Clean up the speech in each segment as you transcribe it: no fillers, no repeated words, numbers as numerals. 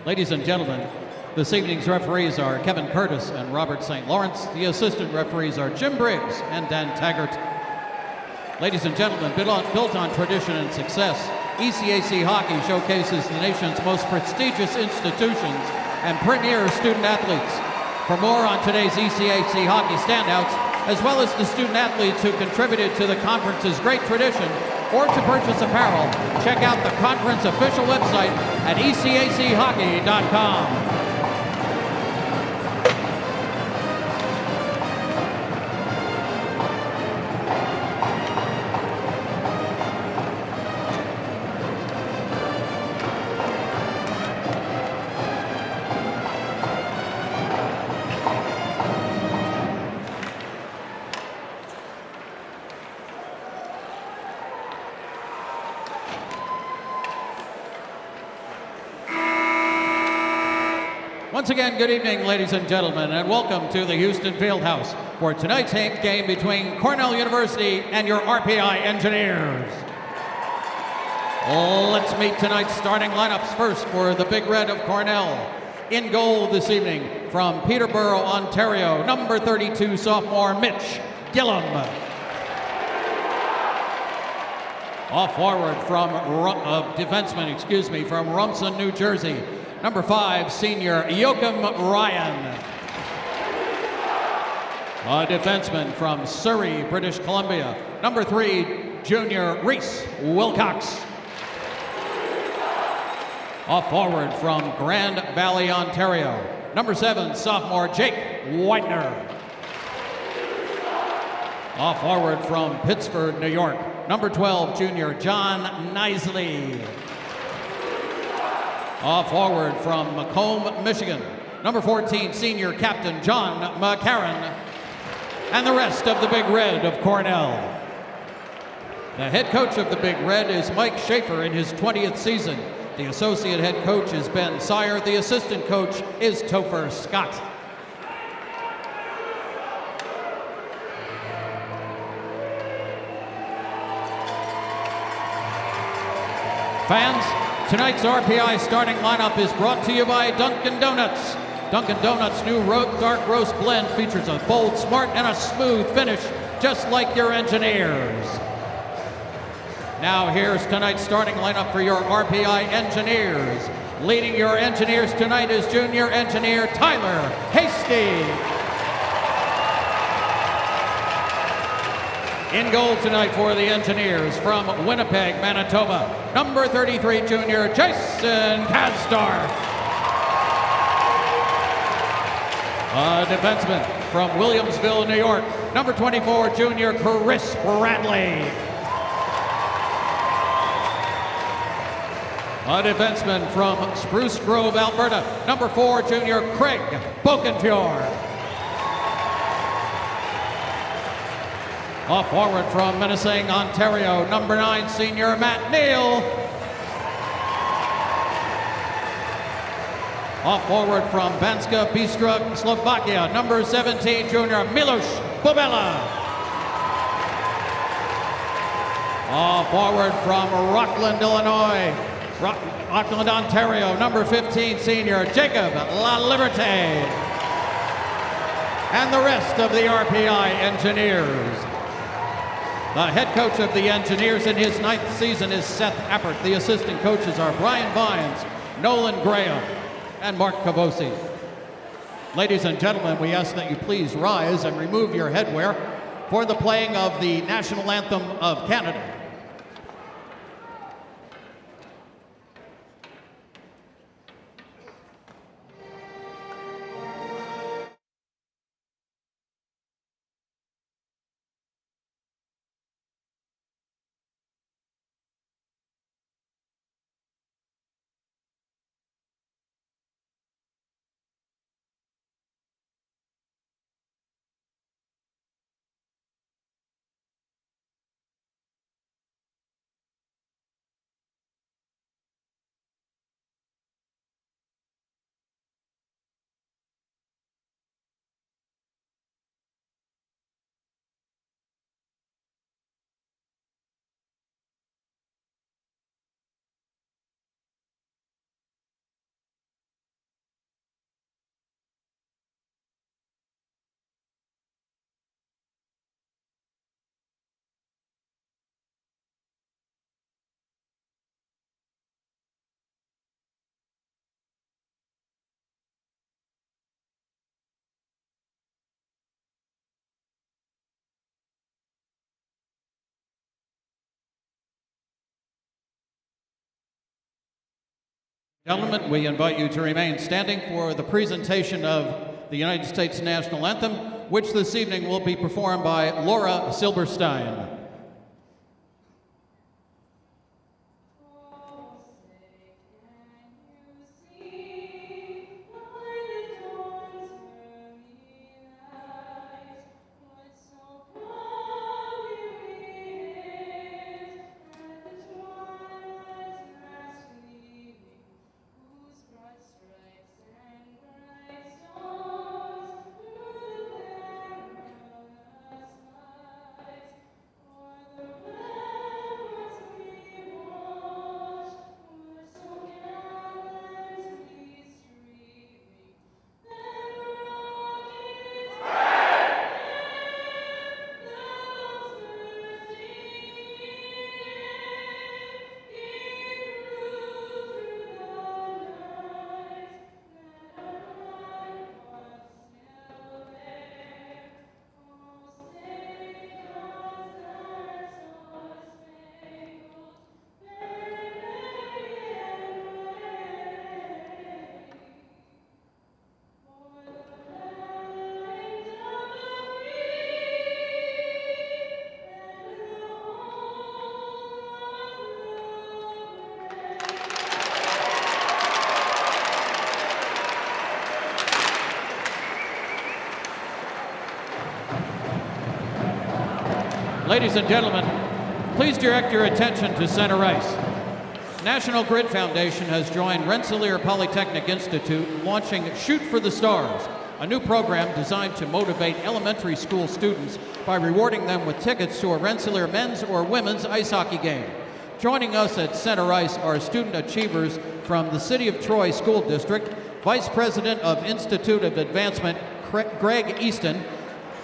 Ladies and gentlemen, this evening's referees are Kevin Curtis and Robert St. Lawrence. The assistant referees are Jim Briggs and Dan Taggart. Ladies and gentlemen, built on tradition and success, ECAC Hockey showcases the nation's most prestigious institutions and premier student athletes. For more on today's ECAC Hockey standouts, as well as the student athletes who contributed to the conference's great tradition, or to purchase apparel, check out the conference official website at ecachockey.com. Once again, good evening, ladies and gentlemen, and welcome to the Houston Fieldhouse for tonight's game between Cornell University and your RPI Engineers. Let's meet tonight's starting lineups first for the Big Red of Cornell. In goal this evening from Peterborough, Ontario, number 32 sophomore Mitch Gillum. Off forward from defenseman, from Rumson, New Jersey, number 5, senior Joachim Ryan. A defenseman from Surrey, British Columbia, number 3, junior Reese Wilcox. Off forward from Grand Valley, Ontario, number 7, sophomore Jake Whitener. Off forward from Pittsford, New York, number 12, junior John Nisley. Off forward from Macomb, Michigan, number 14, senior captain John McCarron, and the rest of the Big Red of Cornell. The head coach of the Big Red is Mike Schaefer in his 20th season. The associate head coach is Ben Sire. The assistant coach is Topher Scott. Fans, tonight's RPI starting lineup is brought to you by Dunkin' Donuts. Dunkin' Donuts' new dark roast blend features a bold, smart, and a smooth finish, just like your Engineers. Now here's tonight's starting lineup for your RPI Engineers. Leading your Engineers tonight is junior engineer Tyler Hasty. In goal tonight for the Engineers from Winnipeg, Manitoba, number 33, junior Jason Kasdorf. A defenseman from Williamsville, New York, number 24, junior Chris Bradley. A defenseman from Spruce Grove, Alberta, number 4, junior Craig Bokenfjord. Off forward from Menacing, Ontario, number 9, senior Matt Neal. Off forward from Banska Bystrica, Slovakia, number 17, junior Milos Bobela. Off forward from Rockland, Illinois, Rockland, Ontario, number 15, senior Jacob La Liberté. And the rest of the RPI Engineers. The head coach of the Engineers in his 9th season is Seth Appert. The assistant coaches are Brian Vines, Nolan Graham, and Mark Cavosi. Ladies and gentlemen, we ask that you please rise and remove your headwear for the playing of the national anthem of Canada. Gentlemen, we invite you to remain standing for the presentation of the United States National Anthem, which this evening will be performed by Laura Silberstein. Ladies and gentlemen, please direct your attention to center ice. National Grid Foundation has joined Rensselaer Polytechnic Institute launching Shoot for the Stars, a new program designed to motivate elementary school students by rewarding them with tickets to a Rensselaer men's or women's ice hockey game. Joining us at center ice are student achievers from the City of Troy School District, Vice President of Institute of Advancement Greg Easton,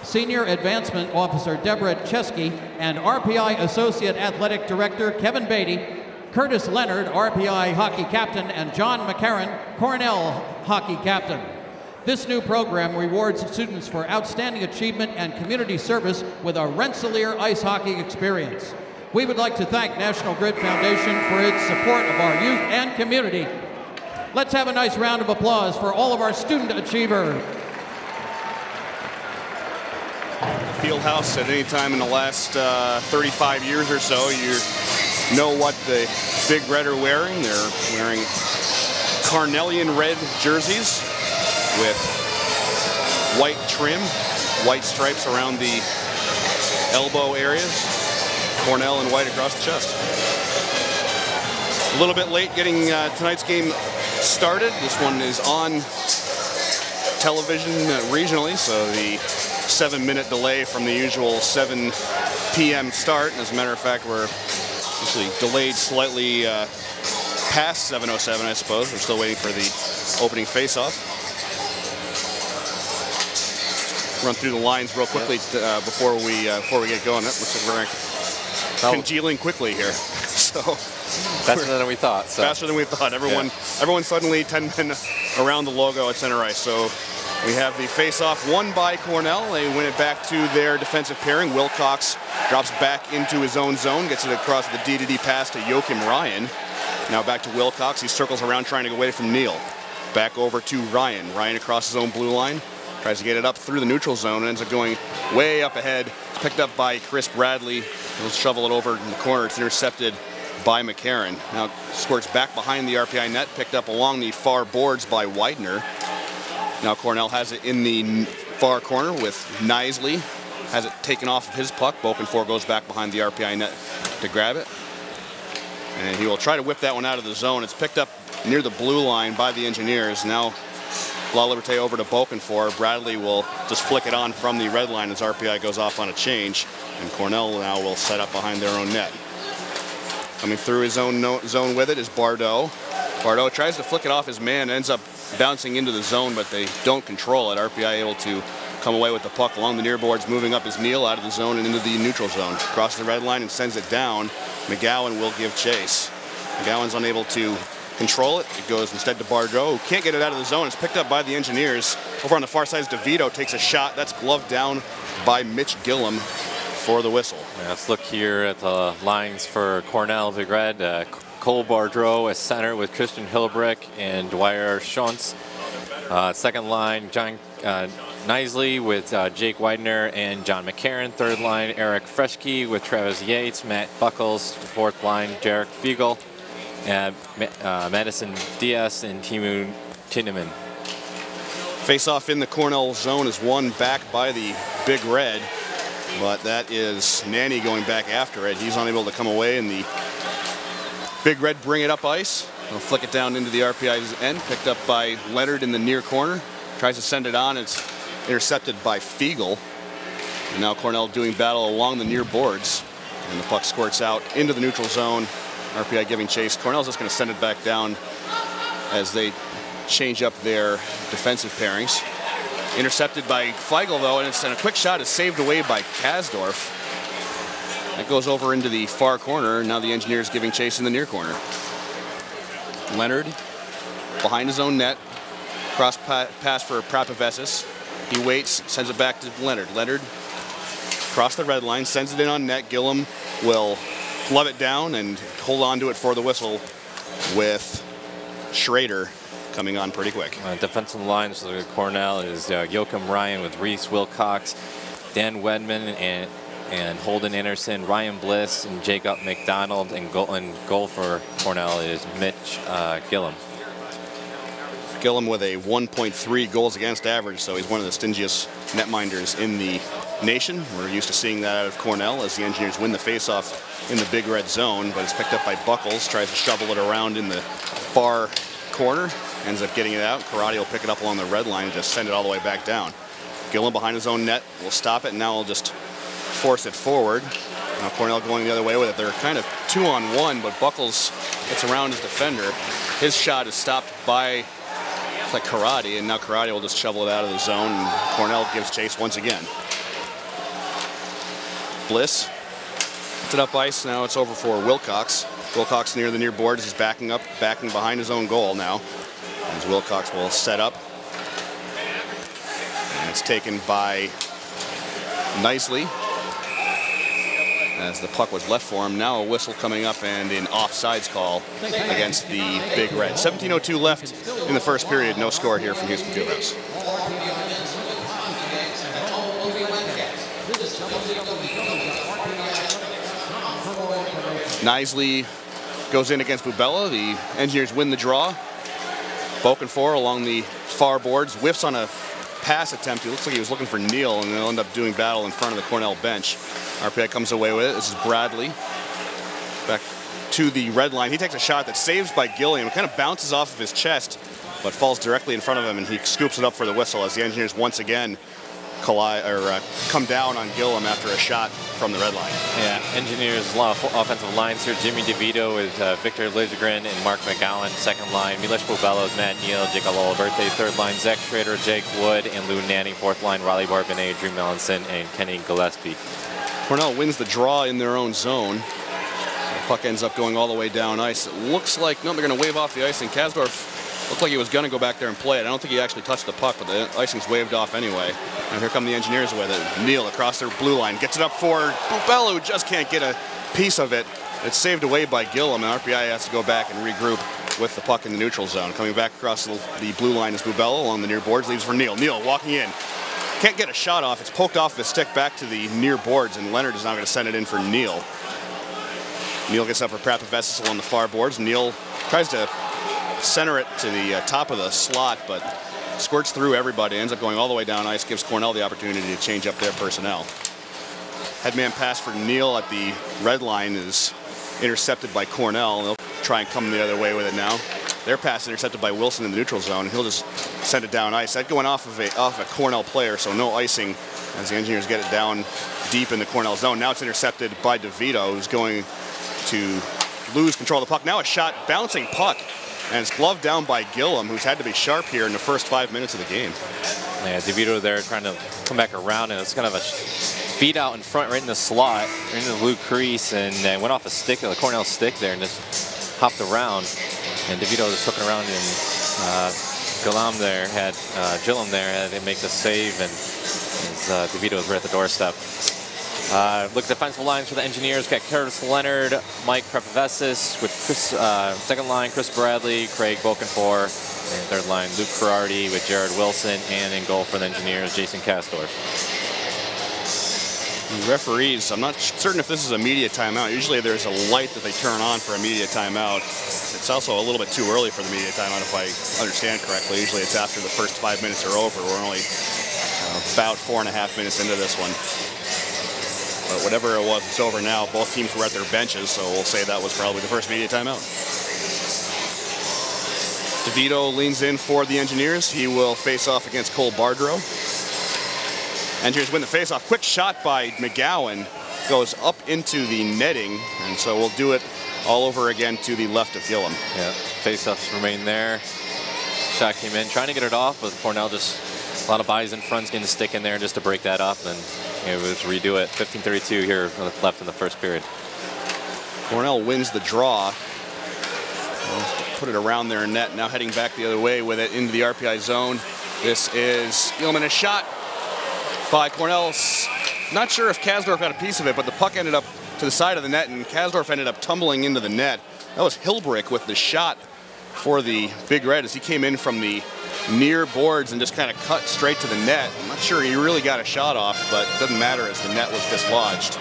Senior Advancement Officer Deborah Chesky, and RPI Associate Athletic Director Kevin Beatty, Curtis Leonard, RPI Hockey Captain, and John McCarron, Cornell Hockey Captain. This new program rewards students for outstanding achievement and community service with a Rensselaer ice hockey experience. We would like to thank National Grid Foundation for its support of our youth and community. Let's have a nice round of applause for all of our student achievers. Fieldhouse at any time in the last 35 years or so, you know what the Big Red are wearing. They're wearing carnelian red jerseys with white trim, white stripes around the elbow areas, Cornell and white across the chest. A little bit late getting tonight's game started. This one is on television regionally, so the 7-minute delay from the usual 7 p.m. start. As a matter of fact, we're actually delayed slightly past 7:07, I suppose. We're still waiting for the opening face-off. Run through the lines real quickly before we get going. That looks like we're congealing quickly here. So faster than we thought. Faster than we thought. Everyone suddenly 10 men around the logo at center ice. So we have the face-off won by Cornell. They win it back to their defensive pairing. Wilcox drops back into his own zone, gets it across the D-to-D pass to Joachim Ryan. Now back to Wilcox. He circles around trying to get away from Neal. Back over to Ryan. Ryan across his own blue line. Tries to get it up through the neutral zone and ends up going way up ahead. It's picked up by Chris Bradley. He'll shovel it over in the corner. It's intercepted by McCarron. Now squirts back behind the RPI net, picked up along the far boards by Widener. Now Cornell has it in the far corner with Knisely. Has it taken off of his puck. Bokenfour goes back behind the RPI net to grab it. And he will try to whip that one out of the zone. It's picked up near the blue line by the Engineers. Now La Liberté over to Bokenfour. Bradley will just flick it on from the red line as RPI goes off on a change. And Cornell now will set up behind their own net. Coming through his own zone with it is Bardot. Bardot tries to flick it off his man, ends up bouncing into the zone, but they don't control it. RPI able to come away with the puck along the near boards, moving up his Neal out of the zone and into the neutral zone. Crosses the red line and sends it down. McGowan will give chase. McGowan's unable to control it. It goes instead to Bardot, who can't get it out of the zone. It's picked up by the Engineers. Over on the far side is DeVito, takes a shot. That's gloved down by Mitch Gillum for the whistle. Let's look here at the lines for Cornell Big Red. Cole Bardreau as center with Christian Hilbrick and Dwyer Schontz. Second line, John Knisely with Jake Widener and John McCarron. Third line, Eric Freschke with Travis Yates, Matt Buckles. Fourth line, Jarek Fiegel, and Madison Diaz and Timu Tinneman. Face-off in the Cornell zone is won back by the Big Red, but that is Nanny going back after it. He's unable to come away, and the Big Red bring it up ice. They'll flick it down into the RPI's end, picked up by Leonard in the near corner. Tries to send it on, it's intercepted by Fiegel. And now Cornell doing battle along the near boards, and the puck squirts out into the neutral zone. RPI giving chase. Cornell's just going to send it back down as they change up their defensive pairings. Intercepted by Feigl, though, and a quick shot is saved away by Kasdorf. That goes over into the far corner. Now the Engineers giving chase in the near corner. Leonard behind his own net. Cross pass for Prapavesis. He waits, sends it back to Leonard. Leonard across the red line, sends it in on net. Gillum will glove it down and hold on to it for the whistle, with Schrader coming on pretty quick. Defensive lines for Cornell is Joachim Ryan with Reese Wilcox, Dan Wedman and Holden Anderson, Ryan Bliss, and Jacob McDonald, and goal for Cornell is Mitch Gillum. Gillum with a 1.3 goals against average, so he's one of the stingiest netminders in the nation. We're used to seeing that out of Cornell as the Engineers win the faceoff in the Big Red zone, but it's picked up by Buckles, tries to shovel it around in the far corner, ends up getting it out. Karate will pick it up along the red line and just send it all the way back down. Gillum behind his own net will stop it, and now he'll just force it forward. Now Cornell going the other way with it. They're kind of 2-on-1, but Buckles gets around his defender. His shot is stopped by like Karate, and now Karate will just shovel it out of the zone, and Cornell gives chase once again. Bliss puts it up ice. Now it's over for Wilcox. Wilcox near the near boards is backing behind his own goal now, as Wilcox will set up. And it's taken by Knisely as the puck was left for him. Now a whistle coming up and an offsides call against the Big Red. 17:02 left in the first period. No score here from Houston Fieldhouse. Knisely goes in against Bubella. The Engineers win the draw. Bokenfour along the far boards, whiffs on a pass attempt. It looks like he was looking for Neal, and they'll end up doing battle in front of the Cornell bench. RPI comes away with it. This is Bradley. Back to the red line. He takes a shot that's saved by Gilliam. It kind of bounces off of his chest, but falls directly in front of him, and he scoops it up for the whistle as the Engineers once again come down on Gillum after a shot from the red line. Yeah, Engineers, a lot of offensive lines here. Jimmy DeVito with Victor Lidgren and Mark McGowan. Second line, Milesh Bubella with Matt Neal, Jacob Oliverte. Third line, Zach Schrader, Jake Wood, and Lou Nanny. Fourth line, Riley Barbenet, Drew Melanson, and Kenny Gillespie. Cornell wins the draw in their own zone. The puck ends up going all the way down ice. It looks like, no, they're going to wave off the ice, and Kasdorf looked like he was going to go back there and play it. I don't think he actually touched the puck, but the icing's waved off anyway. And here come the Engineers with it. Neal across their blue line gets it up for Bubella, who just can't get a piece of it. It's saved away by Gillum, and RPI has to go back and regroup with the puck in the neutral zone. Coming back across the blue line is Bubella along the near boards, leaves for Neal. Neal walking in. Can't get a shot off. It's poked off his stick back to the near boards, and Leonard is now going to send it in for Neal. Neal gets up for Prapavesis along the far boards. Neal tries to center it to the top of the slot, but squirts through everybody, ends up going all the way down ice, gives Cornell the opportunity to change up their personnel. Headman pass for Neal at the red line is intercepted by Cornell. They'll try and come the other way with it now. Their pass intercepted by Wilson in the neutral zone. He'll just send it down ice. That going off a Cornell player, so no icing as the Engineers get it down deep in the Cornell zone. Now it's intercepted by DeVito, who's going to lose control of the puck. Now a shot, bouncing puck, and it's gloved down by Gillum, who's had to be sharp here in the first 5 minutes of the game. Yeah, DeVito there trying to come back around, and it's kind of a feed out in front right in the slot, right in the blue crease, and went off a stick, the Cornell stick there, and just hopped around. And DeVito just hooking around, and Gillum there had to make the save, and DeVito was right at the doorstep. Look, defensive lines for the Engineers got Curtis Leonard, Mike Prepavesis with second line Chris Bradley, Craig Bokenfor, and third line Luke Ferrardi with Jared Wilson, and in goal for the Engineers Jason Castor. Referees, I'm not certain if this is a media timeout. Usually there's a light that they turn on for a media timeout. It's also a little bit too early for the media timeout if I understand correctly. Usually it's after the first 5 minutes are over. We're only about 4.5 minutes into this one. But whatever it was, it's over now. Both teams were at their benches, so we'll say that was probably the first media timeout. DeVito leans in for the Engineers. He will face off against Cole Bardrow. Engineers win the face-off. Quick shot by McGowan goes up into the netting, and so we'll do it all over again to the left of Gillum. Yeah, face-offs remain there. Shot came in, trying to get it off, but Cornell just a lot of bodies in front, getting the stick in there just to break that off, and then it was redo it. 15:32 here left in the first period. Cornell wins the draw. Put it around their net. Now heading back the other way with it into the RPI zone. This is Gilman, a shot by Cornell. Not sure if Kasdorf got a piece of it, but the puck ended up to the side of the net, and Kasdorf ended up tumbling into the net. That was Hilbrick with the shot for the Big Red as he came in from the near boards and just kind of cut straight to the net. I'm not sure he really got a shot off, but it doesn't matter as the net was dislodged.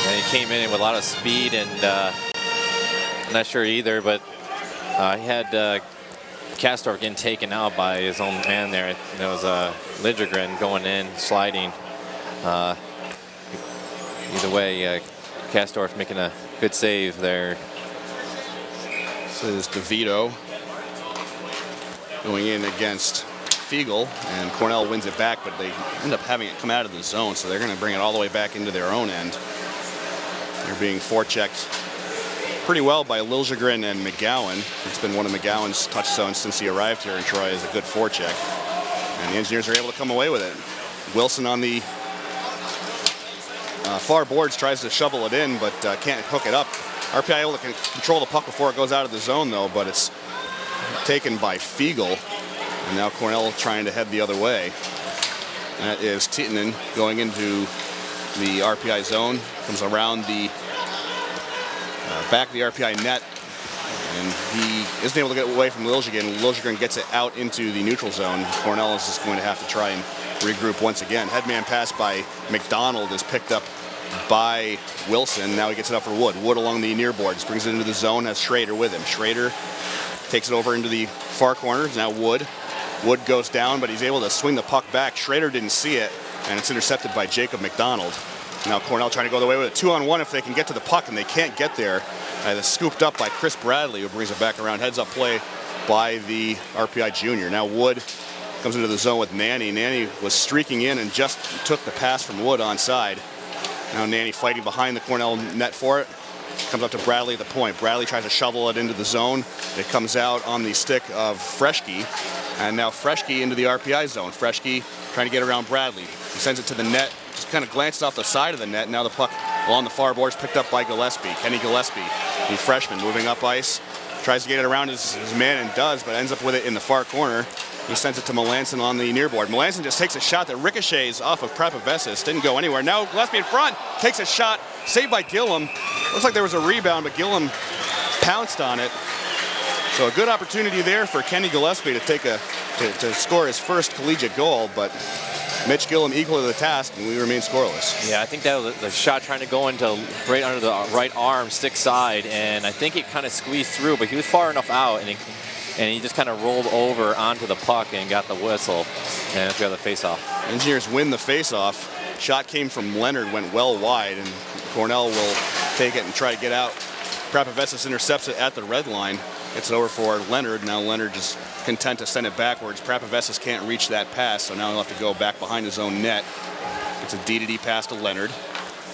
And he came in with a lot of speed, and I'm not sure either, but he had Kasdorf getting taken out by his own man there. It was Lidjegren going in, sliding. Either way, Kasdorf making a good save there. This is DeVito going in against Fiegel, and Cornell wins it back, but they end up having it come out of the zone, so they're going to bring it all the way back into their own end. They're being forechecked pretty well by Liljegren and McGowan. It's been one of McGowan's touchstones since he arrived here in Troy as a good forecheck. And the Engineers are able to come away with it. Wilson on the far boards tries to shovel it in, but can't hook it up. RPI able to control the puck before it goes out of the zone, though, but it's taken by Fiegel. And now Cornell trying to head the other way. That is Tietinen going into the RPI zone. Comes around the back of the RPI net, and he isn't able to get away from Liljegren. Liljegren gets it out into the neutral zone. Cornell is just going to have to try and regroup once again. Headman pass by McDonald is picked up by Wilson. Now he gets it up for Wood. Wood along the near boards, brings it into the zone, has Schrader with him. Schrader takes it over into the far corner. Now Wood. Wood goes down, but he's able to swing the puck back. Schrader didn't see it, and it's intercepted by Jacob McDonald. Now Cornell trying to go the way with it. 2-on-1 if they can get to the puck, and they can't get there. It's scooped up by Chris Bradley, who brings it back around. Heads up play by the RPI junior. Now Wood comes into the zone with Nanny. Nanny was streaking in and just took the pass from Wood onside. Now Nanny fighting behind the Cornell net for it. Comes up to Bradley at the point. Bradley tries to shovel it into the zone. It comes out on the stick of Freschke. And now Freschke into the RPI zone. Freschke trying to get around Bradley. He sends it to the net. Just kind of glances off the side of the net. Now the puck along the far boards picked up by Gillespie. Kenny Gillespie, the freshman, moving up ice. Tries to get it around his man and does, but ends up with it in the far corner. He sends it to Melanson on the near board. Melanson just takes a shot that ricochets off of Prepavesis. Didn't go anywhere. Now Gillespie in front. Takes a shot. Saved by Gillum. Looks like there was a rebound, but Gillum pounced on it. So a good opportunity there for Kenny Gillespie to take to score his first collegiate goal, but Mitch Gillum equal to the task, and we remain scoreless. Yeah, I think that was the shot trying to go into right under the right arm, stick side, and I think it kind of squeezed through, but he was far enough out, and he just kind of rolled over onto the puck and got the whistle, and we got the face-off. Engineers win the face-off. Shot came from Leonard, went well wide, and Cornell will take it and try to get out. Prepavesis intercepts it at the red line. Gets it over for Leonard. Now Leonard just content to send it backwards. Prepavesis can't reach that pass, so now he'll have to go back behind his own net. It's a D-to-D pass to Leonard.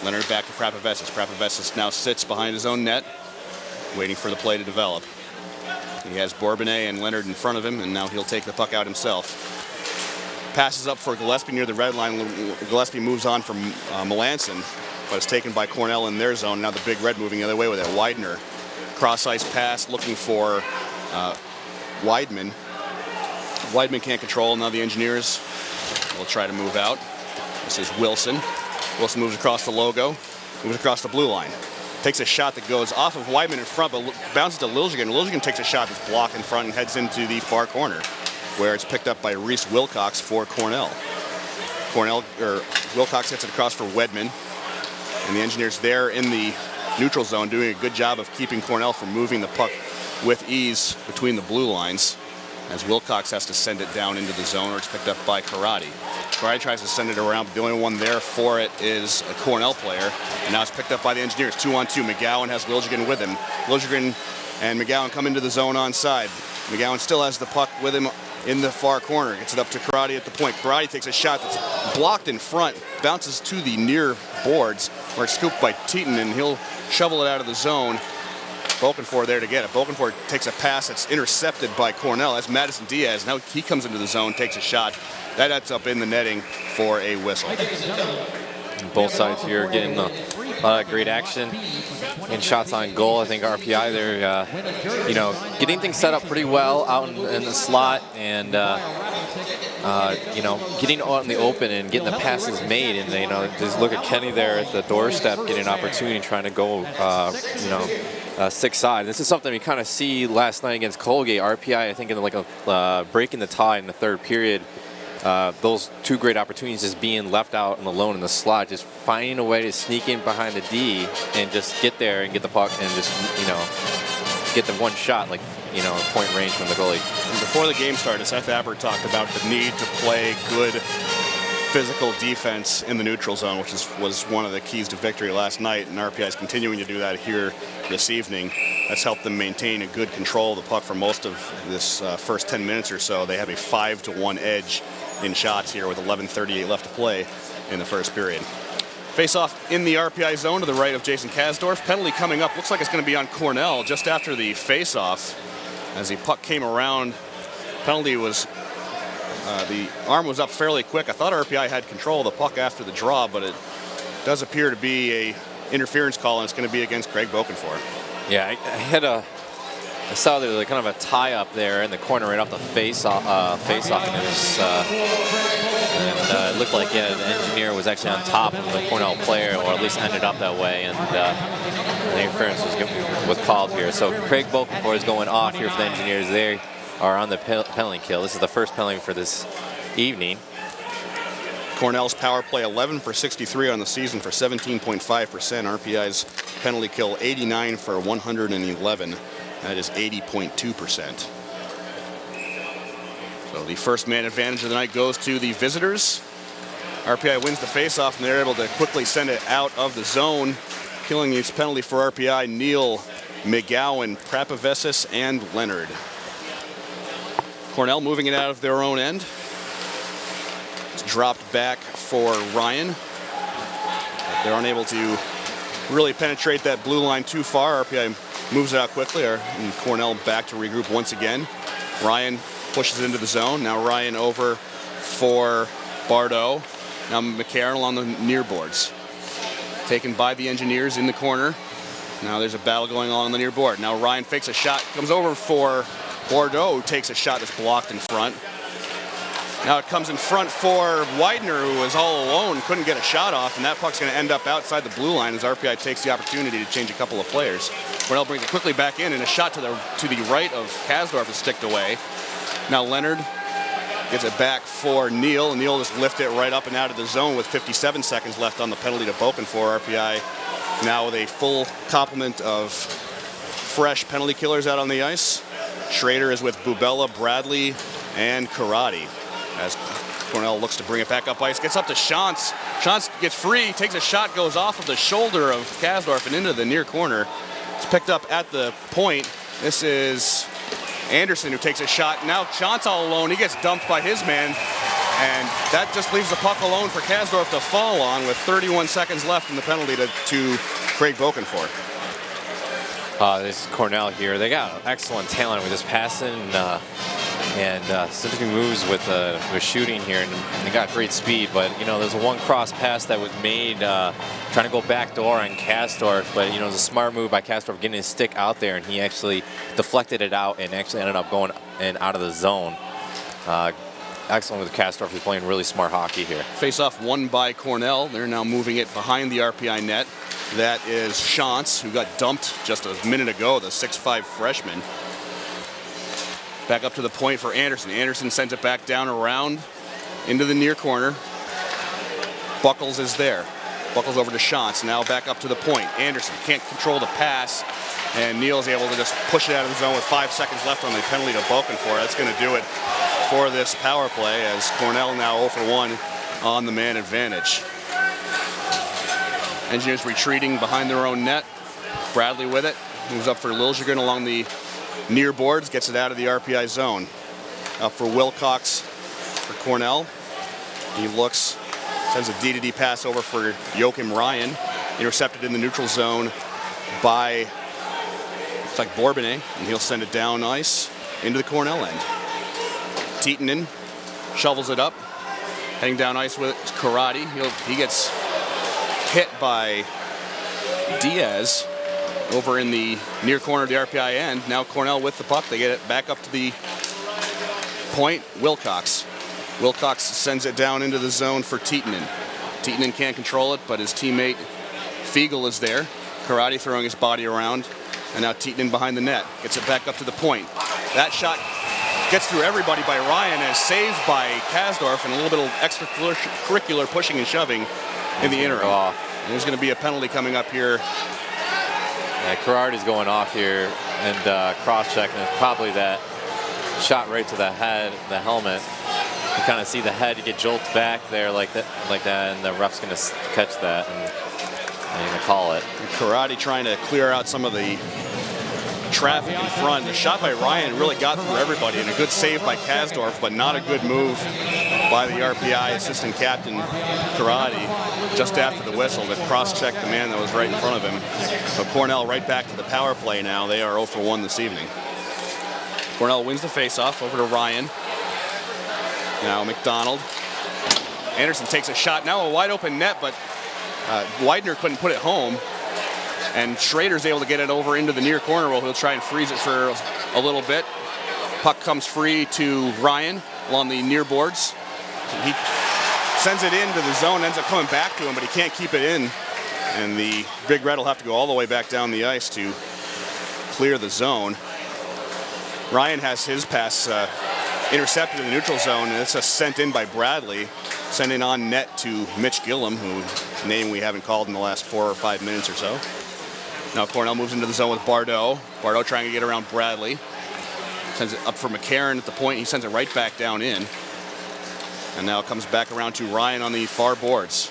Leonard back to Prepavesis. Prepavesis now sits behind his own net, waiting for the play to develop. He has Bourbonnais and Leonard in front of him, and now he'll take the puck out himself. Passes up for Gillespie near the red line. Gillespie moves on from Melanson, but it's taken by Cornell in their zone. Now the Big Red moving the other way with it. Widener. Cross-ice pass looking for Weidman. Weidman can't control. Now the Engineers will try to move out. This is Wilson. Wilson moves across the logo, moves across the blue line. Takes a shot that goes off of Weidman in front, but bounces to Liljegren. Liljegren takes a shot that's blocked in front and heads into the far corner, where it's picked up by Reese Wilcox for Cornell. Wilcox hits it across for Wedman, and the Engineers there in the neutral zone doing a good job of keeping Cornell from moving the puck with ease between the blue lines, as Wilcox has to send it down into the zone, or it's picked up by Karate. Karate tries to send it around, but the only one there for it is a Cornell player. And now it's picked up by the Engineers, 2-on-2. McGowan has Liljegren with him. Liljegren and McGowan come into the zone onside. McGowan still has the puck with him in the far corner. Gets it up to Karate at the point. Karate takes a shot that's blocked in front, bounces to the near boards, where it's scooped by Teton, and he'll shovel it out of the zone. Bokenfour there to get it. Bokenfour takes a pass that's intercepted by Cornell. That's Madison Diaz. Now he comes into the zone, takes a shot. That ends up in the netting for a whistle. Both sides here getting a lot of great action and shots on goal. I think RPI, they're you know, getting things set up pretty well out in the slot, and you know, getting out in the open and getting the passes made. And you know, just look at Kenny there at the doorstep, getting an opportunity, trying to go you know, 6 side. This is something we kind of see last night against Colgate. RPI, I think, in like a breaking the tie in the third period. Those 2 great opportunities just being left out and alone in the slot, just finding a way to sneak in behind the D and just get there and get the puck and just, you know, get the one shot, like, you know, point range from the goalie. And before the game started, Seth Aber talked about the need to play good physical defense in the neutral zone, which was one of the keys to victory last night, and RPI is continuing to do that here this evening. That's helped them maintain a good control of the puck for most of this first 10 minutes or so. They have a 5-1 edge in shots here with 11:38 left to play in the first period. Face-off in the RPI zone to the right of Jason Kasdorf. Penalty coming up. Looks like it's going to be on Cornell just after the face-off. As the puck came around, penalty was, the arm was up fairly quick. I thought RPI had control of the puck after the draw, but it does appear to be a interference call, and it's going to be against Craig Bokenfour. Yeah, I saw there was kind of a tie-up there in the corner right off the face-off, and it was, it looked like, yeah, the Engineer was actually on top of the Cornell player, or at least ended up that way, and the interference was called here. So Craig Bokenfour is going off here for the Engineers. They are on the penalty kill. This is the first penalty for this evening. Cornell's power play 11 for 63 on the season for 17.5%. RPI's penalty kill 89 for 111. That is 80.2%. So the first man advantage of the night goes to the visitors. RPI wins the faceoff, and they're able to quickly send it out of the zone. Killing this penalty for RPI, Neal, McGowan, Prapavesis, and Leonard. Cornell moving it out of their own end. It's dropped back for Ryan. They're unable to really penetrate that blue line too far. RPI moves it out quickly, and Cornell back to regroup once again. Ryan pushes it into the zone. Now Ryan over for Bardot. Now McCarroll on the near boards. Taken by the Engineers in the corner. Now there's a battle going on the near board. Now Ryan fakes a shot, comes over for Bardot, who takes a shot that's blocked in front. Now it comes in front for Widener, who was all alone, couldn't get a shot off, and that puck's going to end up outside the blue line as RPI takes the opportunity to change a couple of players. Cornell brings it quickly back in, and a shot to the right of Kasdorf is sticked away. Now Leonard gets it back for Neal, and Neal just lifted it right up and out of the zone with 57 seconds left on the penalty to Bokenfour. RPI now with a full complement of fresh penalty killers out on the ice. Schrader is with Bubella, Bradley, and Karate. As Cornell looks to bring it back up ice, gets up to Shantz. Shantz gets free, takes a shot, goes off of the shoulder of Kasdorf and into the near corner. It's picked up at the point. This is Anderson who takes a shot. Now Shantz all alone. He gets dumped by his man, and that just leaves the puck alone for Kasdorf to fall on with 31 seconds left in the penalty to Craig Bokenfour. This is Cornell here. They got excellent talent with this passing and specific moves with shooting here, and they got great speed. But you know, there's one cross pass that was made trying to go backdoor on Kasdorf, but you know, it was a smart move by Kasdorf getting his stick out there, and he actually deflected it out and actually ended up going and out of the zone. excellent with Kastorf. He's playing really smart hockey here. Face-off won by Cornell. They're now moving it behind the RPI net. That is Shantz, who got dumped just a minute ago, the 6'5 freshman. Back up to the point for Anderson. Anderson sends it back down around into the near corner. Buckles is there. Buckles over to Shantz. Now back up to the point. Anderson can't control the pass, and Neal's able to just push it out of the zone with 5 seconds left on the penalty to Bokenfour. That's going to do it for this power play, as Cornell now 0 for 1 on the man advantage. Engineers retreating behind their own net. Bradley with it. Moves up for Liljegren along the near boards. Gets it out of the RPI zone. Up for Wilcox for Cornell. He looks, sends a D-to-D pass over for Joachim Ryan. Intercepted in the neutral zone by, looks like Bourbonnais. And he'll send it down ice into the Cornell end. Tietinen shovels it up. Heading down ice with Karate. He gets hit by Diaz over in the near corner of the RPI end. Now Cornell with the puck. They get it back up to the point. Wilcox. Wilcox sends it down into the zone for Tietinen. Tietinen can't control it, but his teammate Fiegel is there. Karate throwing his body around. And now Tietinen behind the net. Gets it back up to the point. That shot gets through everybody by Ryan and is saved by Kastorf, and a little bit of extracurricular pushing and shoving in the interim. And there's going to be a penalty coming up here. Yeah, Karadi's going off here and cross-checking. It's probably that shot right to the head, the helmet. You kind of see the head get jolted back there like that, and the ref's going to catch that and going to call it. And Karate trying to clear out some of the traffic in front. The shot by Ryan really got through everybody, and a good save by Kastorf, but not a good move by the RPI assistant captain Karate just after the whistle to cross-check the man that was right in front of him. So Cornell right back to the power play now. They are 0 for 1 this evening. Cornell wins the face-off over to Ryan. Now McDonald. Anderson takes a shot. Now a wide open net, but Widener couldn't put it home. And Schrader's able to get it over into the near corner where he'll try and freeze it for a little bit. Puck comes free to Ryan along the near boards. He sends it into the zone, ends up coming back to him, but he can't keep it in. And the Big Red will have to go all the way back down the ice to clear the zone. Ryan has his pass intercepted in the neutral zone, and it's just sent in by Bradley. Sending on net to Mitch Gillum, whose name we haven't called in the last 4 or 5 minutes or so. Now Cornell moves into the zone with Bardot. Bardot trying to get around Bradley. Sends it up for McCarron at the point. He sends it right back down in. And now it comes back around to Ryan on the far boards.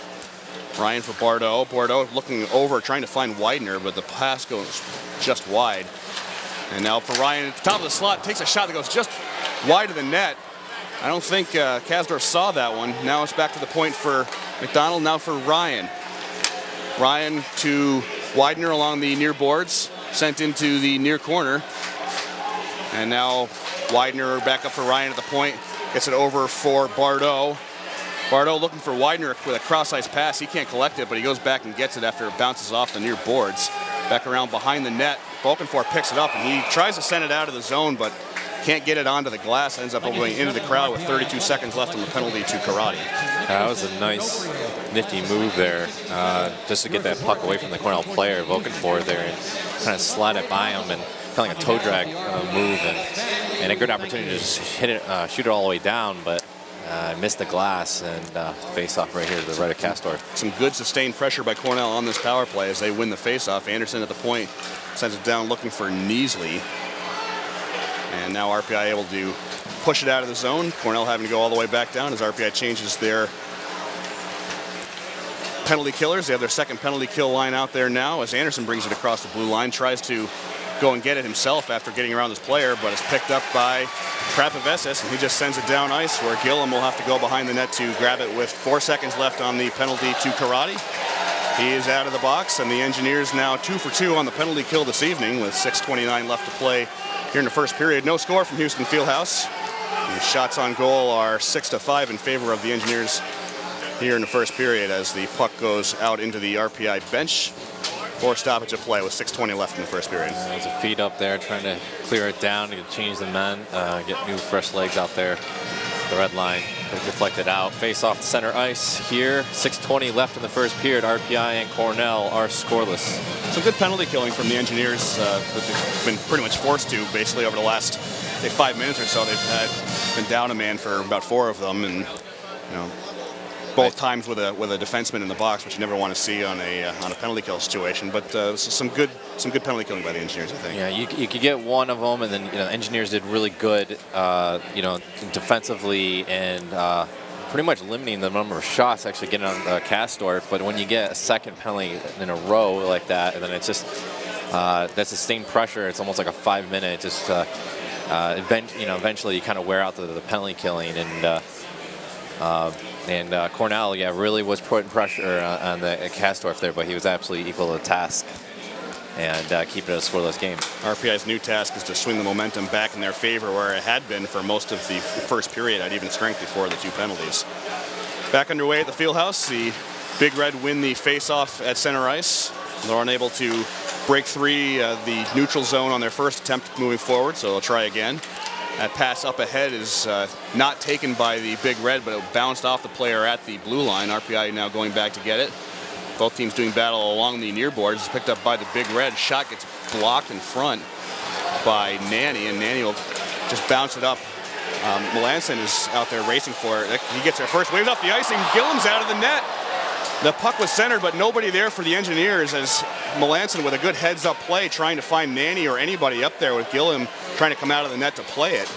Ryan for Bardot. Bardot looking over, trying to find Widener, but the pass goes just wide. And now for Ryan at the top of the slot, takes a shot that goes just wide of the net. I don't think Kastorf saw that one. Now it's back to the point for McDonald, now for Ryan. Ryan to Widener along the near boards, sent into the near corner. And now Widener back up for Ryan at the point, gets it over for Bardot. Bardot looking for Widener with a cross-ice pass. He can't collect it, but he goes back and gets it after it bounces off the near boards. Back around behind the net. Bokenfour picks it up, and he tries to send it out of the zone, but can't get it onto the glass. Ends up going into the crowd with 32 seconds left on the penalty to Karate. That was a nice, nifty move there, just to get that puck away from the Cornell player, Bokenfour there, and kind of slide it by him, and kind of like a toe drag move, and a good opportunity to just hit it, shoot it all the way down, but missed the glass, and face-off right here to the right of Kastorf. Some good sustained pressure by Cornell on this power play as they win the face-off. Anderson at the point sends it down looking for Neasley. And now RPI able to push it out of the zone. Cornell having to go all the way back down as RPI changes their penalty killers. They have their second penalty kill line out there now as Anderson brings it across the blue line, tries to go and get it himself after getting around this player, but it's picked up by Prapavesis, and he just sends it down ice where Gillum will have to go behind the net to grab it with 4 seconds left on the penalty to Karate. He is out of the box, and the Engineers now 2 for 2 on the penalty kill this evening with 6:29 left to play here in the first period. No score from Houston Fieldhouse. The shots on goal are 6-5 in favor of the Engineers here in the first period as the puck goes out into the RPI bench for stoppage of play with 6:20 left in the first period. There's a feed up there trying to clear it down to change the men, get new fresh legs out there. the red line, but deflected out. Face off the center ice here. 6:20 left in the first period. RPI and Cornell are scoreless. Some good penalty killing from the Engineers that they've been pretty much forced to, basically, over the last, say, 5 minutes or so. They've been down a man for about 4 of them, and both times with a defenseman in the box, which you never want to see on a penalty kill situation. But some good penalty killing by the Engineers, I think. Yeah, you could get one of them, and then the Engineers did really good, defensively and pretty much limiting the number of shots actually getting on Kastorf. But when you get a second penalty in a row like that, and then it's just that sustained pressure. It's almost like a 5-minute. Just eventually you kind of wear out the penalty killing and Cornell, really was putting pressure on the Kastorf there, but he was absolutely equal to the task and keep it a scoreless game. RPI's new task is to swing the momentum back in their favor where it had been for most of the first period at even strength before the 2 penalties. Back underway at the Fieldhouse, the Big Red win the face-off at center ice. They're unable to break free the neutral zone on their first attempt moving forward, so they'll try again. That pass up ahead is not taken by the Big Red, but it bounced off the player at the blue line. RPI now going back to get it. Both teams doing battle along the near boards. It's picked up by the Big Red. Shot gets blocked in front by Nanny, and Nanny will just bounce it up. Melanson is out there racing for it. He gets there first, waves off the ice, and Gillam's out of the net. The puck was centered, but nobody there for the Engineers as Melanson with a good heads-up play trying to find Nanny or anybody up there with Gillam trying to come out of the net to play it.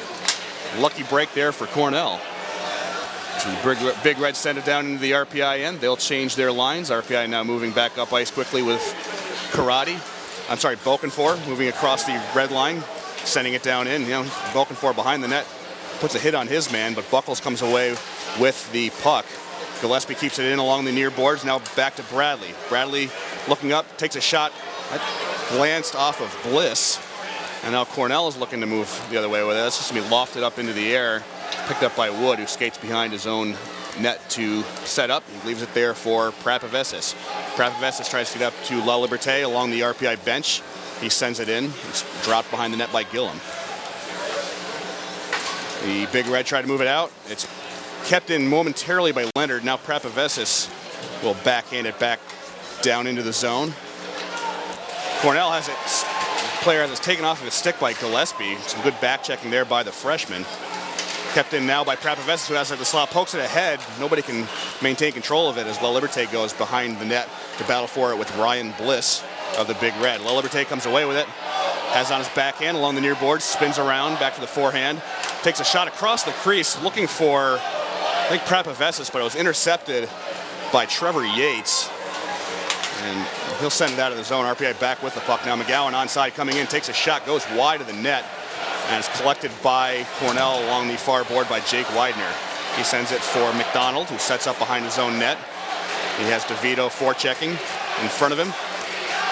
Lucky break there for Cornell. So the Big Red send it down into the RPI end. They'll change their lines. RPI now moving back up ice quickly with Bokenfor moving across the red line, sending it down in. Bokenfor behind the net puts a hit on his man, but Buckles comes away with the puck. Gillespie keeps it in along the near boards. Now back to Bradley. Bradley looking up, takes a shot. That glanced off of Bliss. And now Cornell is looking to move the other way with it. That's just going to be lofted up into the air. Picked up by Wood, who skates behind his own net to set up. He leaves it there for Prapavesis. Prapavesis tries to get up to La Liberté along the RPI bench. He sends it in. It's dropped behind the net by Gillam. The Big Red try to move it out. It's kept in momentarily by Leonard. Now Prapavesis will backhand it back down into the zone. Cornell has it. Player that's taken off of his stick by Gillespie. Some good back checking there by the freshman. Kept in now by Prapavesis, who has the slot, pokes it ahead. Nobody can maintain control of it as La Liberté goes behind the net to battle for it with Ryan Bliss of the Big Red. La Liberté comes away with it. Has on his backhand along the near board, spins around back to the forehand. Takes a shot across the crease looking for, I think, Prapavesis, but it was intercepted by Trevor Yates. And he'll send it out of the zone. RPI back with the puck. Now McGowan onside coming in, takes a shot, goes wide of the net, and it's collected by Cornell along the far board by Jake Widener. He sends it for McDonald, who sets up behind his own net. He has DeVito forechecking in front of him.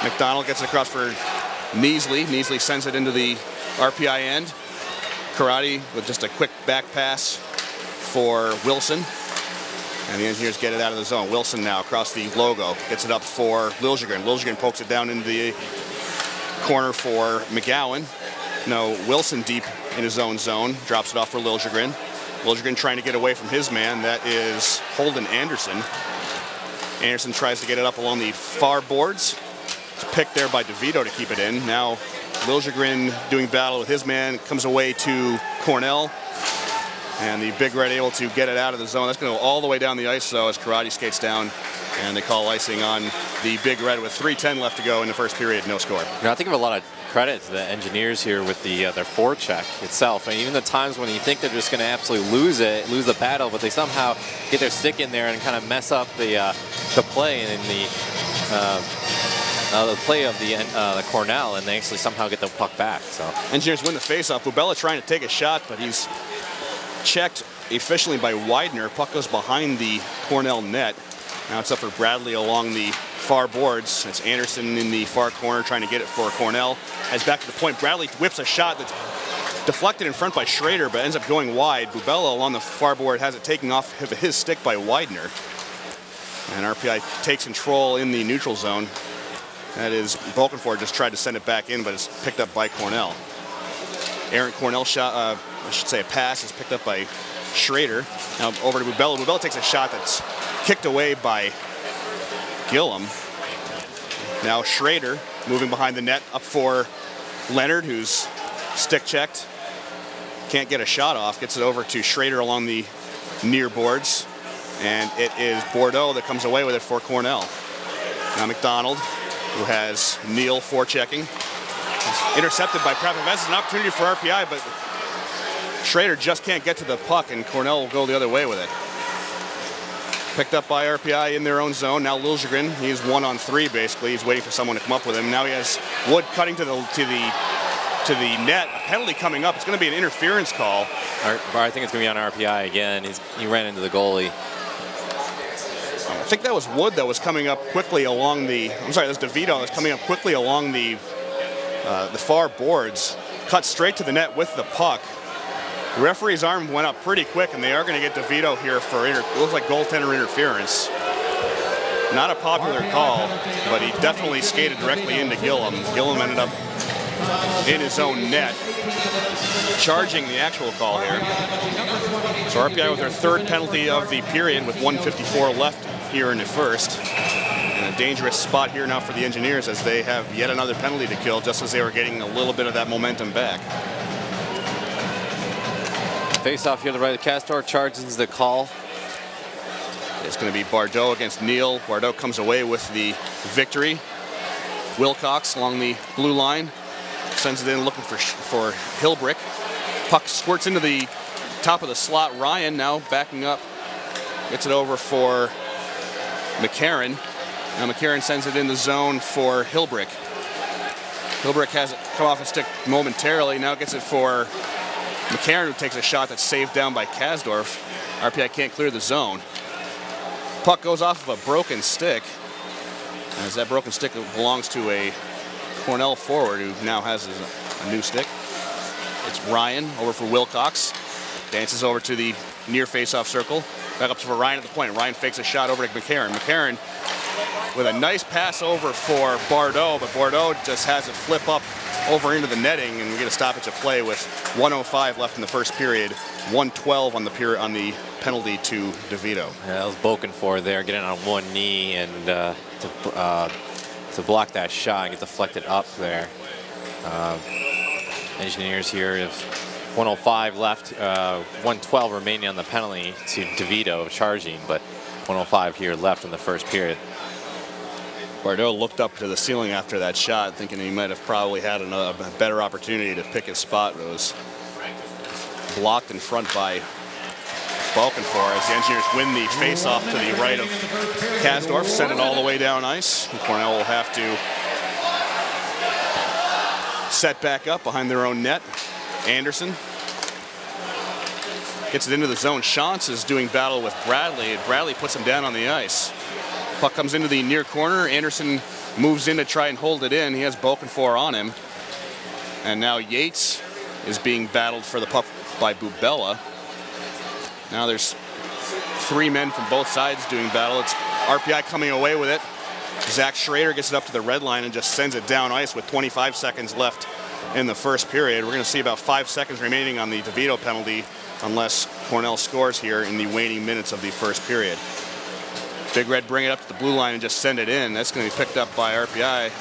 McDonald gets it across for Neasley. Neasley sends it into the RPI end. Karate with just a quick back pass for Wilson. And the Engineers get it out of the zone. Wilson now across the logo. Gets it up for Liljegren. Liljegren pokes it down into the corner for McGowan. No, Wilson deep in his own zone. Drops it off for Liljegren. Liljegren trying to get away from his man. That is Holden Anderson. Anderson tries to get it up along the far boards. It's picked there by DeVito to keep it in. Now Liljegren doing battle with his man. Comes away to Cornell. And the Big Red able to get it out of the zone. That's going to go all the way down the ice, though, as Karate skates down. And they call icing on the Big Red with 3:10 left to go in the first period. No score. I think of a lot of credit to the Engineers here with their forecheck itself. I mean, even the times when you think they're just going to absolutely lose the battle, but they somehow get their stick in there and kind of mess up the play and the play of the Cornell, and they actually somehow get the puck back. So Engineers win the faceoff. Bubella trying to take a shot, but he's checked efficiently by Widener. Puck goes behind the Cornell net. Now it's up for Bradley along the far boards. It's Anderson in the far corner trying to get it for Cornell. As back to the point, Bradley whips a shot that's deflected in front by Schrader, but ends up going wide. Bubella along the far board has it taken off of his stick by Widener. And RPI takes control in the neutral zone. That is, Bokenford just tried to send it back in, but it's picked up by Cornell. Errant Cornell shot, I should say a pass, is picked up by Schrader. Now over to Bubella. Bubella takes a shot that's kicked away by Gillum. Now Schrader moving behind the net up for Leonard, who's stick checked. Can't get a shot off. Gets it over to Schrader along the near boards. And it is Bordeaux that comes away with it for Cornell. Now McDonald, who has Neal forechecking. Intercepted by Prapaves. It's an opportunity for RPI, but Schrader just can't get to the puck, and Cornell will go the other way with it. Picked up by RPI in their own zone. Now Liljegren, he's 1-on-3 basically. He's waiting for someone to come up with him. Now he has Wood cutting to the net. A penalty coming up. It's going to be an interference call. I think it's going to be on RPI again. He ran into the goalie. I think that was Wood that was coming up quickly along the. I'm sorry, that's DeVito that was coming up quickly along the far boards. Cut straight to the net with the puck. The referee's arm went up pretty quick, and they are going to get DeVito here for it looks like goaltender interference. Not a popular call, but he definitely skated directly into Gillum. Gillum ended up in his own net, charging the actual call here. So RPI with their third penalty of the period with 1:54 left here in the first. In a dangerous spot here now for the Engineers as they have yet another penalty to kill just as they were getting a little bit of that momentum back. Face off here to the right of Castor, charges the call. It's going to be Bordeaux against Neal. Bordeaux comes away with the victory. Wilcox along the blue line sends it in looking for Hilbrick. Puck squirts into the top of the slot. Ryan now backing up, gets it over for McCarron. Now McCarron sends it in the zone for Hilbrick. Hilbrick has it come off his stick momentarily. Now gets it for McCarron, who takes a shot that's saved down by Kasdorf. RPI can't clear the zone. Puck goes off of a broken stick. As that broken stick belongs to a Cornell forward who now has a new stick. It's Ryan over for Wilcox. Dances over to the near face-off circle. Back up for Ryan at the point. Ryan fakes a shot over to McCarron. McCarron with a nice pass over for Bordeaux, but Bordeaux just has it flip up over into the netting, and we get a stoppage of play with 1:05 left in the first period. 1:12 on the penalty to DeVito. Yeah, that was Bokenfour there, getting on one knee and to block that shot and get deflected up there. Engineers here have 1:05 left, 1:12 remaining on the penalty to DeVito charging, but 1:05 here left in the first period. Bordeaux looked up to the ceiling after that shot, thinking he might have probably had a better opportunity to pick his spot. It was blocked in front by Bokenfour as the Engineers win the face-off to the right of Kasdorf, send it all the way down ice. And Cornell will have to set back up behind their own net. Anderson gets it into the zone. Shantz is doing battle with Bradley, and Bradley puts him down on the ice. Puck comes into the near corner. Anderson moves in to try and hold it in. He has Bokenfour on him. And now Yates is being battled for the puck by Bubella. Now there's three men from both sides doing battle. It's RPI coming away with it. Zach Schrader gets it up to the red line and just sends it down ice with 25 seconds left in the first period. We're going to see about 5 seconds remaining on the DeVito penalty unless Cornell scores here in the waning minutes of the first period. Big Red bring it up to the blue line and just send it in. That's going to be picked up by RPI.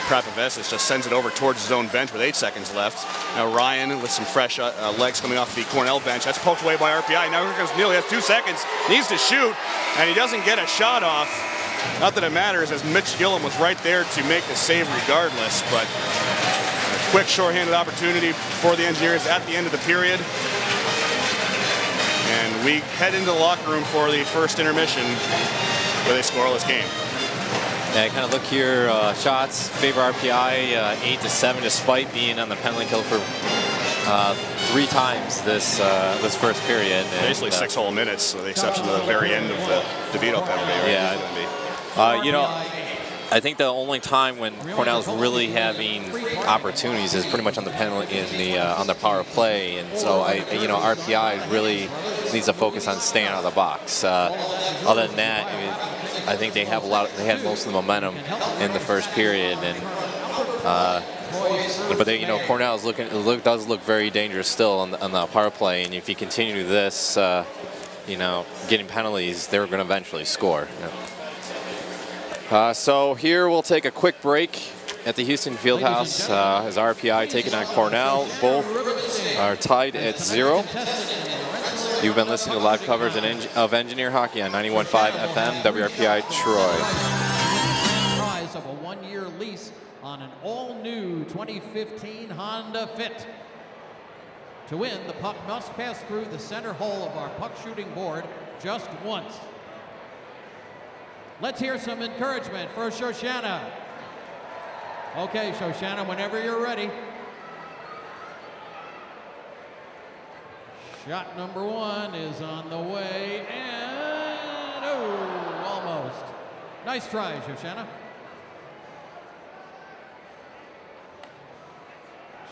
Prapaves just sends it over towards his own bench with 8 seconds left. Now Ryan with some fresh legs coming off the Cornell bench. That's poked away by RPI. Now here comes Neal. He has 2 seconds. Needs to shoot, and he doesn't get a shot off. Not that it matters, as Mitch Gillum was right there to make the save regardless, but a quick shorthanded opportunity for the Engineers at the end of the period. And we head into the locker room for the first intermission with a scoreless game. Yeah, kind of look here, shots favor RPI 8-7 despite being on the penalty kill for 3 times this first period. Basically 6 whole minutes with the exception of the very end of the DeVito penalty. Right? Yeah. You know, I think the only time when Cornell's really having opportunities is pretty much on the penalty on the power play, and so RPI really needs to focus on staying out of the box. Other than that, I think they had most of the momentum in the first period, and But they, Cornell is does look very dangerous still on the power play, and if you continue this, getting penalties, they're going to eventually score. So here we'll take a quick break at the Houston Fieldhouse as RPI taking on Cornell. Both are tied at 0. You've been listening to live coverage of Engineer Hockey on 91.5 FM, WRPI Troy. Prize of a 1-year lease on an all-new 2015 Honda Fit. To win, the puck must pass through the center hole of our puck shooting board just once. Let's hear some encouragement for Shoshana. Okay, Shoshana, whenever you're ready. Shot number 1 is on the way, and almost. Nice try, Shoshana.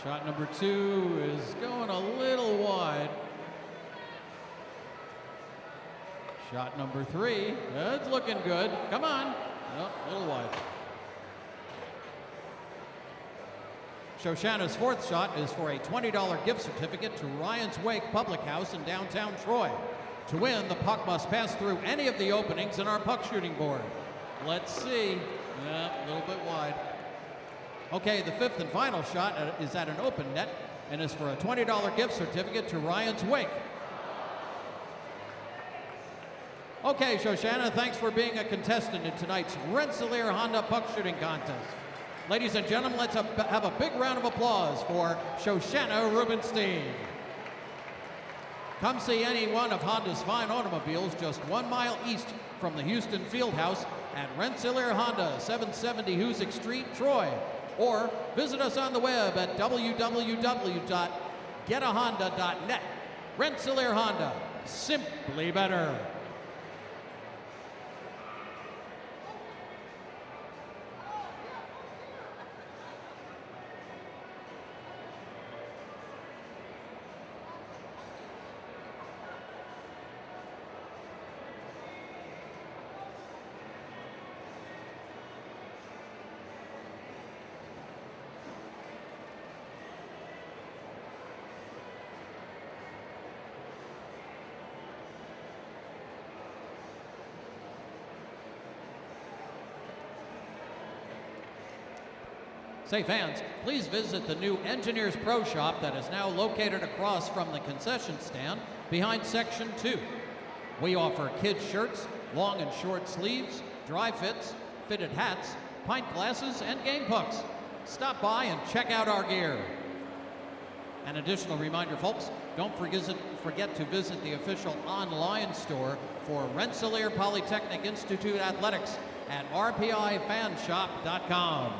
Shot number 2 is going a little wide. Shot number 3, that's looking good. Come on. Oh, a little wide. Shoshana's 4th shot is for a $20 gift certificate to Ryan's Wake Public House in downtown Troy. To win, the puck must pass through any of the openings in our puck shooting board. Let's see. Yeah, a little bit wide. Okay, the 5th and final shot is at an open net and is for a $20 gift certificate to Ryan's Wake. Okay, Shoshana, thanks for being a contestant in tonight's Rensselaer Honda Puck Shooting Contest. Ladies and gentlemen, let's have a big round of applause for Shoshana Rubenstein. Come see any one of Honda's fine automobiles just 1 mile east from the Houston Fieldhouse at Rensselaer Honda, 770 Hoosick Street, Troy. Or visit us on the web at www.getahonda.net. Rensselaer Honda, simply better. Say fans, please visit the new Engineers Pro Shop that is now located across from the concession stand behind Section 2. We offer kids' shirts, long and short sleeves, dry fits, fitted hats, pint glasses, and game pucks. Stop by and check out our gear. An additional reminder, folks, don't forget to visit the official online store for Rensselaer Polytechnic Institute Athletics at rpifanshop.com.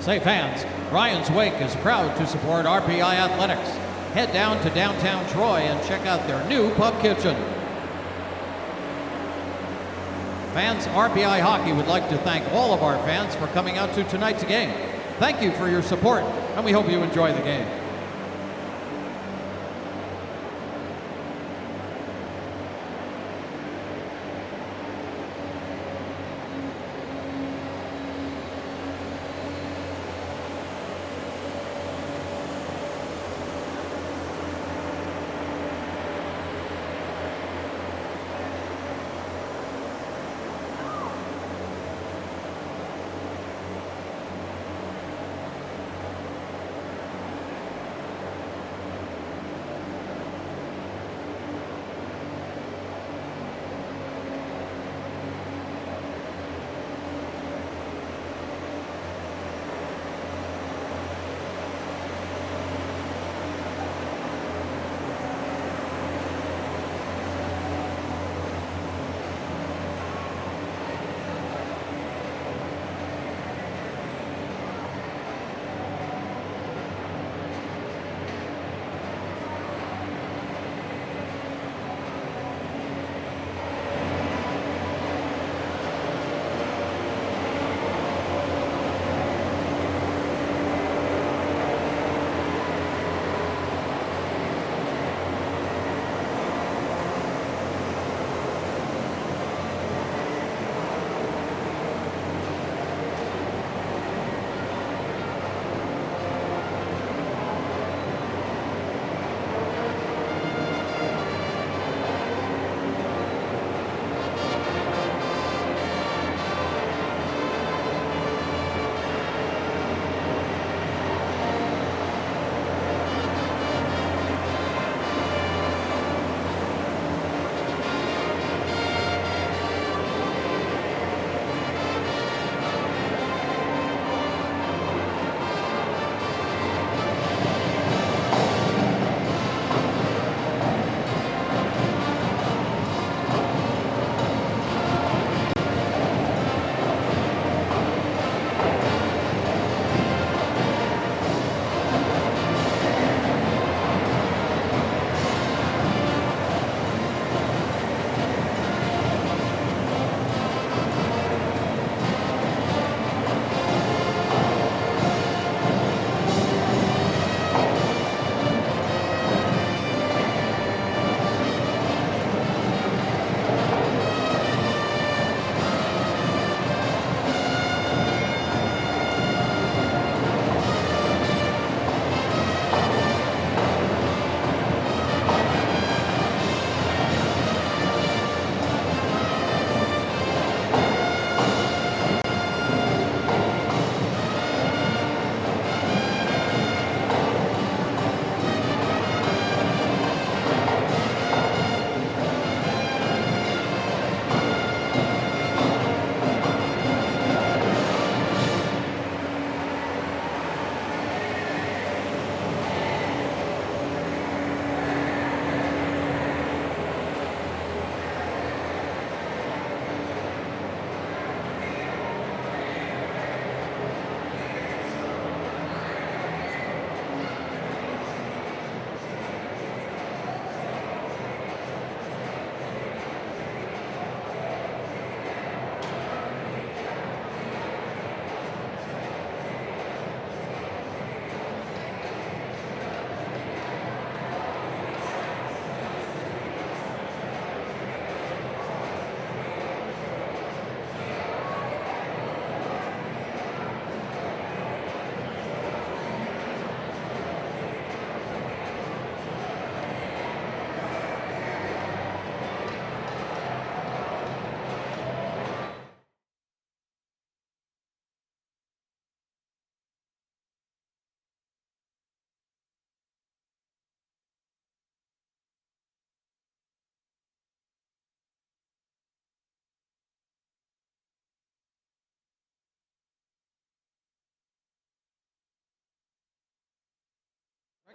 Say fans, Ryan's Wake is proud to support RPI Athletics. Head down to downtown Troy and check out their new pub kitchen. Fans, RPI Hockey would like to thank all of our fans for coming out to tonight's game. Thank you for your support, and we hope you enjoy the game.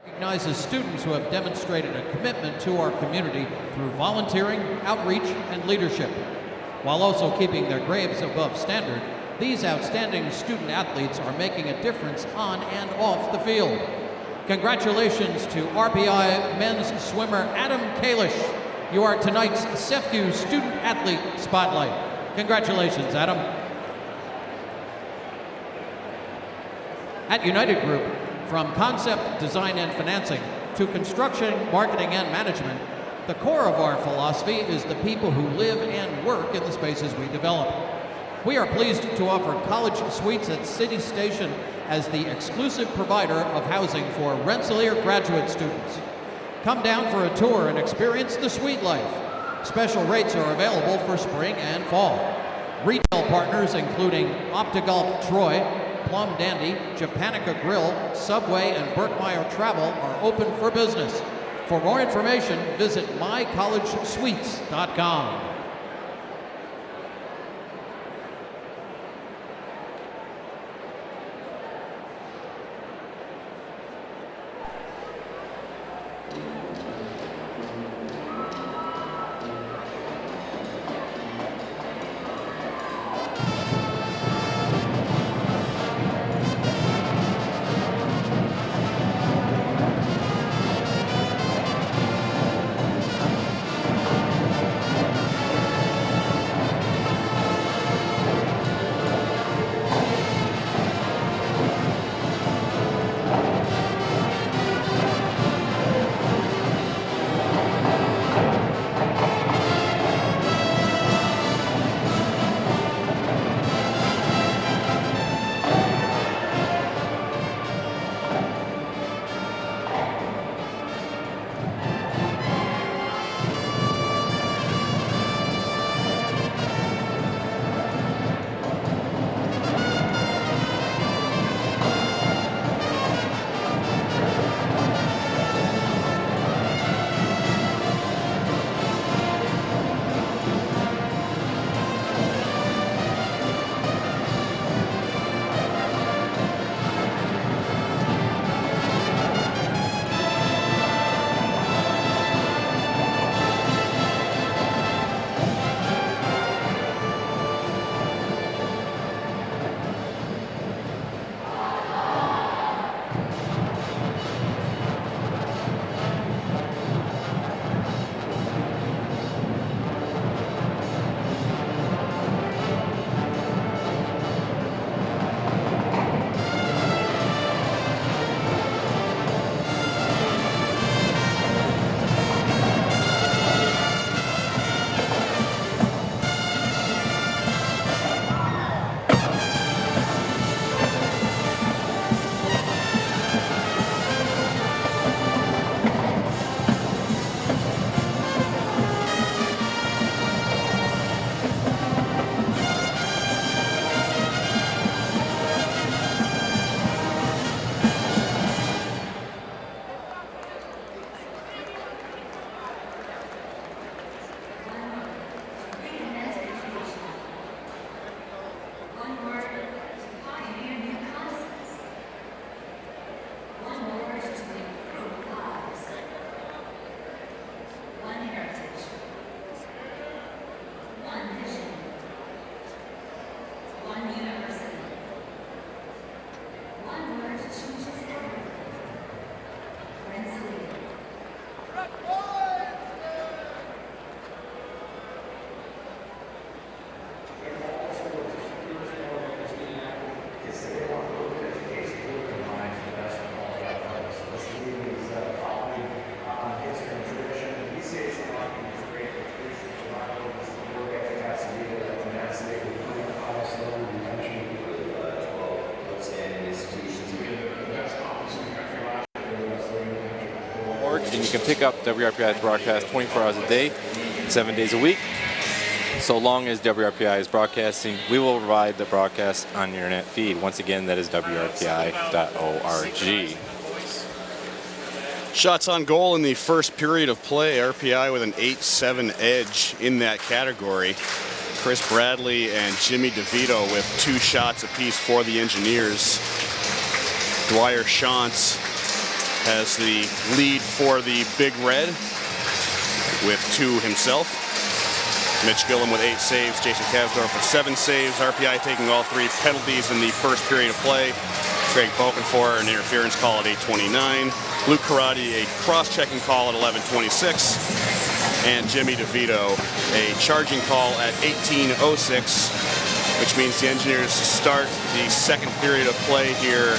Recognizes students who have demonstrated a commitment to our community through volunteering, outreach, and leadership. While also keeping their grades above standard, These outstanding student athletes are making a difference on and off the field. Congratulations to RPI men's swimmer Adam Kalish. You are tonight's CEFCU Student Athlete Spotlight. Congratulations, Adam. At United Group, from concept, design, and financing to construction, marketing, and management, the core of our philosophy is the people who live and work in the spaces we develop. We are pleased to offer college suites at City Station as the exclusive provider of housing for Rensselaer graduate students. Come down for a tour and experience the suite life. Special rates are available for spring and fall. Retail partners including OptiGolf Troy, Plum Dandy, Japanica Grill, Subway, and Berkmeyer Travel are open for business. For more information, visit mycollegesuites.com. And you can pick up WRPI's broadcast 24 hours a day, 7 days a week. So long as WRPI is broadcasting, we will provide the broadcast on your internet feed. Once again, that is WRPI.org. Shots on goal in the first period of play. RPI with an 8-7 edge in that category. Chris Bradley and Jimmy DeVito with 2 shots apiece for the Engineers. Dwyer Shantz has the lead for the Big Red with 2 himself. Mitch Gillum with 8 saves, Jason Kasdorf with 7 saves. RPI taking all 3 penalties in the first period of play. Greg Bokenfor, an interference call at 8:29. Luke Karate, a cross-checking call at 11:26. And Jimmy DeVito, a charging call at 18:06, which means the Engineers start the second period of play here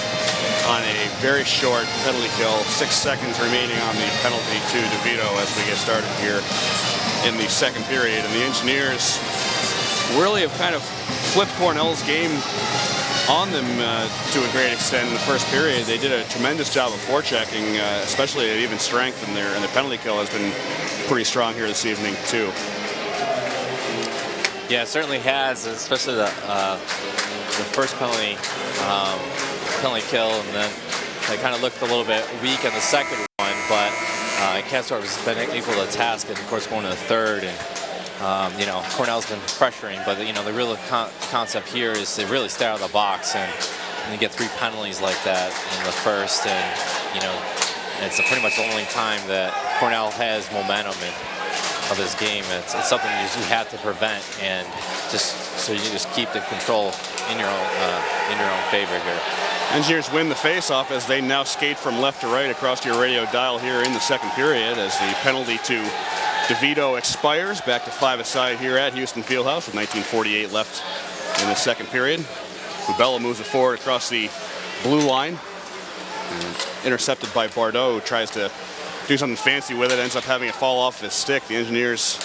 on a very short penalty kill. 6 seconds remaining on the penalty to DeVito as we get started here in the second period. And the Engineers really have kind of flipped Cornell's game on them to a great extent in the first period. They did a tremendous job of forechecking, especially at even strength, and their penalty kill has been pretty strong here this evening too. Yeah, it certainly has, especially the first penalty kill, and then they kind of looked a little bit weak in the second one, but Kasdorf has been able to task it, of course, going to the third, and you know, Cornell's been pressuring, but you know, the real concept here is to really stay out of the box, and you get 3 penalties like that in the first, and you know, it's pretty much the only time that Cornell has momentum of this game. It's something you have to prevent, and just so you just keep the control in your own favor here. Engineers win the face-off as they now skate from left to right across your radio dial here in the second period as the penalty to DeVito expires. Back to 5-a-side here at Houston Fieldhouse with 19:48 left in the second period. Bubella moves it forward across the blue line. And intercepted by Bardot, who tries to do something fancy with it, ends up having it fall off his stick. The Engineers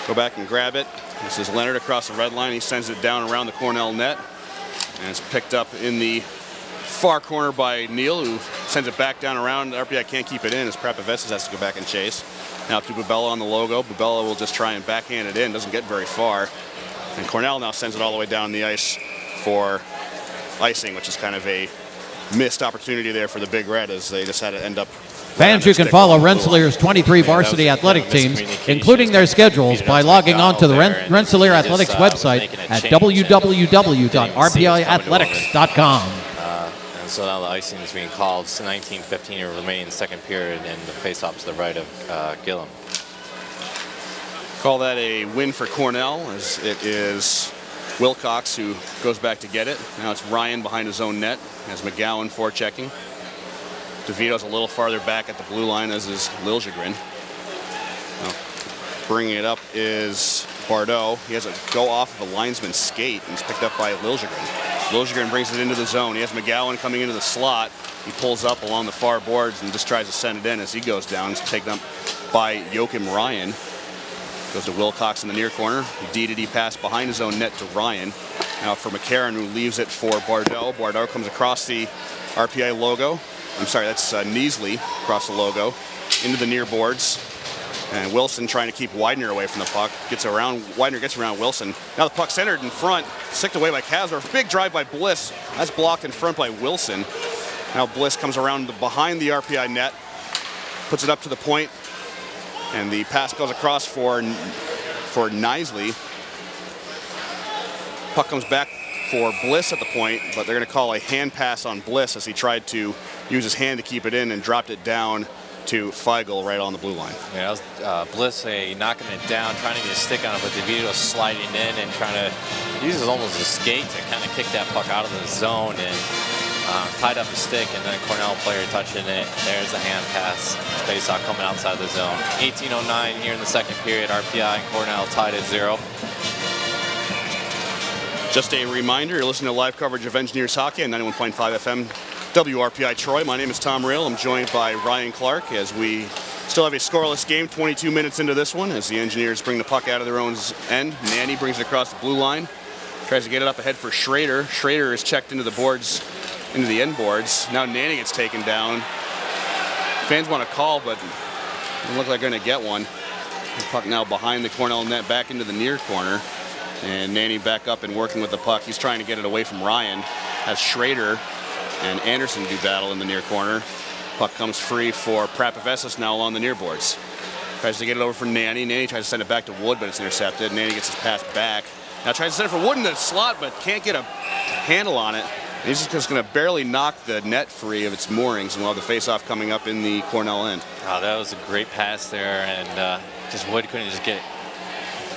go back and grab it. This is Leonard across the red line. He sends it down around the Cornell net. And it's picked up in the far corner by Neal, who sends it back down around. RPI can't keep it in as Prapavessis has to go back and chase. Now to Bubella on the logo. Bubella will just try and backhand it in. Doesn't get very far. And Cornell now sends it all the way down the ice for icing, which is kind of a missed opportunity there for the Big Red as they just had to end up. Fans, you can follow Rensselaer's 23 varsity athletic teams, including their schedules, by logging on to the Rensselaer Athletics website at www.rpiathletics.com. And so now the icing is being called. It's 19:15 remaining in the second period, and the face-off to the right of Gillum. Call that a win for Cornell, as it is Wilcox who goes back to get it. Now it's Ryan behind his own net as McGowan forechecking. DeVito's a little farther back at the blue line, as is Liljegren. Bringing it up is Bardot. He has a go off of a linesman's skate, and it's picked up by Liljegren. Liljegren brings it into the zone. He has McGowan coming into the slot. He pulls up along the far boards and just tries to send it in as he goes down. It's taken up by Joachim Ryan. Goes to Wilcox in the near corner. D-to-D pass behind his own net to Ryan. Now for McCarron, who leaves it for Bardot. Bardot comes across the RPI logo. I'm sorry, that's Neasley across the logo into the near boards. And Wilson trying to keep Widener away from the puck. Widener gets around Wilson. Now the puck centered in front, sicked away by Kasdorf. Big drive by Bliss. That's blocked in front by Wilson. Now Bliss comes around behind the RPI net, puts it up to the point, and the pass goes across for Neasley. Puck comes back for Bliss at the point, but they're going to call a hand pass on Bliss as he tried to use his hand to keep it in and dropped it down to Feigl right on the blue line. Yeah, that was Bliss knocking it down, trying to get a stick on it, but DeVito sliding in and trying to use almost a skate to kind of kick that puck out of the zone, and tied up a stick, and then a Cornell player touching it. There's the hand pass. Face-off coming outside the zone. 18:09 here in the second period. RPI and Cornell tied at 0. Just a reminder, you're listening to live coverage of Engineers Hockey on 91.5 FM WRPI Troy. My name is Tom Rail. I'm joined by Ryan Clark as we still have a scoreless game 22 minutes into this one as the Engineers bring the puck out of their own end. Nanny brings it across the blue line. Tries to get it up ahead for Schrader. Schrader is checked into the boards, into the end boards. Now Nanny gets taken down. Fans want to call, but doesn't look like they're going to get one. The puck now behind the Cornell net, back into the near corner. And Nanny back up and working with the puck. He's trying to get it away from Ryan. Has Schrader and Anderson do battle in the near corner. Puck comes free for Prapavessis now along the near boards. Tries to get it over for Nanny. Nanny tries to send it back to Wood, but it's intercepted. Nanny gets his pass back. Now tries to send it for Wood in the slot, but can't get a handle on it. And he's just going to barely knock the net free of its moorings, and we'll have the face-off coming up in the Cornell end. Oh, that was a great pass there, and just Wood couldn't just get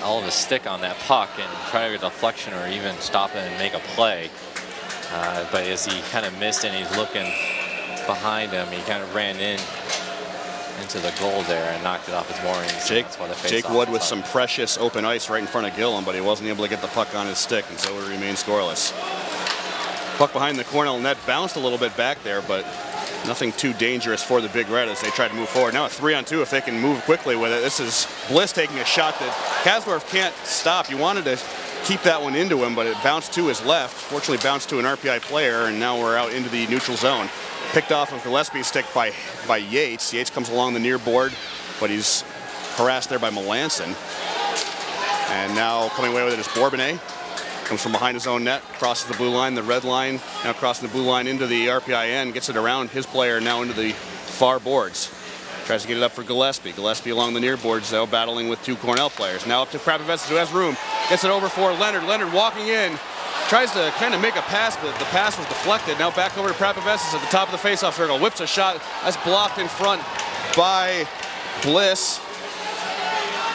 all of his stick on that puck and try to get a deflection or even stop it and make a play. But as he kind of missed and he's looking behind him, he kind of ran into the goal there and knocked it off his moorings. Jake Wood with some precious open ice right in front of Gillum, but he wasn't able to get the puck on his stick, and so it remained scoreless. Puck behind the Cornell net bounced a little bit back there, but nothing too dangerous for the Big Red as they try to move forward. Now a 3-on-2 if they can move quickly with it. This is Bliss taking a shot that Kasdorf can't stop. You wanted to keep that one into him, but it bounced to his left. Fortunately bounced to an RPI player, and now we're out into the neutral zone. Picked off of Gillespie's stick by Yates. Yates comes along the near board, but he's harassed there by Melanson. And now coming away with it is Bourbonnais. Comes from behind his own net, crosses the blue line, the red line, now crossing the blue line into the RPI end, gets it around his player now into the far boards. Tries to get it up for Gillespie. Gillespie along the near boards, though, battling with two Cornell players. Now up to Krapavetsas, who has room. Gets it over for Leonard. Leonard walking in. Tries to kind of make a pass, but the pass was deflected. Now back over to Krapavetsas at the top of the faceoff circle. Whips a shot. That's blocked in front by Bliss.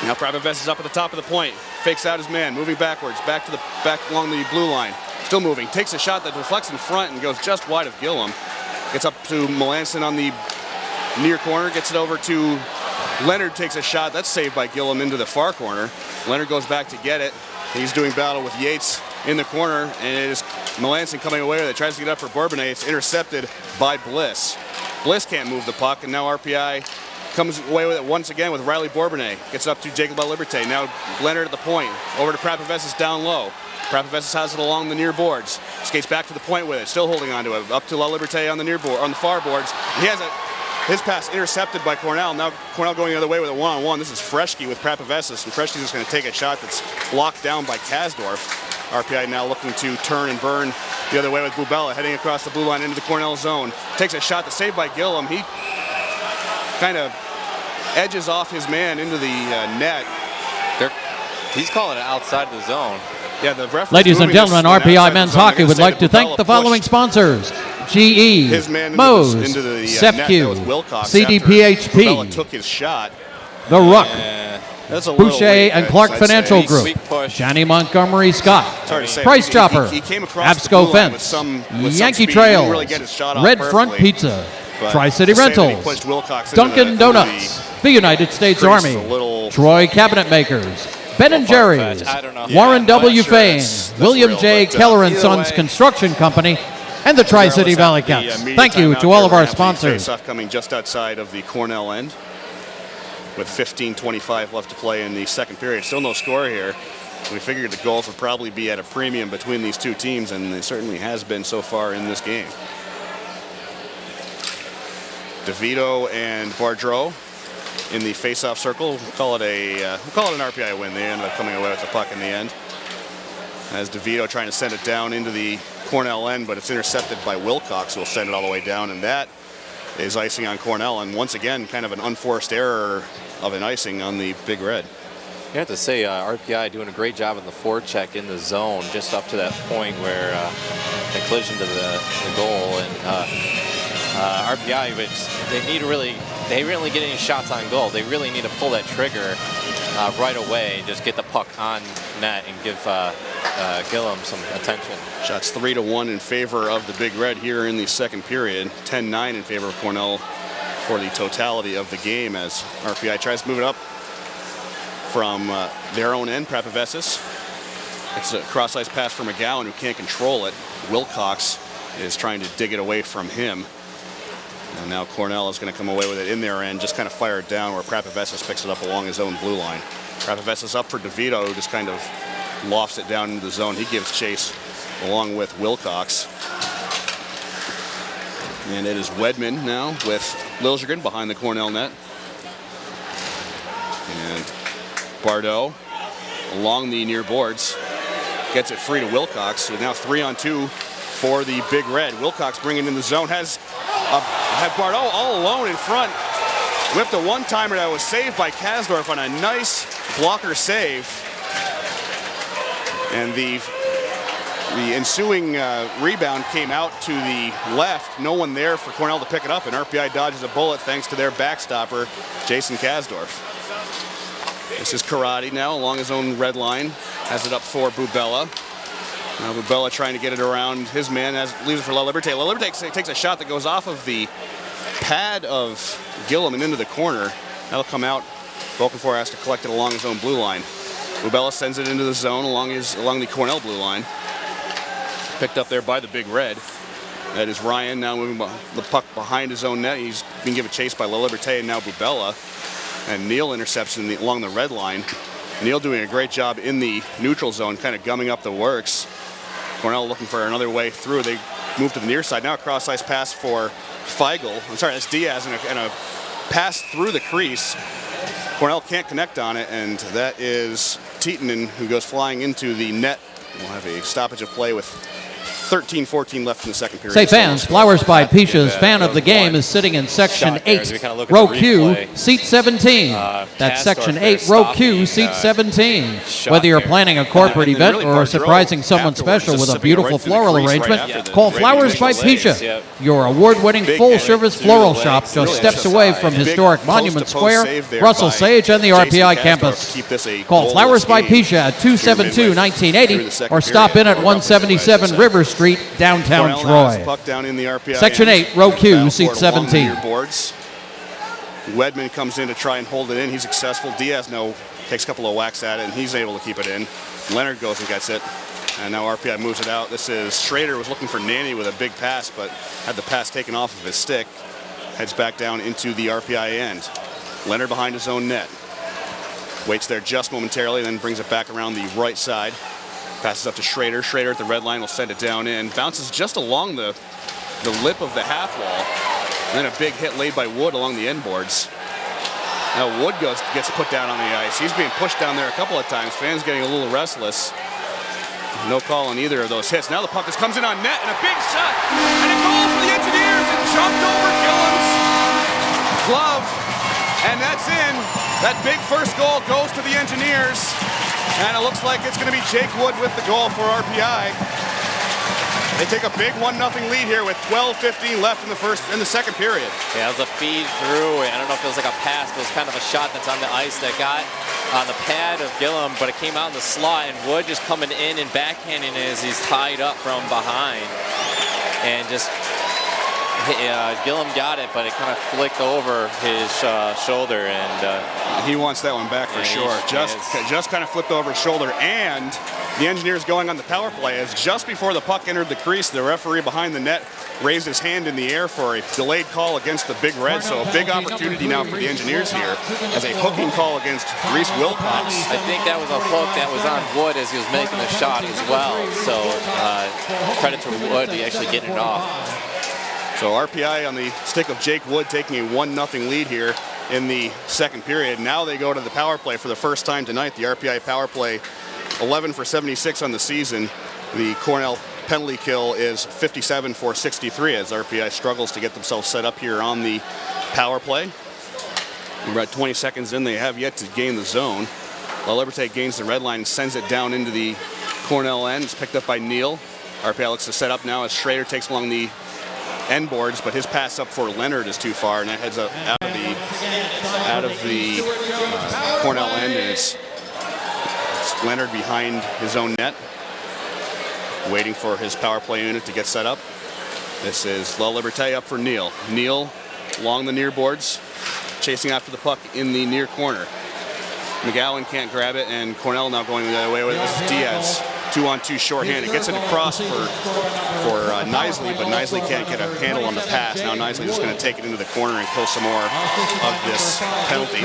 Now Krapavetsas up at the top of the point. Fakes out his man, moving backwards, back along the blue line. Still moving, takes a shot that deflects in front and goes just wide of Gillum. Gets up to Melanson on the near corner, gets it over to Leonard, takes a shot. That's saved by Gillum into the far corner. Leonard goes back to get it. He's doing battle with Yates in the corner, and it is Melanson coming away with it. Tries to get up for Bourbonnais. It's intercepted by Bliss. Bliss can't move the puck, and now RPI comes away with it once again with Riley Bourbonnais. Gets up to Jacob Liberté. Now Leonard at the point. Over to Krapavetsas down low. Krapavetsas has it along the near boards. Skates back to the point with it. Still holding on to it. Up to La Liberté on the near board, on the far boards. He has his pass intercepted by Cornell. Now Cornell going the other way with a one-on-one. This is Freschke with Krapavetsas, and Freschke's just going to take a shot that's blocked down by Kasdorf. RPI now looking to turn and burn the other way with Bubella, heading across the blue line into the Cornell zone. Takes a shot that's saved by Gillum. He kind of edges off his man into the net. He's calling it outside the zone. Yeah, the referee. Ladies and gentlemen, RPI Men's Hockey would like to thank the following sponsors: GE, Moe's, Sefq, CDPHP, took his shot. The Ruck, Boucher and Clark Financial Group, Johnny Montgomery Scott, Price Chopper, Absco Fence, Yankee Trails, Red Front Pizza, Tri-City Rentals, Dunkin' Donuts, the United States Army, Troy Cabinet Makers, Ben & Jerry's, Warren W. Fain, William J. Keller & Sons Construction Company, and the Tri-City Valley Cats. Thank you to all of our sponsors. Face-off coming just outside of the Cornell end with 15:25 left to play in the second period. Still no score here. We figured the goals would probably be at a premium between these two teams, and it certainly has been so far in this game. DeVito and Bardreau in the face-off circle. We'll call it an RPI win. They ended up coming away with the puck in the end. As DeVito trying to send it down into the Cornell end, but it's intercepted by Wilcox, who will send it all the way down, and that is icing on Cornell. And once again, kind of an unforced error of an icing on the Big Red. You have to say RPI doing a great job in the forecheck in the zone, just up to that point where the collision to the goal, and RPI, which they really get any shots on goal. They really need to pull that trigger right away, just get the puck on net and give Gillum some attention. Shots 3-1 in favor of the Big Red here in the second period. 10-9 in favor of Cornell for the totality of the game as RPI tries to move it up from their own end. Krapavetsas. It's a cross-ice pass for McGowan, who can't control it. Wilcox is trying to dig it away from him. And now Cornell is going to come away with it in their end, just kind of fire it down where Krapavetsas picks it up along his own blue line. Krapavetsas up for DeVito, who just kind of lofts it down into the zone. He gives chase along with Wilcox. And it is Wedman now with Liljegren behind the Cornell net. And Bardot along the near boards gets it free to Wilcox. So now 3-on-2 for the Big Red. Wilcox bringing in the zone, had Bardot all alone in front. Whipped a one-timer that was saved by Kasdorf on a nice blocker save. And the ensuing rebound came out to the left. No one there for Cornell to pick it up, and RPI dodges a bullet thanks to their backstopper, Jason Kasdorf. This is Karate now along his own red line. Has it up for Bubella. Now Bubella trying to get it around his man, leaves it for La Liberté. La Liberté takes a shot that goes off of the pad of Gillum and into the corner. That'll come out. Volkenfor has to collect it along his own blue line. Bubella sends it into the zone along the Cornell blue line. Picked up there by the Big Red. That is Ryan now moving the puck behind his own net. He's being given chase by La Liberté and now Bubella. And Neal intercepts along the red line. Neal doing a great job in the neutral zone, kind of gumming up the works. Cornell looking for another way through. They move to the near side. Now a cross-ice pass for Feigl. I'm sorry, that's Diaz, and a pass through the crease. Cornell can't connect on it, and that is Tietinen who goes flying into the net. We'll have a stoppage of play with 13-14 left in the second period. Say fans, Flowers by Pisha's fan of the game is sitting in section 8, row Q, seat 17. That's section 8, row Q, seat 17. Whether you're planning a corporate event or surprising someone special with a beautiful floral arrangement, call Flowers by Pisha, your award-winning full-service floral shop just steps away from historic Monument Square, Russell Sage, and the RPI campus. Call Flowers by Pisha at 272-1980 or stop in at 177 River Street, downtown Troy. Puck down in the RPI Section 8, row Q, seat 17. Wedman comes in to try and hold it in. He's successful. Diaz now takes a couple of whacks at it, and he's able to keep it in. Leonard goes and gets it, and now RPI moves it out. This is Schrader was looking for Nanny with a big pass, but had the pass taken off of his stick. Heads back down into the RPI end. Leonard behind his own net. Waits there just momentarily, then brings it back around the right side. Passes up to Schrader. Schrader at the red line will send it down in. Bounces just along the lip of the half wall. And then a big hit laid by Wood along the end boards. Now Wood gets put down on the ice. He's being pushed down there a couple of times. Fans getting a little restless. No call on either of those hits. Now the puck just comes in on net and a big shot. And a goal for the Engineers. It jumped over Gillum's glove. And that's in. That big first goal goes to the Engineers. And it looks like it's going to be Jake Wood with the goal for RPI. They take a big 1-0 lead here with 12:15 left in the second period. Yeah, it was a feed through. I don't know if it was like a pass, but it was kind of a shot that's on the ice that got on the pad of Gillum, but it came out in the slot, and Wood just coming in and backhanding it as he's tied up from behind. And just Gillum got it, but it kind of flicked over his shoulder, and he wants that one back for sure. Just kind of flipped over his shoulder, and the Engineers going on the power play as just before the puck entered the crease, the referee behind the net raised his hand in the air for a delayed call against the Big Red. So a big opportunity now for the Engineers here as a hooking call against Reese Wilcox. I think that was a hook that was on Wood as he was making the shot as well. So credit to Wood to actually getting it off. So RPI on the stick of Jake Wood taking a 1-0 lead here in the second period. Now they go to the power play for the first time tonight. The RPI power play 11 for 76 on the season. The Cornell penalty kill is 57 for 63 as RPI struggles to get themselves set up here on the power play. We're about 20 seconds in. They have yet to gain the zone. La Liberté gains the red line and sends it down into the Cornell end. It's picked up by Neal. RPI looks to set up now as Schrader takes along the end boards, but his pass up for Leonard is too far, and that heads up out of the Cornell end, and it's Leonard behind his own net, waiting for his power play unit to get set up. This is La Liberté up for Neal. Neal along the near boards, chasing after the puck in the near corner. McGowan can't grab it, and Cornell now going the other way with Diaz. 2-on-2 shorthanded. Gets it across for Knisely, but Knisely can't get a handle on the pass. Now Knisely just going to take it into the corner and kill some more of this penalty.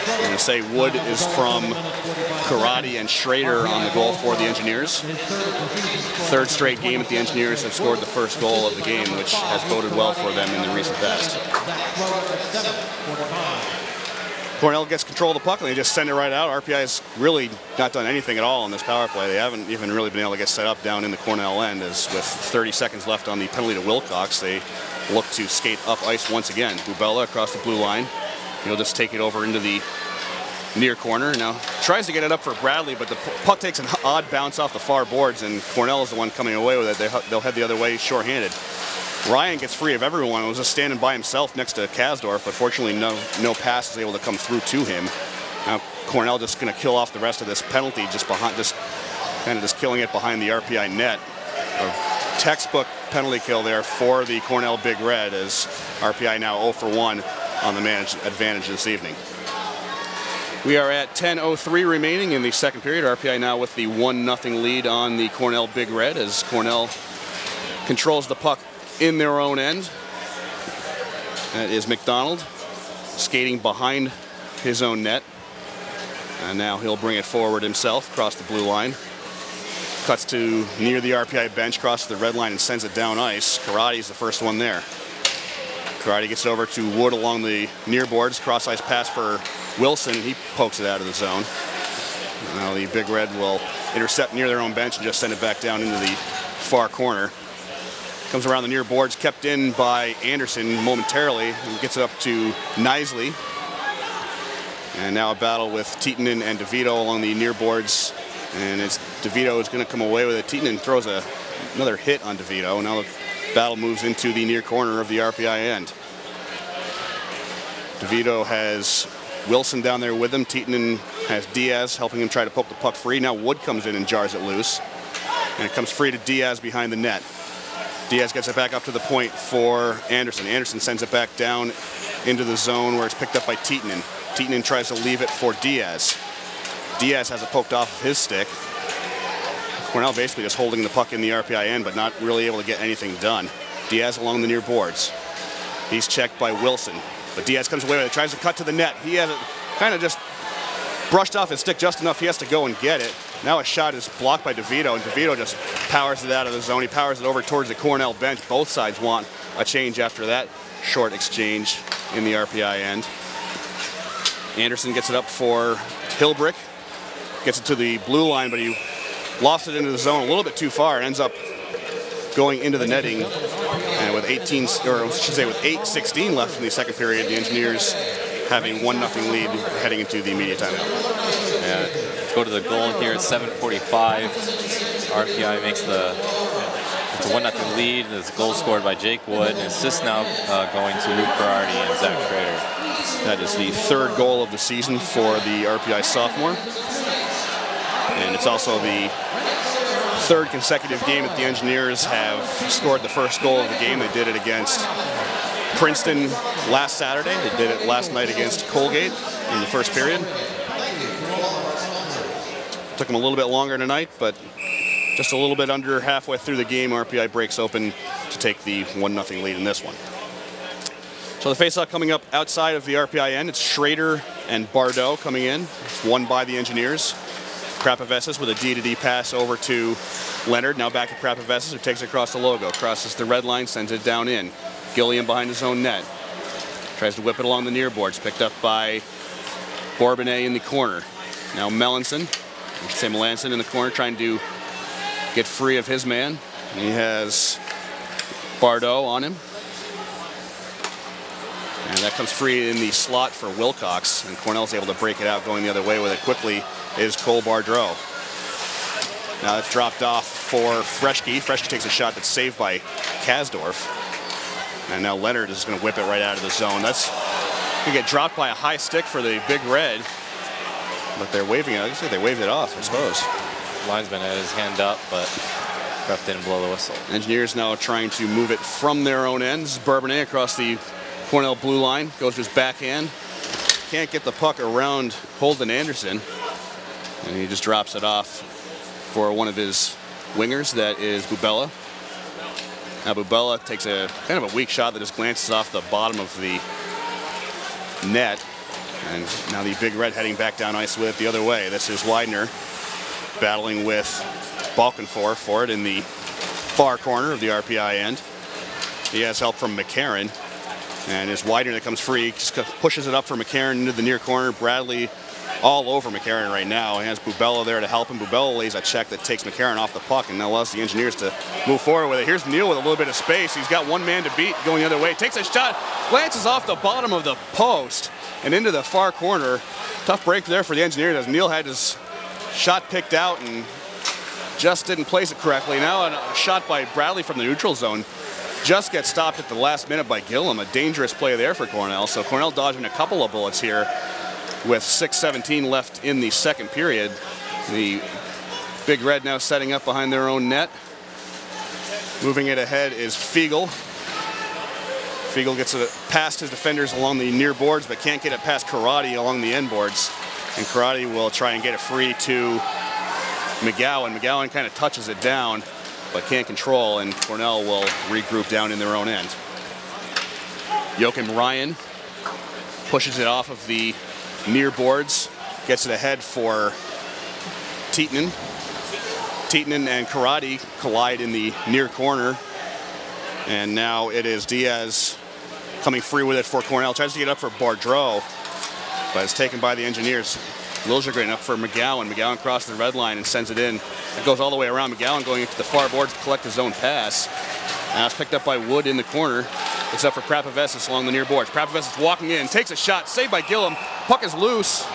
I'm going to say Wood is from Karate and Schrader on the goal for the Engineers. Third straight game that the Engineers have scored the first goal of the game, which has boded well for them in the recent past. Cornell gets control of the puck and they just send it right out. RPI has really not done anything at all on this power play. They haven't even really been able to get set up down in the Cornell end, as with 30 seconds left on the penalty to Wilcox, they look to skate up ice once again. Bubella across the blue line. He'll just take it over into the near corner. Now tries to get it up for Bradley, but the puck takes an odd bounce off the far boards, and Cornell is the one coming away with it. They'll head the other way shorthanded. Ryan gets free of everyone. He was just standing by himself next to Kasdorf, but fortunately no pass is able to come through to him. Now Cornell just going to kill off the rest of this penalty, just killing it behind the RPI net. A textbook penalty kill there for the Cornell Big Red, as RPI now 0 for 1 on the advantage this evening. We are at 10:03 remaining in the second period. RPI now with the 1-0 lead on the Cornell Big Red, as Cornell controls the puck in their own end. That is McDonald skating behind his own net. And now he'll bring it forward himself across the blue line. Cuts to near the RPI bench, crosses the red line and sends it down ice. Karate's the first one there. Karate gets over to Wood along the near boards. Cross ice pass for Wilson. He pokes it out of the zone. Now the Big Red will intercept near their own bench and just send it back down into the far corner. Comes around the near boards, kept in by Anderson momentarily, and gets it up to Knisley. And now a battle with Tietinen and DeVito along the near boards. And it's DeVito is going to come away with it. Tietinen throws another hit on DeVito. Now the battle moves into the near corner of the RPI end. DeVito has Wilson down there with him. Tietinen has Diaz helping him try to poke the puck free. Now Wood comes in and jars it loose. And it comes free to Diaz behind the net. Diaz gets it back up to the point for Anderson. Anderson sends it back down into the zone where it's picked up by Tietinen. Tietinen tries to leave it for Diaz. Diaz has it poked off of his stick. Cornell basically just holding the puck in the RPI end, but not really able to get anything done. Diaz along the near boards. He's checked by Wilson, but Diaz comes away with it, tries to cut to the net. He has it kind of just brushed off his stick just enough. He has to go and get it. Now a shot is blocked by DeVito, and DeVito just powers it out of the zone. He powers it over towards the Cornell bench. Both sides want a change after that short exchange in the RPI end. Anderson gets it up for Hilbrick. Gets it to the blue line, but he lofts it into the zone a little bit too far and ends up going into the netting. And with 8:16 left in the second period, the Engineers have a 1-0 lead heading into the immediate timeout. Yeah, let's go to the goal here at 7:45. RPI makes it's a 1-0 lead. This goal scored by Jake Wood. And assist now going to Luke Berardi and Zach Schrader. That is the third goal of the season for the RPI sophomore. And it's also the third consecutive game that the Engineers have scored the first goal of the game. They did it against Princeton last Saturday. They did it last night against Colgate in the first period. Took them a little bit longer tonight, but just a little bit under halfway through the game, RPI breaks open to take the 1-0 lead in this one. So the faceoff coming up outside of the RPI end. It's Schrader and Bardot coming in. It's won by the Engineers. Krapovessis with a D-to-D pass over to Leonard. Now back to Krapovessis, who takes it across the logo. Crosses the red line, sends it down in. Gilliam behind his own net. Tries to whip it along the near boards. Picked up by Bourbonnais in the corner. Now Melanson in the corner trying to get free of his man. He has Bardot on him. And that comes free in the slot for Wilcox, and Cornell's able to break it out. Going the other way with it quickly is Cole Bardreau. Now it's dropped off for Freschke. Freschke takes a shot that's saved by Kasdorf. And now Leonard is going to whip it right out of the zone. That's going to get dropped by a high stick for the Big Red. But they're waving it. I guess they waved it off, I suppose. Linesman had his hand up, but ref didn't blow the whistle. Engineers now trying to move it from their own ends. Bourbonnais across the Cornell blue line, goes to his backhand. Can't get the puck around Holden Anderson. And he just drops it off for one of his wingers, that is Bubella. Now Bubella takes a kind of a weak shot that just glances off the bottom of the net. And now the Big Red heading back down ice with it the other way. This is Widener battling with Balkenfor for it in the far corner of the RPI end. He has help from McCarron. And it's Widener that comes free, just pushes it up for McCarron into the near corner. Bradley all over McCarron right now. He has Bubella there to help him. Bubella lays a check that takes McCarron off the puck and now allows the Engineers to move forward with it. Here's Neal with a little bit of space. He's got one man to beat going the other way. Takes a shot, glances off the bottom of the post and into the far corner. Tough break there for the Engineers as Neal had his shot picked out and just didn't place it correctly. Now a shot by Bradley from the neutral zone just gets stopped at the last minute by Gillum. A dangerous play there for Cornell. So Cornell dodging a couple of bullets here with 6:17 left in the second period. The Big Red now setting up behind their own net. Moving it ahead is Fiegel. Fiegel gets it past his defenders along the near boards, but can't get it past Karate along the end boards. And Karate will try and get it free to McGowan. McGowan kind of touches it down, but can't control, and Cornell will regroup down in their own end. Joachim Ryan pushes it off of the near boards, gets it ahead for Tietinen. Tietinen and Karate collide in the near corner, and now it is Diaz coming free with it for Cornell. Tries to get up for Bardreau, but it's taken by the Engineers. Liljegren up for McGowan. McGowan crosses the red line and sends it in. It goes all the way around. McGowan going into the far boards to collect his own pass. Now it's picked up by Wood in the corner. It's up for Prapavesis along the near boards. Prapavesis walking in, takes a shot, saved by Gillum. Puck is loose.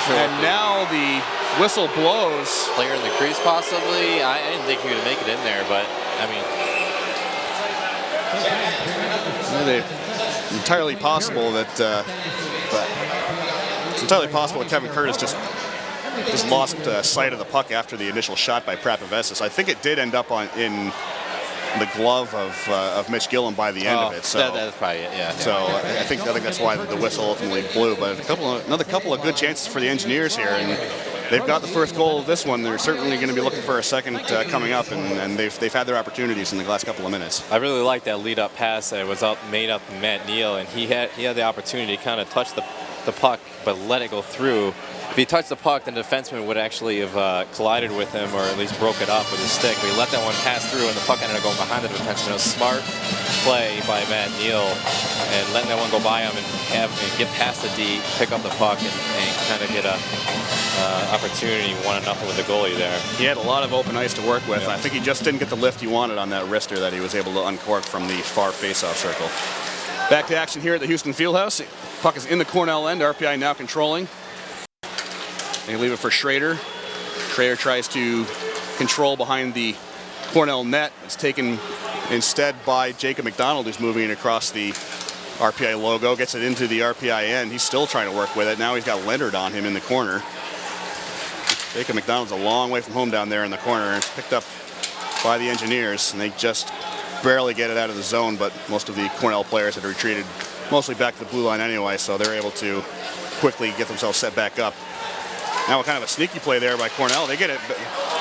And now the whistle blows. Player in the crease possibly. I didn't think he would make it in there, but I mean. It's entirely possible that Kevin Curtis just lost sight of the puck after the initial shot by Prapavesis. I think it did end up in the glove of Mitch Gillum by the end of it. So that's probably it. Yeah. So I think that's why the whistle ultimately blew. But another couple of good chances for the Engineers here, and they've got the first goal of this one. They're certainly going to be looking for a second coming up, and they've had their opportunities in the last couple of minutes. I really like that lead-up pass that was made up Matt Neal, and he had the opportunity to kind of touch the puck, but let it go through. If he touched the puck, then the defenseman would actually have collided with him, or at least broke it up with his stick. But he let that one pass through, and the puck ended up going behind the defenseman. It was a smart play by Matt Neal, and letting that one go by him and get past the D, pick up the puck, and kind of get a opportunity 1-0 with the goalie there. He had a lot of open ice to work with. Yeah. I think he just didn't get the lift he wanted on that wrister that he was able to uncork from the far face-off circle. Back to action here at the Houston Fieldhouse. Puck is in the Cornell end. RPI now controlling. They leave it for Schrader. Schrader tries to control behind the Cornell net. It's taken instead by Jacob McDonald, who's moving it across the RPI logo. Gets it into the RPI end. He's still trying to work with it. Now he's got Leonard on him in the corner. Jacob McDonald's a long way from home down there in the corner. And it's picked up by the Engineers, and they just barely get it out of the zone, but most of the Cornell players had retreated mostly back to the blue line anyway, so they're able to quickly get themselves set back up. Now kind of a sneaky play there by Cornell. They get it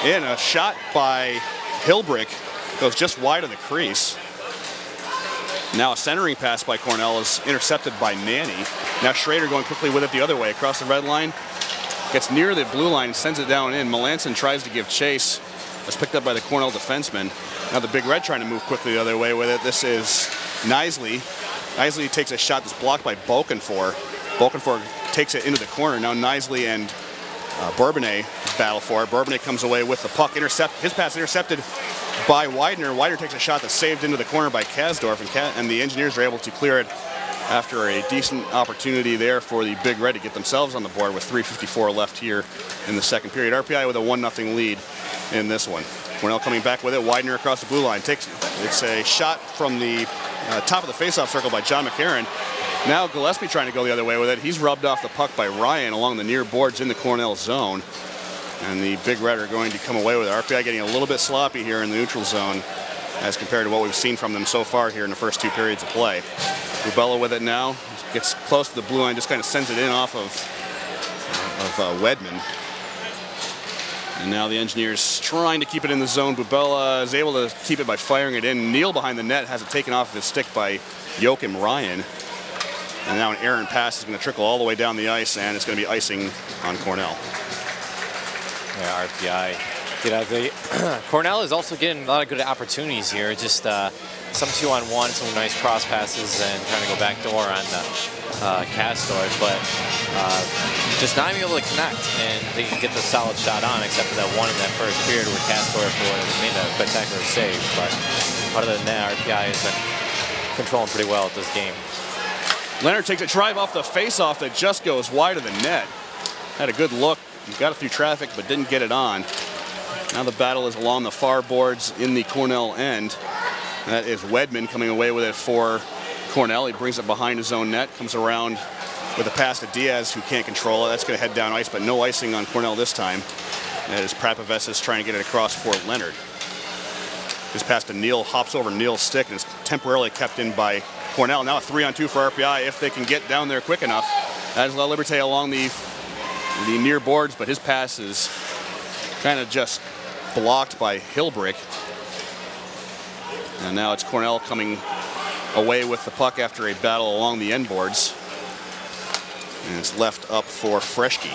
in. A shot by Hilbrick goes just wide of the crease. Now a centering pass by Cornell is intercepted by Nanny. Now Schrader going quickly with it the other way across the red line. Gets near the blue line, sends it down in. Melanson tries to give chase. It's picked up by the Cornell defenseman. Now the Big Red trying to move quickly the other way with it. This is Knisley. Knisley takes a shot that's blocked by Bokenfor. Bokenfor takes it into the corner. Now Knisley and Bourbonnais battle for it. Bourbonnais comes away with the puck. His pass intercepted by Widener. Widener takes a shot that's saved into the corner by Kasdorf, and the Engineers are able to clear it after a decent opportunity there for the Big Red to get themselves on the board with 3:54 left here in the second period. RPI with a 1-0 lead in this one. Cornell coming back with it. Widener across the blue line. It's a shot from the top of the faceoff circle by John McCarron. Now Gillespie trying to go the other way with it. He's rubbed off the puck by Ryan along the near boards in the Cornell zone. And the Big Red are going to come away with it. RPI getting a little bit sloppy here in the neutral zone as compared to what we've seen from them so far here in the first two periods of play. Rubella with it now. Gets close to the blue line, just kind of sends it in off of Wedman. And now the Engineers trying to keep it in the zone. Bubella is able to keep it by firing it in. Neal behind the net has it taken off of his stick by Joachim Ryan. And now an errant pass is going to trickle all the way down the ice, and it's going to be icing on Cornell. Yeah, RPI. Cornell is also getting a lot of good opportunities here. Just some 2-on-1, some nice cross passes, and trying to go back door on Kasdorf, but just not even able to connect, and they can get the solid shot on, except for that one in that first period where Kasdorf made a spectacular save. But other than that, RPI has been controlling pretty well at this game. Leonard takes a drive off the face-off that just goes wide of the net. Had a good look, got it through traffic, but didn't get it on. Now the battle is along the far boards in the Cornell end. That is Wedman coming away with it for Cornell. He brings it behind his own net, comes around with a pass to Diaz, who can't control it. That's going to head down ice, but no icing on Cornell this time. That is Prapavesis trying to get it across for Leonard. This pass to Neal, hops over Neal's stick, and is temporarily kept in by Cornell. Now a 3-on-2 for RPI if they can get down there quick enough. That is La Liberté along the near boards, but his pass is kind of just blocked by Hilbrick. And now it's Cornell coming away with the puck after a battle along the end boards. And it's left up for Freschke.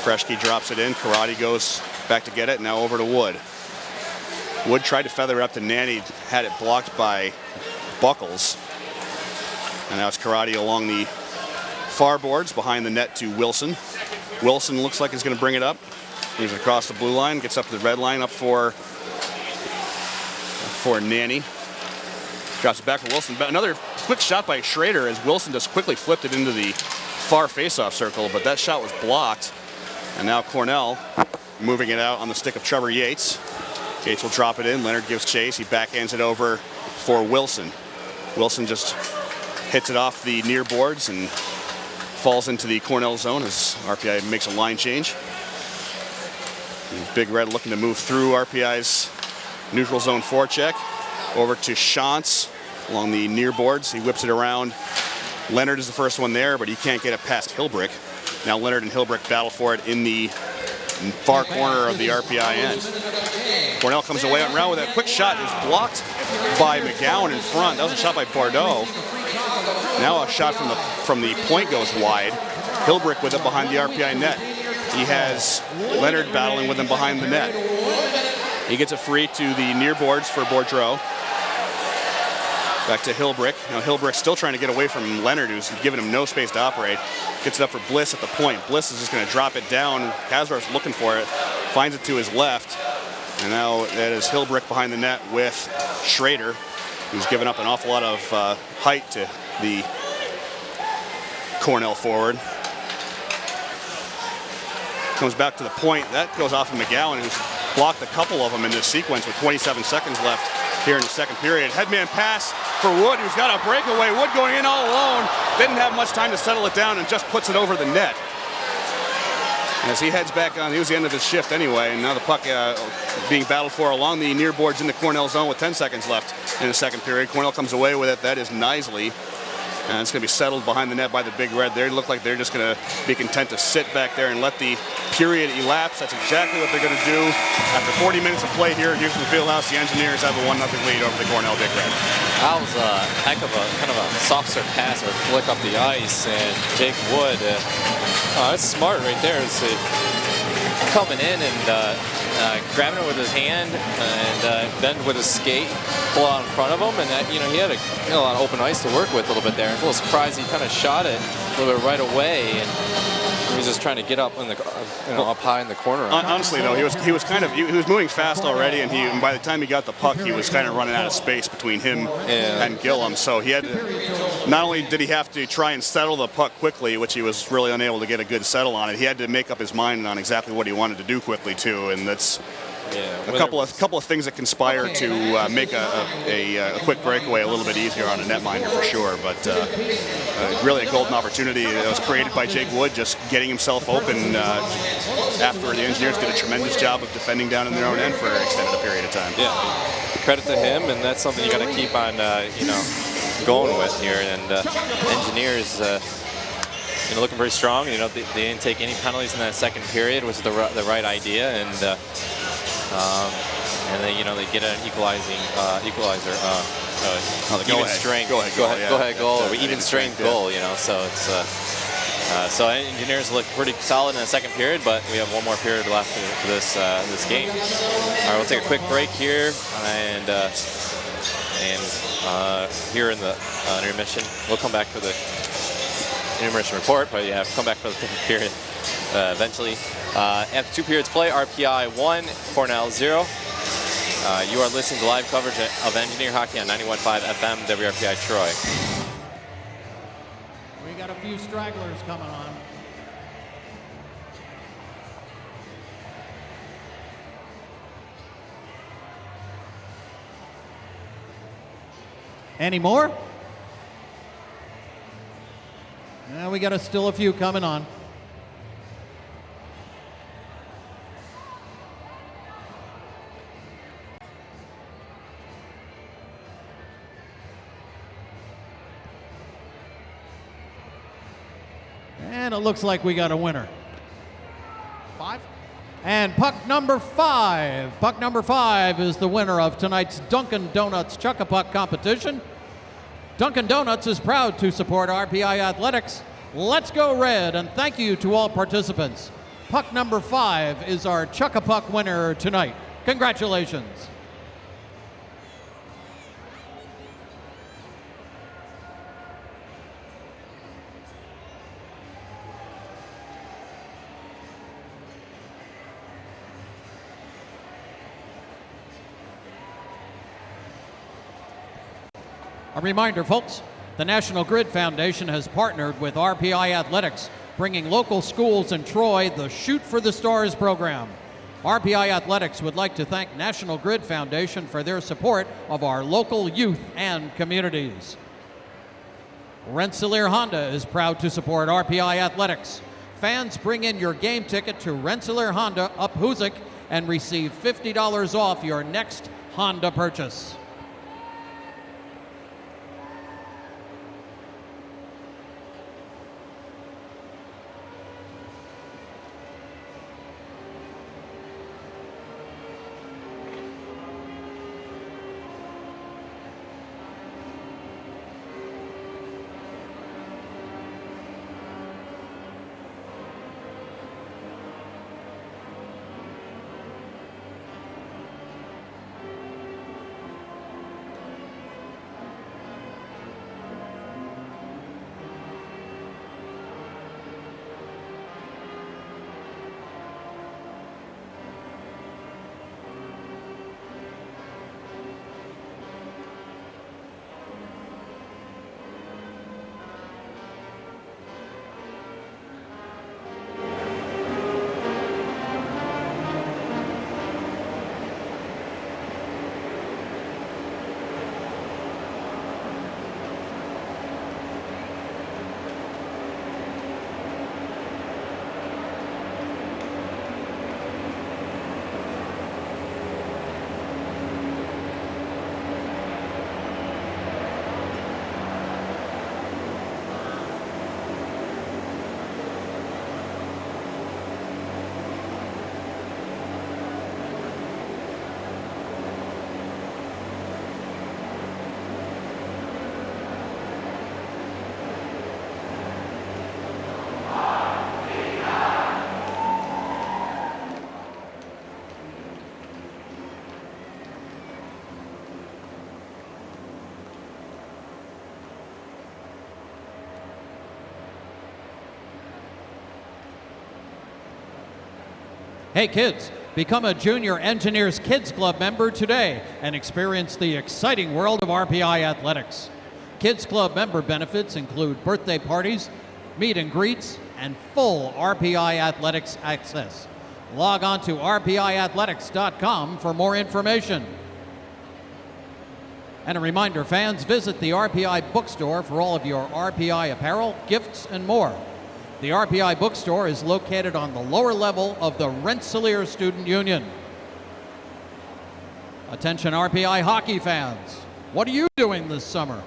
Freschke drops it in. Karate goes back to get it. Now over to Wood. Wood tried to feather it up to Nanny, had it blocked by Buckles. And now it's Karate along the far boards behind the net to Wilson. Wilson looks like he's going to bring it up. Brings it across the blue line, gets up to the red line, up for Nanny. Drops it back for Wilson. But another quick shot by Schrader as Wilson just quickly flipped it into the far face-off circle, but that shot was blocked. And now Cornell moving it out on the stick of Trevor Yates. Yates will drop it in. Leonard gives chase. He backhands it over for Wilson. Wilson just hits it off the near boards and falls into the Cornell zone as RPI makes a line change. And Big Red looking to move through RPI's neutral zone forecheck. Over to Shantz along the near boards. He whips it around. Leonard is the first one there, but he can't get it past Hilbrick. Now Leonard and Hilbrick battle for it in the far corner of the RPI end. Cornell comes away on round with a quick shot. Is blocked by McGowan in front. That was a shot by Bordeaux. Now a shot from the point goes wide. Hilbrick with it behind the RPI net. He has Leonard battling with him behind the net. He gets it free to the near boards for Boudreau. Back to Hilbrick. Now Hilbrick still trying to get away from Leonard, who's giving him no space to operate. Gets it up for Bliss at the point. Bliss is just going to drop it down. Kazar's looking for it. Finds it to his left. And now that is Hilbrick behind the net with Schrader, who's given up an awful lot of height to the Cornell forward. Comes back to the point. That goes off of McGowan, who's blocked a couple of them in this sequence with 27 seconds left here in the second period. Headman pass for Wood, who's got a breakaway. Wood going in all alone. Didn't have much time to settle it down and just puts it over the net. As he heads back on, he was the end of his shift anyway, and now the puck being battled for along the near boards in the Cornell zone with 10 seconds left in the second period. Cornell comes away with it. That is Knisley. And it's going to be settled behind the net by the Big Red. They look like they're just going to be content to sit back there and let the period elapse. That's exactly what they're going to do. After 40 minutes of play here at Houston Fieldhouse, the Engineers have a 1-0 lead over the Cornell Big Red. That was a heck of a kind of a soft serve pass or flick up the ice, and Jake Wood, that's smart right there. It's coming in and grabbing it with his hand and then with his skate pull out in front of him, and that, he had a lot of open ice to work with a little bit there. A little surprised he kind of shot it a little bit right away, and he was just trying to get up in the up high in the corner. Honestly though, he was moving fast already, and by the time he got the puck, he was kind of running out of space between him and Gillum. So he had to, not only did he have to try and settle the puck quickly, which he was really unable to get a good settle on it, he had to make up his mind on exactly what he wanted to do quickly too, and that's a couple of things that conspire to make a quick breakaway a little bit easier on a netminder for sure. But really a golden opportunity that was created by Jake Wood, just getting himself open after the Engineers did a tremendous job of defending down in their own end for an extended period of time. Yeah, credit to him, and that's something you got to keep on going with here. And Engineers. Looking very strong. They didn't take any penalties in that second period, which was the right idea, and then they get an equalizer, even strength. Go ahead goal, or even strength goal. So it's so Engineers look pretty solid in the second period, but we have one more period left for this game. All right, we'll take a quick break here, and here in the intermission, we'll come back for the intermission report, but you have to come back for the third period eventually. After 2 periods play, RPI 1, Cornell 0. You are listening to live coverage of Engineer Hockey on 91.5 FM WRPI Troy. We got a few stragglers coming on. Any more? We got still a few coming on. And it looks like we got a winner. 5? And puck number 5. Puck number 5 is the winner of tonight's Dunkin' Donuts Chuck-a-Puck competition. Dunkin' Donuts is proud to support RPI Athletics. Let's go Red, and thank you to all participants. Puck number 5 is our Chuck-a-Puck winner tonight. Congratulations. A reminder, folks, the National Grid Foundation has partnered with RPI Athletics, bringing local schools in Troy the Shoot for the Stars program. RPI Athletics would like to thank National Grid Foundation for their support of our local youth and communities. Rensselaer Honda is proud to support RPI Athletics. Fans, bring in your game ticket to Rensselaer Honda up Hoosick and receive $50 off your next Honda purchase. Hey kids, become a Junior Engineers Kids Club member today and experience the exciting world of RPI Athletics. Kids Club member benefits include birthday parties, meet and greets, and full RPI Athletics access. Log on to rpiathletics.com for more information. And a reminder, fans, visit the RPI bookstore for all of your RPI apparel, gifts, and more. The RPI bookstore is located on the lower level of the Rensselaer Student Union. Attention RPI hockey fans, what are you doing this summer?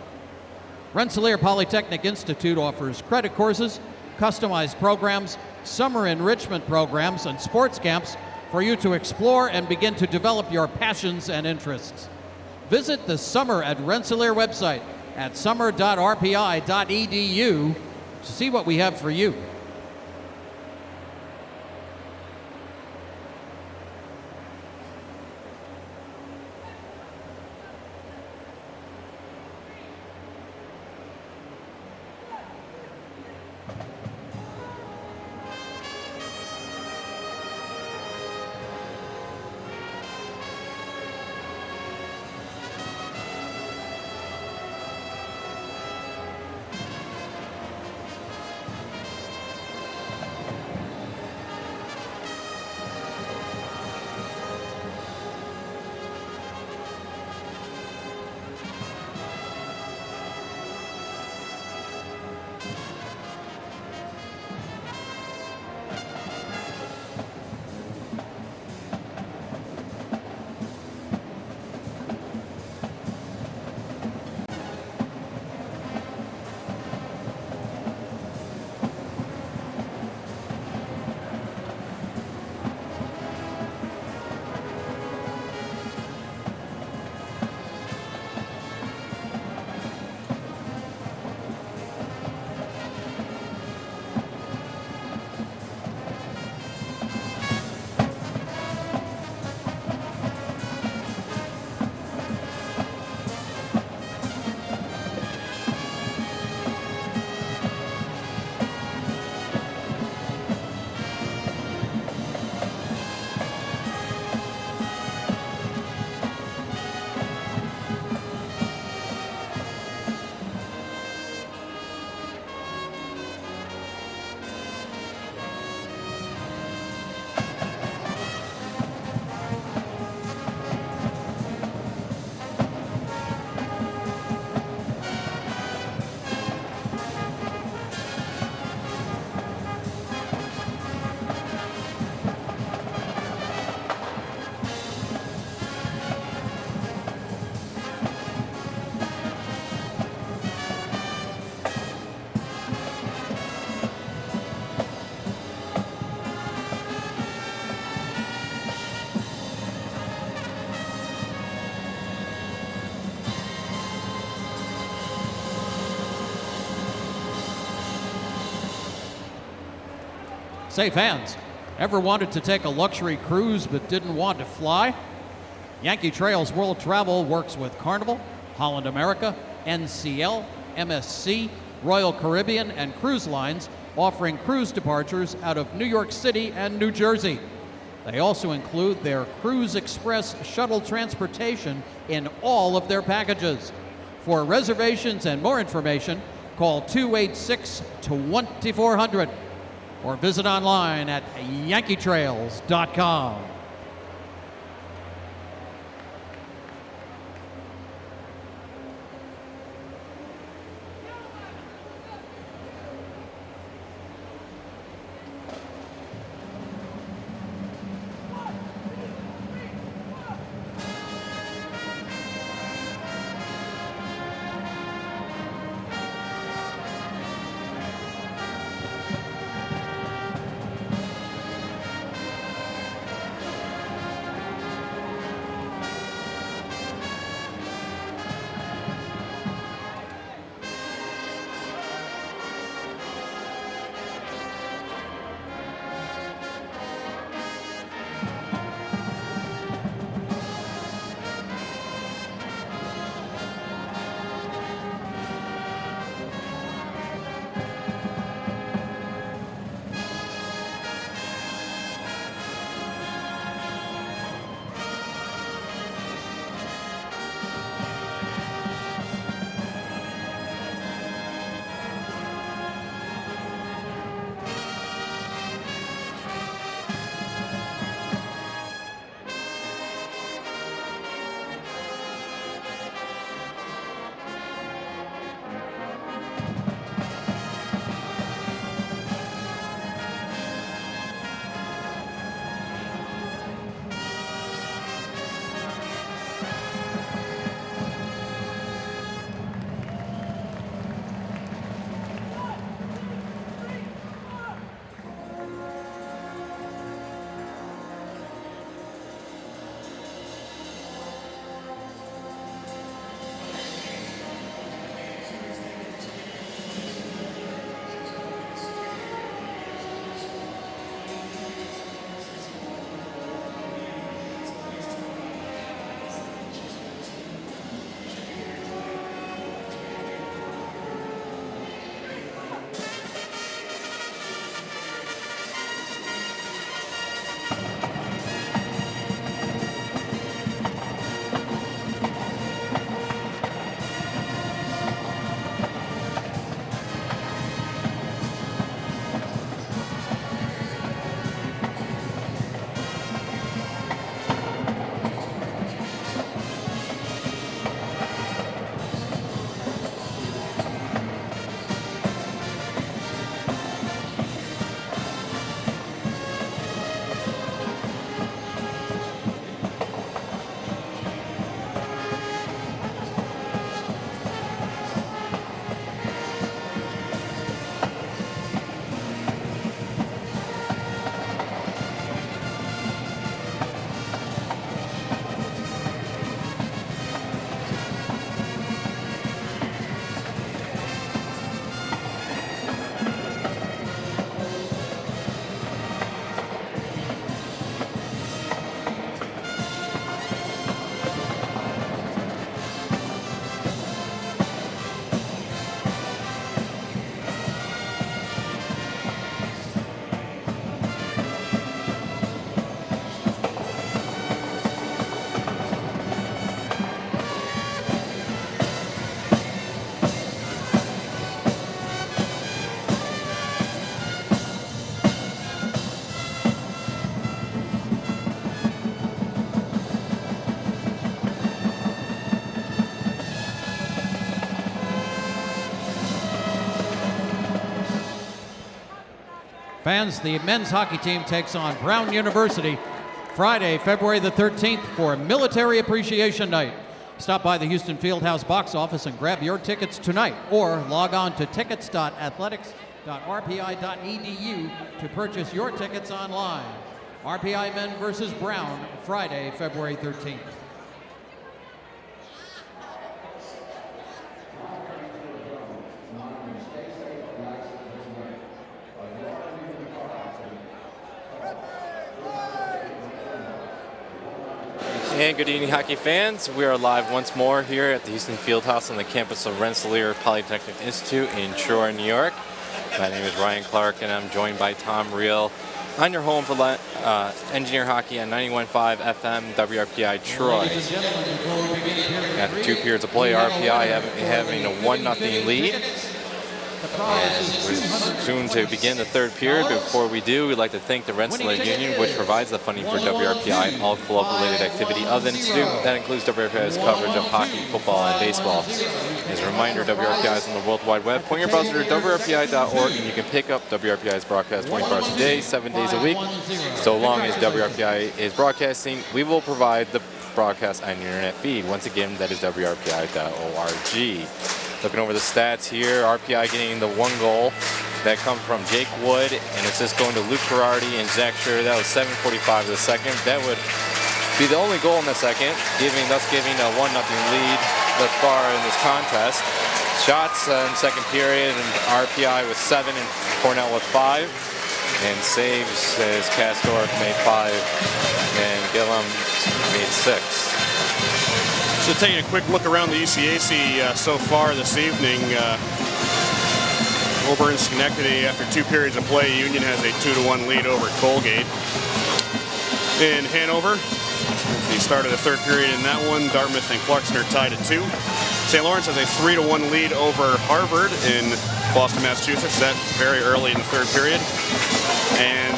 Rensselaer Polytechnic Institute offers credit courses, customized programs, summer enrichment programs, and sports camps for you to explore and begin to develop your passions and interests. Visit the Summer at Rensselaer website at summer.rpi.edu to see what we have for you. Say, fans, ever wanted to take a luxury cruise but didn't want to fly? Yankee Trails World Travel works with Carnival, Holland America, NCL, MSC, Royal Caribbean, and cruise lines, offering cruise departures out of New York City and New Jersey. They also include their Cruise Express shuttle transportation in all of their packages. For reservations and more information, call 286-2400 or visit online at yankeetrails.com. Fans, the men's hockey team takes on Brown University Friday, February the 13th for Military Appreciation Night. Stop by the Houston Fieldhouse box office and grab your tickets tonight, or log on to tickets.athletics.rpi.edu to purchase your tickets online. RPI Men versus Brown, Friday, February 13th. And good evening, hockey fans. We are live once more here at the Houston Fieldhouse on the campus of Rensselaer Polytechnic Institute in Troy, New York. My name is Ryan Clark, and I'm joined by Tom Reel on your home for Engineer Hockey on 91.5 FM WRPI Troy. After 2 periods of play, RPI having a 1-0 lead. And we're soon to begin the third period. Before we do, we'd like to thank the Rensselaer Union, which provides the funding for WRPI and all club-related activity of the Institute. That includes WRPI's coverage of hockey, football, and baseball. As a reminder, WRPI is on the World Wide Web. Point your browser to WRPI.org, and you can pick up WRPI's broadcast 24 hours a day, 7 days a week. So long as WRPI is broadcasting, we will provide the broadcast on your internet feed. Once again, that is WRPI.org. Looking over the stats here, RPI getting the 1 goal that come from Jake Wood, and it's just going to Luke Girardi and Zach Schur. That was 7:45 of the second. That would be the only goal in the second, thus giving a 1-0 lead thus far in this contest. Shots in second period, and RPI with 7 and Cornell with 5. And saves as Kastorf made 5 and Gillum made 6. So taking a quick look around the ECAC so far this evening, over in Schenectady, after 2 periods of play, Union has a 2-1 lead over Colgate. In Hanover, the start of the third period in that one, Dartmouth and Clarkson are tied at 2. St. Lawrence has a 3-1 lead over Harvard in Boston, Massachusetts. That's very early in the third period. And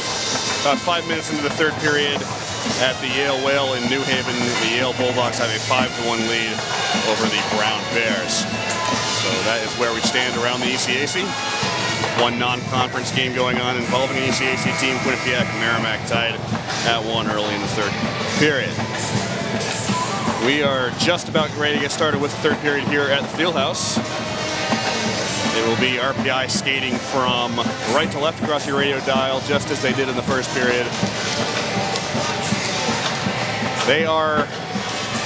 about 5 minutes into the third period, at the Yale Whale in New Haven, the Yale Bulldogs have a 5-1 lead over the Brown Bears. So that is where we stand around the ECAC. One non-conference game going on involving an ECAC team, Quinnipiac and Merrimack tied at 1 early in the third period. We are just about ready to get started with the third period here at the Fieldhouse. It will be RPI skating from right to left across your radio dial, just as they did in the first period. They are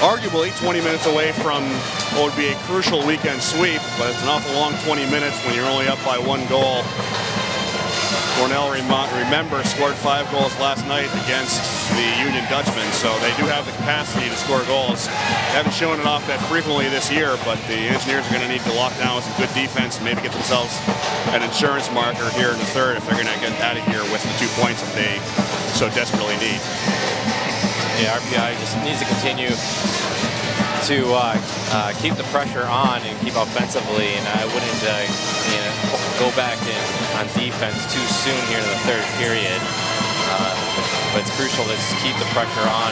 arguably 20 minutes away from what would be a crucial weekend sweep, but it's an awful long 20 minutes when you're only up by 1 goal. Cornell, remember, scored 5 goals last night against the Union Dutchmen, so they do have the capacity to score goals. They haven't shown it off that frequently this year, but the Engineers are going to need to lock down with some good defense and maybe get themselves an insurance marker here in the third if they're going to get out of here with the 2 points that they so desperately need. Yeah, RPI just needs to continue to keep the pressure on and keep offensively, and I wouldn't go back on defense too soon here in the third period. But it's crucial to just keep the pressure on,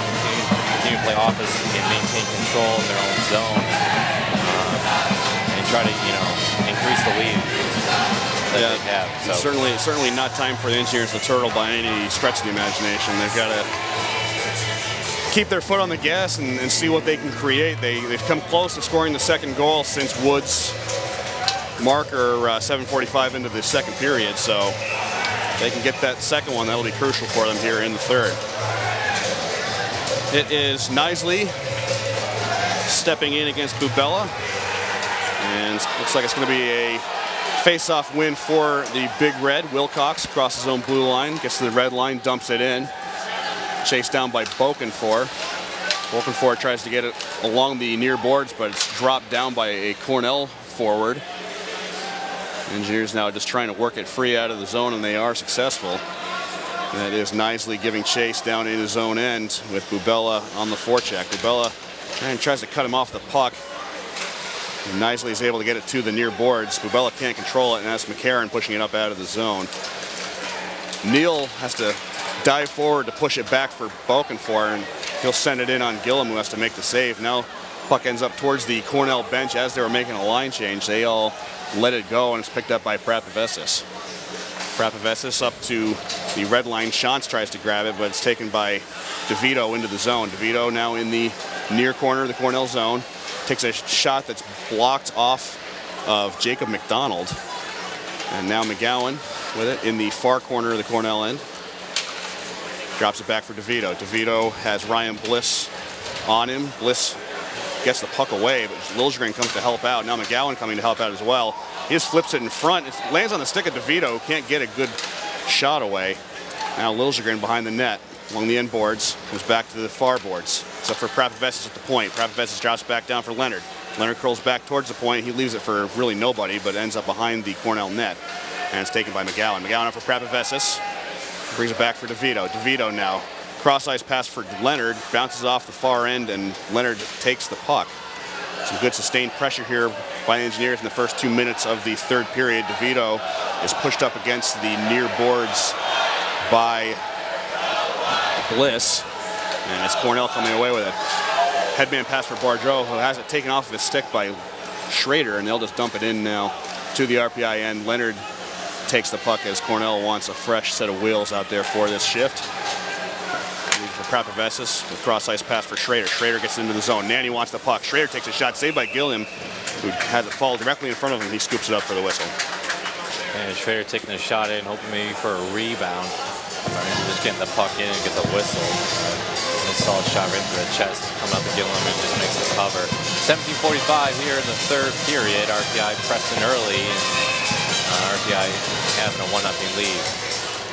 continue to play offense and maintain control in their own zone, and try to increase the lead that they have. So. Certainly not time for the Engineers to turtle by any stretch of the imagination. They've got to keep their foot on the gas and see what they can create. They've come close to scoring the second goal since Wood's marker 7:45 into the second period, so they can get that second one. That'll be crucial for them here in the third. It is Knisley stepping in against Bubella, and looks like it's going to be a face-off win for the Big Red. Wilcox crosses his own blue line, gets to the red line, dumps it in. Chased down by Bokenfour. Bokenfour tries to get it along the near boards, but it's dropped down by a Cornell forward. Engineers now just trying to work it free out of the zone, and they are successful. That is Knisley giving chase down in his own end with Bubella on the forecheck. Bubella tries to cut him off the puck. And Knisley is able to get it to the near boards. Bubella can't control it, and that's McCarron pushing it up out of the zone. Neal has to dive forward to push it back for Bokenfour, and he'll send it in on Gillum, who has to make the save. Now puck ends up towards the Cornell bench as they were making a line change. They all let it go, and it's picked up by Prapavesis. Prapavesis up to the red line. Shantz tries to grab it, but it's taken by DeVito into the zone. DeVito now in the near corner of the Cornell zone. Takes a shot that's blocked off of Jacob McDonald. And now McGowan with it in the far corner of the Cornell end. Drops it back for DeVito. DeVito has Ryan Bliss on him. Bliss gets the puck away, but Liljegren comes to help out. Now McGowan coming to help out as well. He just flips it in front. It lands on the stick of DeVito, who can't get a good shot away. Now Liljegren behind the net along the end boards, goes back to the far boards. It's up for Prapavessis at the point. Prapavessis drops back down for Leonard. Leonard curls back towards the point. He leaves it for really nobody, but ends up behind the Cornell net. And it's taken by McGowan. McGowan up for Prapavessis. Brings it back for DeVito. DeVito now. Cross-ice pass for Leonard. Bounces off the far end, and Leonard takes the puck. Some good sustained pressure here by the Engineers in the first 2 minutes of the third period. DeVito is pushed up against the near boards by Bliss. And it's Cornell coming away with it. Headman pass for Bardreau, who has it taken off of his stick by Schrader, and they'll just dump it in now to the RPI end. Leonard takes the puck as Cornell wants a fresh set of wheels out there for this shift. For Prapavessis, the cross-ice pass for Schrader. Schrader gets into the zone. Nanny wants the puck. Schrader takes a shot, saved by Gilliam, who has it fall directly in front of him. He scoops it up for the whistle. And Schrader taking a shot in, hoping maybe for a rebound. Just getting the puck in and get the whistle. And a solid shot right into the chest. Coming out to Gilliam and just makes the cover. 17:45 here in the third period. RPI pressing early, and RPI having a 1-0 lead.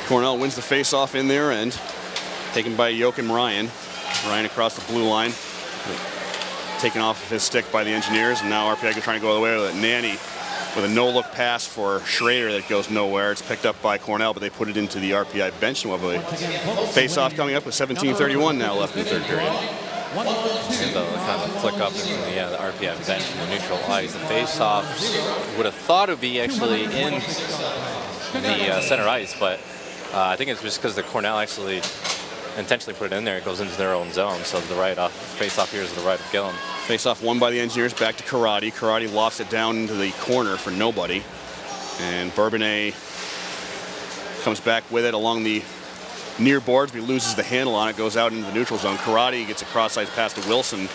Cornell wins the face-off in their end. Taken by Joachim Ryan. Ryan across the blue line. Taken off of his stick by the Engineers, and now RPI trying to go all the way with it. Nanny with a no-look pass for Schrader that goes nowhere. It's picked up by Cornell, but they put it into the RPI bench. And we'll have a face-off coming up with 17:31 now left in the third period. The kind of flick up into the RPI bench from the neutral ice. The face-off would have thought it would be actually in the center ice, but I think it's just because the Cornell actually intentionally put it in there. It goes into their own zone, so the right face-off here is the right of Gilliam. Face-off won by the Engineers, back to Karate. Karate lofts it down into the corner for nobody. And Bourbonnais comes back with it along the near boards. He loses the handle on it, goes out into the neutral zone. Karate gets a cross-ice pass to Wilson,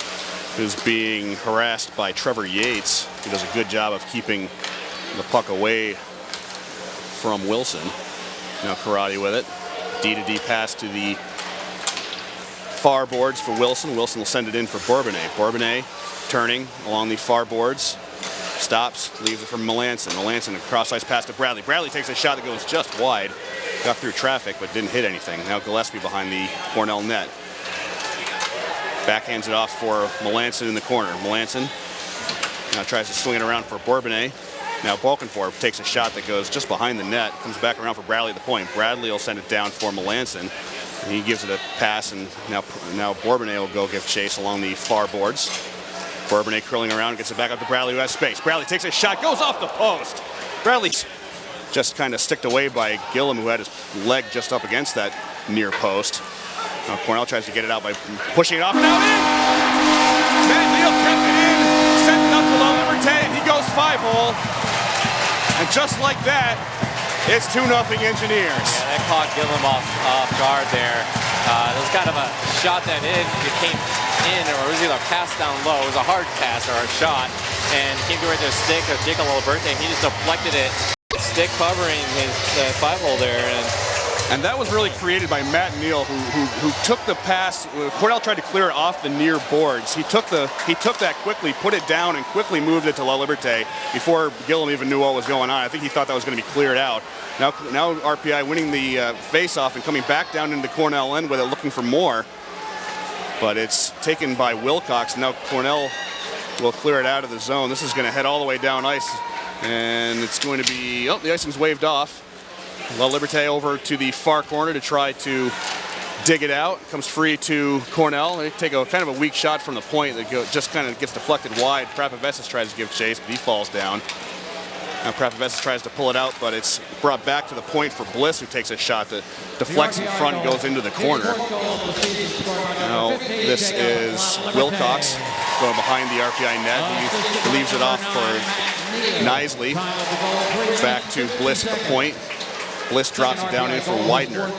who's being harassed by Trevor Yates. He does a good job of keeping the puck away from Wilson. Now Karate with it. D-to-D pass to the far boards for Wilson. Wilson will send it in for Bourbonnais. Bourbonnais turning along the far boards. Stops, leaves it for Melanson. Melanson, a cross-ice pass to Bradley. Bradley takes a shot that goes just wide. Got through traffic, but didn't hit anything. Now Gillespie behind the Cornell net. Backhands it off for Melanson in the corner. Melanson now tries to swing it around for Bourbonnais. Now Balkenforth takes a shot that goes just behind the net. Comes back around for Bradley at the point. Bradley will send it down for Melanson. He gives it a pass, and now Bourbonnais will go give chase along the far boards. Bourbonnais curling around, gets it back up to Bradley, who has space. Bradley takes a shot, goes off the post. Bradley's just kind of sticked away by Gilliam, who had his leg just up against that near post. Now Cornell tries to get it out by pushing it off and out in. Matt Neal kept it in, sent it up to La Liberté, and he goes 5-hole. And just like that, it's 2-0 Engineers. Yeah, that caught Gilliam off guard there. It was kind of a shot that it came in, or it was either a pass down low. It was a hard pass or a shot, and it came to the stick of Jacob Liberté, and he just deflected it, stick covering his 5-hole there. And that was really created by Matt Neal, who took the pass. Cornell tried to clear it off the near boards. He took that quickly, put it down, and quickly moved it to La Liberté before Gilliam even knew what was going on. I think he thought that was going to be cleared out. Now RPI winning the face-off and coming back down into the Cornell end with it, looking for more. But it's taken by Wilcox. Now Cornell will clear it out of the zone. This is going to head all the way down ice, and it's going to be, the icing's waved off. La Liberté over to the far corner to try to dig it out. Comes free to Cornell. They take a kind of a weak shot from the point that just kind of gets deflected wide. Prapavessis tries to give chase, but he falls down. Now Prapavessis tries to pull it out, but it's brought back to the point for Bliss, who takes a shot that deflects in front and goes into the corner. Now this is Wilcox going behind the RPI net. He leaves it off for Knisley. Back to Bliss at the point. Bliss drops it down in for Widener.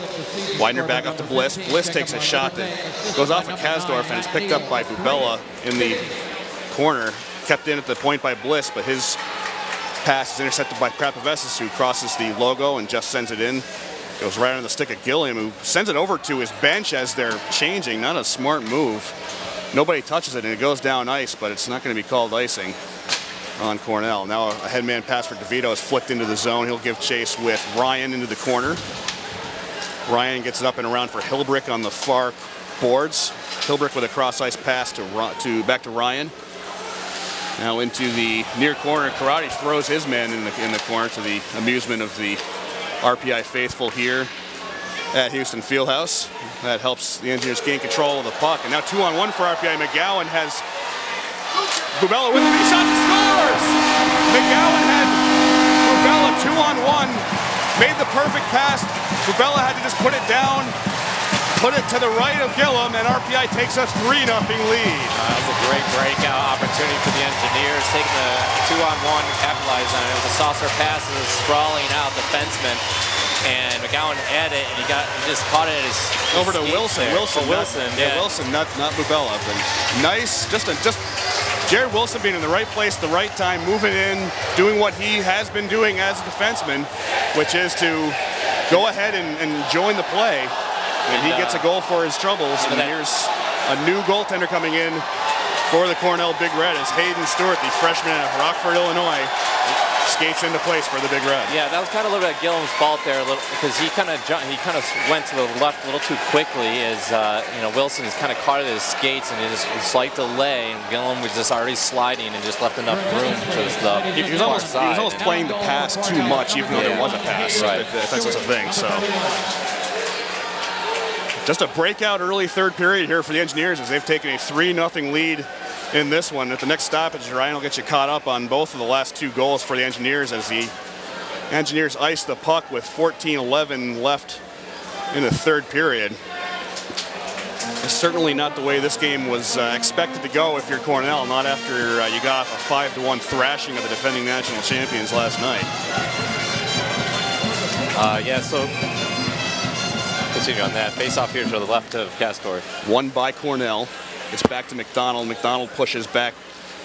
Widener back up to Bliss. Bliss takes a shot that goes off at Kasdorf and is picked up by Bubella in the corner. Kept in at the point by Bliss, but his pass is intercepted by Prapavessis, who crosses the logo and just sends it in. Goes right on the stick of Gilliam, who sends it over to his bench as they're changing. Not a smart move. Nobody touches it, and it goes down ice, but it's not going to be called icing on Cornell. Now a headman pass for DeVito is flicked into the zone. He'll give chase with Ryan into the corner. Ryan gets it up and around for Hilbrick on the far boards. Hilbrick with a cross ice pass back to Ryan. Now into the near corner. Karate throws his man in the corner to the amusement of the RPI faithful here at Houston Fieldhouse. That helps the Engineers gain control of the puck. And now 2-on-1 for RPI. McGowan has Bubella with the shot and scores! McGowan had Bubella 2-on-1, made the perfect pass. Bubella had to just put it down, put it to the right of Gillum, and RPI takes a 3-0 lead. That was a great breakout opportunity for the Engineers, taking the 2-on-1 and capitalizing on it. It was a saucer pass to the sprawling out defenseman, and McGowan had it, and he just caught it at his over to Wilson. Wilson, yeah. Wilson, not Bubella. But nice, just Jared Wilson being in the right place at the right time, moving in, doing what he has been doing as a defenseman, which is to go ahead and join the play. And he gets a goal for his troubles. And here's a new goaltender coming in for the Cornell Big Red as Hayden Stewart, the freshman out of Rockford, Illinois, skates into place for the Big Red. Yeah, that was kind of a little bit of Gillum's fault there, because he kind of went to the left a little too quickly. As Wilson just kind of caught at his skates, and it just was a slight delay, and Gillum was just already sliding and just left enough room to he was almost playing the pass too much, even though there was a pass. Right. If that's such a thing. So just a breakout early third period here for the Engineers as they've taken a 3-0 lead in this one. At the next stoppage, Ryan will get you caught up on both of the last two goals for the Engineers as the Engineers ice the puck with 14:11 left in the third period. It's certainly not the way this game was expected to go if you're Cornell, not after you got off a 5-1 thrashing of the defending national champions last night. So continue on that. Face off here to the left of Castor. Won by Cornell. It's back to McDonald. McDonald pushes back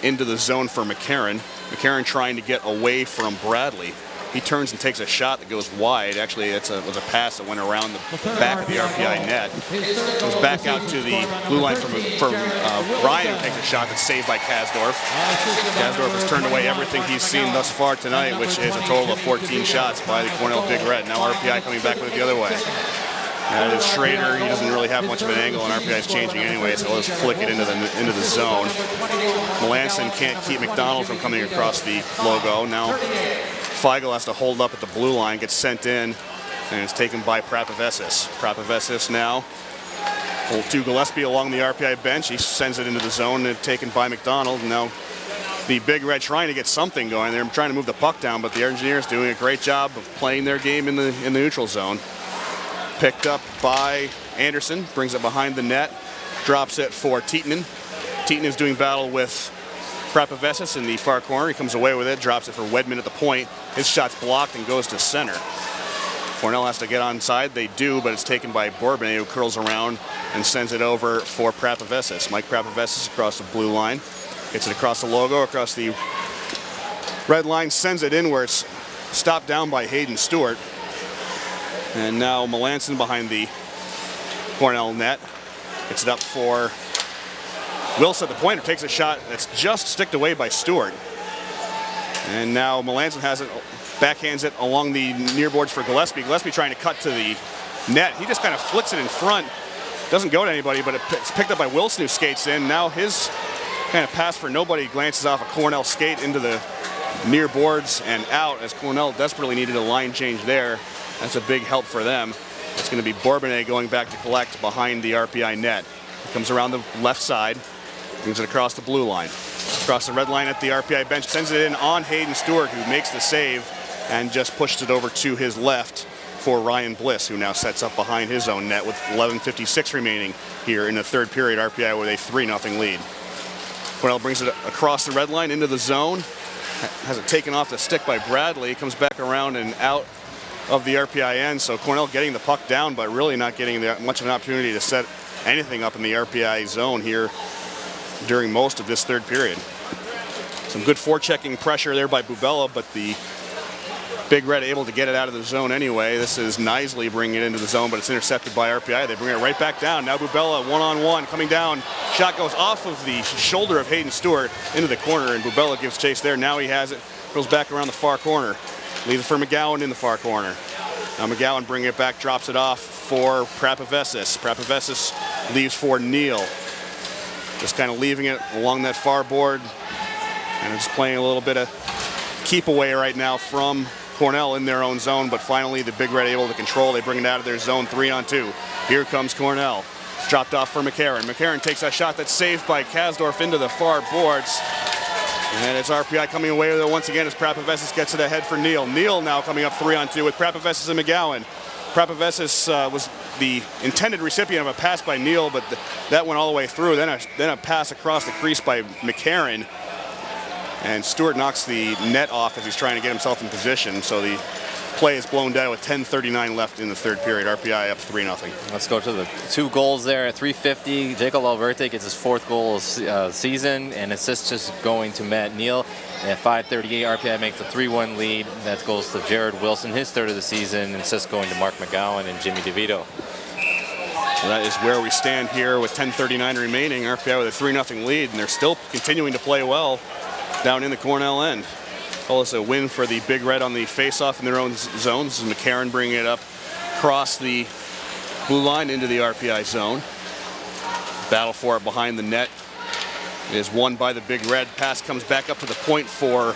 into the zone for McCarron. McCarron trying to get away from Bradley. He turns and takes a shot that goes wide. Actually, it was a pass that went around the back of the RPI net. It goes back out to the blue line for Ryan, who takes a shot that's saved by Kasdorf. Kasdorf has turned away everything he's seen thus far tonight, which is a total of 14 shots by the Cornell Big Red. Now RPI coming back with it the other way. And it's Schrader. He doesn't really have much of an angle, and RPI is changing anyway, so let's flick it into the zone. Melanson can't keep McDonald from coming across the logo. Now Feigl has to hold up at the blue line, gets sent in, and it's taken by Prapavesis. Prapavesis now to Gillespie along the RPI bench. He sends it into the zone, and taken by McDonald. And now the Big Red trying to get something going. They're trying to move the puck down, but the Engineers doing a great job of playing their game in the neutral zone. Picked up by Anderson, brings it behind the net, drops it for Tietinen. Tietinen is doing battle with Prapavesis in the far corner. He comes away with it, drops it for Wedman at the point. His shot's blocked and goes to center. Cornell has to get onside. They do, but it's taken by Bourbon, who curls around and sends it over for Prapavesis. Mike Prapavesis across the blue line. Gets it across the logo, across the red line, sends it in where it's stopped down by Hayden Stewart. And now Melanson behind the Cornell net. Gets it up for Wilson at the point, who takes a shot that's just sticked away by Stewart. And now Melanson has it, backhands it along the near boards for Gillespie. Gillespie trying to cut to the net. He just kind of flicks it in front. Doesn't go to anybody, but it's picked up by Wilson, who skates in. Now his kind of pass for nobody glances off a Cornell skate into the near boards and out, as Cornell desperately needed a line change there. That's a big help for them. It's going to be Bourbonnais going back to collect behind the RPI net. He comes around the left side, brings it across the blue line. Across the red line at the RPI bench, sends it in on Hayden Stewart, who makes the save and just pushed it over to his left for Ryan Bliss, who now sets up behind his own net with 11:56 remaining here in the third period. RPI with a 3-0 lead. Cornell brings it across the red line into the zone. Has it taken off the stick by Bradley. Comes back around and out of the RPI end. So Cornell getting the puck down, but really not getting much of an opportunity to set anything up in the RPI zone here during most of this third period. Some good forechecking pressure there by Bubella, but the Big Red able to get it out of the zone anyway. This is Knisley bringing it into the zone, but it's intercepted by RPI. They bring it right back down. Now Bubella one-on-one coming down. Shot goes off of the shoulder of Hayden Stewart into the corner, and Bubella gives chase there. Now he has it, goes back around the far corner. Leaves it for McGowan in the far corner. Now McGowan bringing it back, drops it off for Prapavesis. Prapavesis leaves for Neal. just kind of leaving it along that far board, and just playing a little bit of keep away right now from Cornell in their own zone, but finally the Big Red able to control. They bring it out of their zone 3-on-2. Here comes Cornell. It's dropped off for McCarron. McCarron takes a shot that's saved by Kasdorf into the far boards. And it's RPI coming away with it once again as Prapavesis gets it ahead for Neal. Neal now coming up 3-on-2 with Prapavesis and McGowan. Prapavesis was the intended recipient of a pass by Neal, but that went all the way through. Then a pass across the crease by McCarron. And Stewart knocks the net off as he's trying to get himself in position. So the play is blown down with 10:39 left in the third period. RPI up 3-0. Let's go to the 2 goals there at 3:50. Jacob Alverte gets his 4th goal of season, and assists just going to Matt Neal. At 5:38, RPI makes a 3-1 lead. That goes to Jared Wilson, his 3rd of the season, and assists going to Mark McGowan and Jimmy DeVito. So that is where we stand here with 10:39 remaining. RPI with a 3-0 lead, and they're still continuing to play well down in the Cornell end. It's a win for the Big Red on the face-off in their own zones. McCarron bringing it up across the blue line into the RPI zone. Battle for it behind the net is won by the Big Red. Pass comes back up to the point for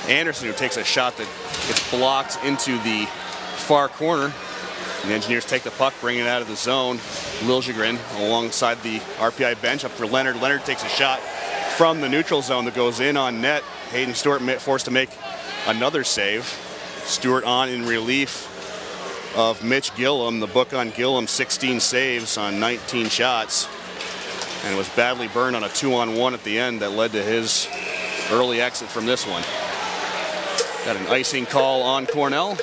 Anderson, who takes a shot that gets blocked into the far corner. The Engineers take the puck, bring it out of the zone. Liljegren alongside the RPI bench up for Leonard. Leonard takes a shot from the neutral zone that goes in on net. Hayden Stewart forced to make another save. Stewart on in relief of Mitch Gillum. The book on Gillum, 16 saves on 19 shots, and was badly burned on a 2-on-1 at the end that led to his early exit from this one. Got an icing call on Cornell.